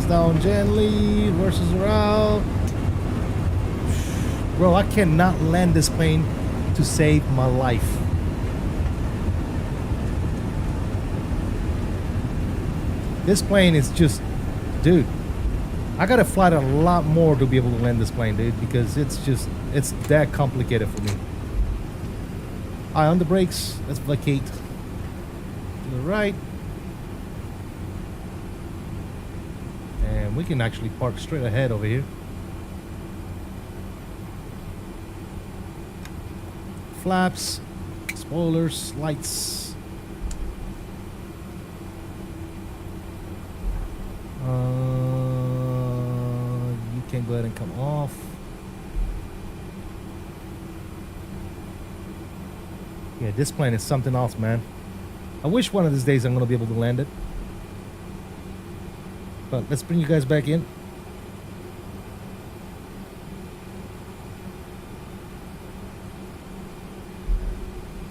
Down gently, versus around. Bro, I cannot land this plane to save my life. This plane is just, dude, I gotta fly it a lot more to be able to land this plane, dude, because it's that complicated for me. Eye on the brakes, let's vacate to the right. And we can actually park straight ahead over here. Flaps, spoilers, lights. You can go ahead and come off. Yeah, this plane is something else, man. I wish one of these days I'm gonna be able to land it. But let's bring you guys back in.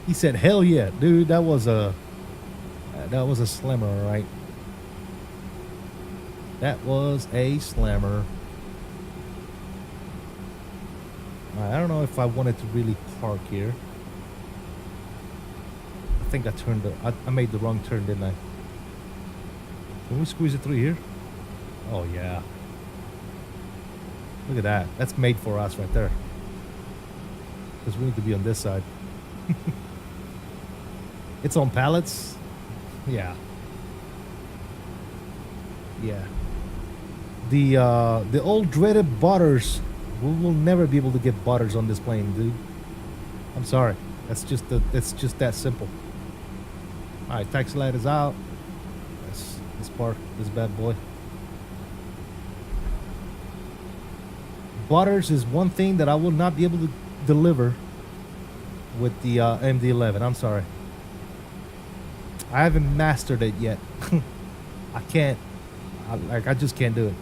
He said, "Hell yeah, dude! That was a slammer, right? That was a slammer." I don't know if I wanted to really park here. I think I made the wrong turn, didn't I? Can we squeeze it through here? Oh yeah. Look at that. That's made for us right there. Because we need to be on this side. It's on pallets. Yeah. Yeah. The old dreaded butters. We will never be able to get butters on this plane, dude. I'm sorry. It's just that simple. Alright, taxi light is out. Let's park this bad boy. Butters is one thing that I will not be able to deliver with the MD-11. I'm sorry. I haven't mastered it yet. I can't. I just can't do it.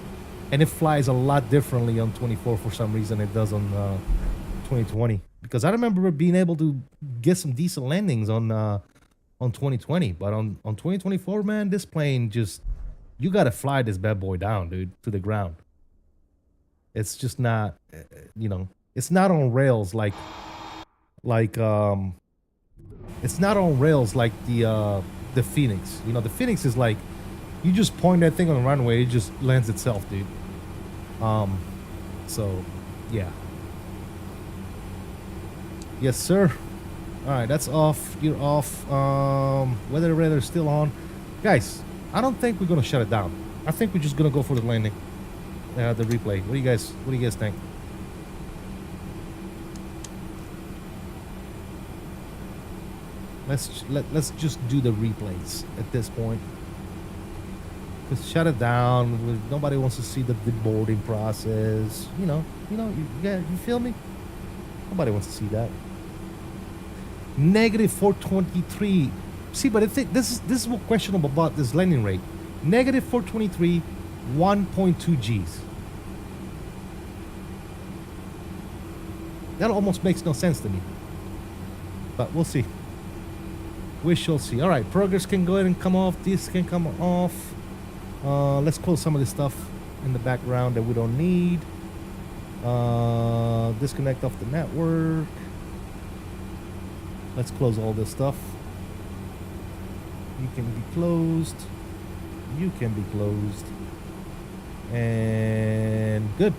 And it flies a lot differently on 24 for some reason it does on 2020. because I remember being able to get some decent landings on 2020, but on 2024, man, this plane just, you gotta fly this bad boy down, dude, to the ground. It's just not, you know, it's not on rails like it's not on rails like the Phoenix. You know, the Phoenix is like, you just point that thing on the runway, it just lands itself, dude. So yeah. Yes, sir. All right, that's off. You're off. Weather radar is still on, guys. I don't think we're gonna shut it down. I think we're just gonna go for the landing, the replay. What do you guys think? Let's just do the replays at this point. Just shut it down. Nobody wants to see the boarding process. You feel me? Nobody wants to see that. Negative 423. See, but I think this is what questionable about this landing rate. Negative 423, 1.2 Gs. That almost makes no sense to me. But we'll see. We shall see. All right, progress can go ahead and come off. This can come off. Let's close some of this stuff in the background that we don't need. Disconnect off the network. Let's close all this stuff. You can be closed. You can be closed. And good.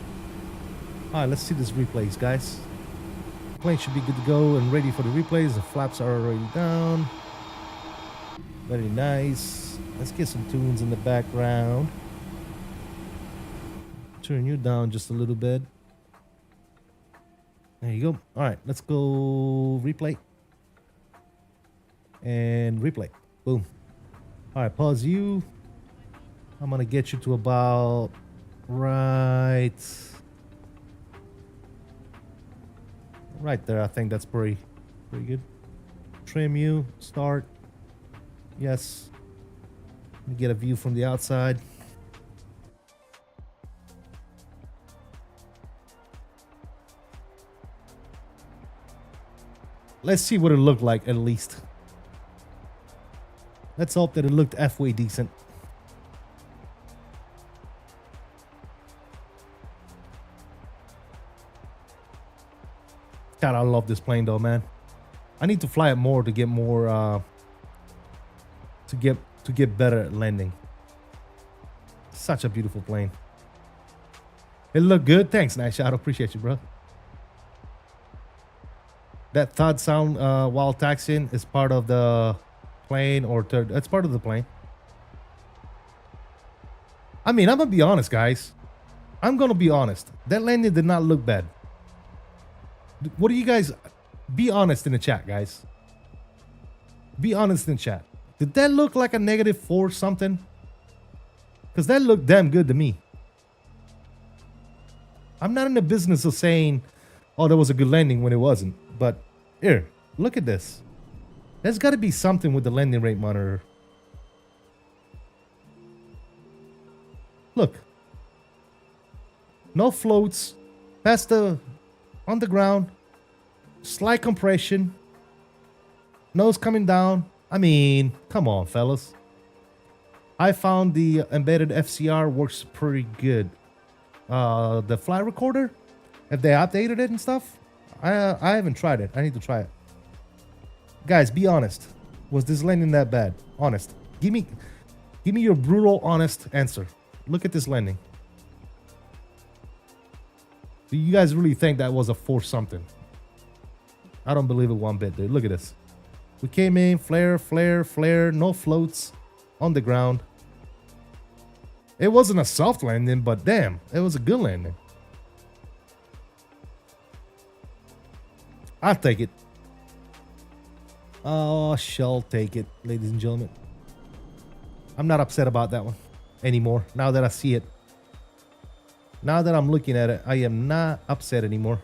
All right, let's see this replays, guys. Plane should be good to go and ready for the replays. The flaps are already down. Very nice. Let's get some tunes in the background. Turn you down just a little bit. There you go. All right, let's go replay. And replay. Boom. All right, pause you. I'm gonna get you to about right there. I think that's pretty good. Trim you. Start. Yes. Let me get a view from the outside. Let's see what it looked like at least. Let's hope that it looked halfway decent. God, I love this plane though, man. I need to fly it more to get more to get better at landing. Such a beautiful plane. It looked good. Thanks, Night Shadow. Appreciate you, bro. That thud sound while taxiing is part of the plane, or it's part of the plane. I mean, I'm gonna be honest, guys. I'm gonna be honest. That landing did not look bad. What do you guys? Be honest in the chat, guys. Be honest in the chat. Did that look like a -4 something? Because that looked damn good to me. I'm not in the business of saying, oh, that was a good landing when it wasn't. But here, look at this. There's got to be something with the landing rate monitor. Look. No floats. Past the on the ground. Slight compression. Nose coming down. I mean, come on, fellas. I found the embedded FCR works pretty good. The flight recorder, if they updated it and stuff, I haven't tried it. I need to try it. Guys, be honest. Was this landing that bad? Honest. Give me your brutal, honest answer. Look at this landing. Do you guys really think that was a 4 something? I don't believe it one bit, dude. Look at this. We came in, flare, flare, flare, no floats on the ground. It wasn't a soft landing, but damn, it was a good landing. I'll take it. Oh, shall take it, ladies and gentlemen. I'm not upset about that one anymore. Now that I see it. Now that I'm looking at it, I am not upset anymore.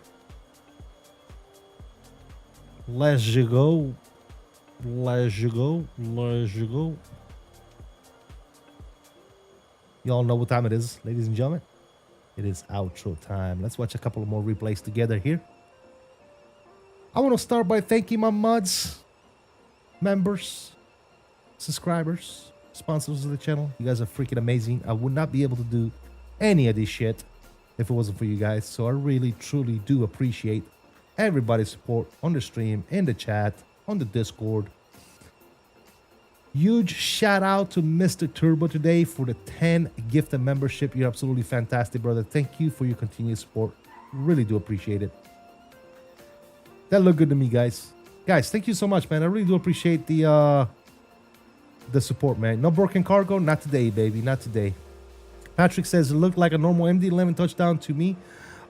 Let's go. Let's go. Let's go. Y'all know what time it is, ladies and gentlemen. It is outro time. Let's watch a couple of more replays together here. I want to start by thanking my mods, members, subscribers, sponsors of the channel. You guys are freaking amazing. I would not be able to do any of this shit if it wasn't for you guys. So I really, truly do appreciate everybody's support on the stream, in the chat, on the Discord. Huge shout out to Mr. Turbo today for the 10 gifted membership. You're absolutely fantastic, brother. Thank you for your continued support. Really do appreciate it. That looked good to me, guys. Guys, thank you so much, man. I really do appreciate the support, man. No broken cargo? Not today, baby. Not today. Patrick says it looked like a normal MD-11 touchdown to me.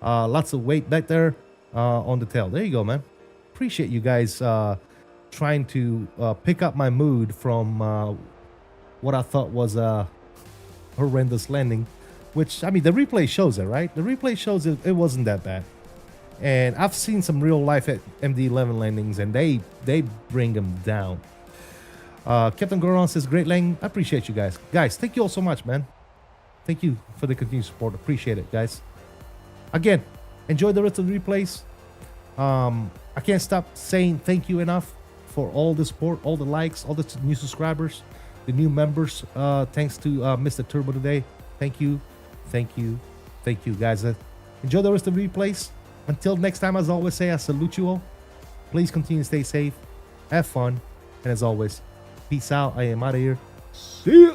Lots of weight back there on the tail. There you go, man. Appreciate you guys trying to pick up my mood from what I thought was a horrendous landing. Which, I mean, the replay shows it, right? The replay shows it wasn't that bad. And I've seen some real life at MD-11 landings, and they bring them down. Captain Goron says, great landing. I appreciate you guys. Guys, thank you all so much, man. Thank you for the continued support. Appreciate it, guys. Again, enjoy the rest of the replays. I can't stop saying thank you enough for all the support, all the likes, all the new subscribers, the new members. Thanks to Mr. Turbo today. Thank you. Thank you. Thank you, guys. Enjoy the rest of the replays. Until next time, as I always say, I salute you all. Please continue to stay safe, have fun, and as always, peace out. I am out of here. See ya.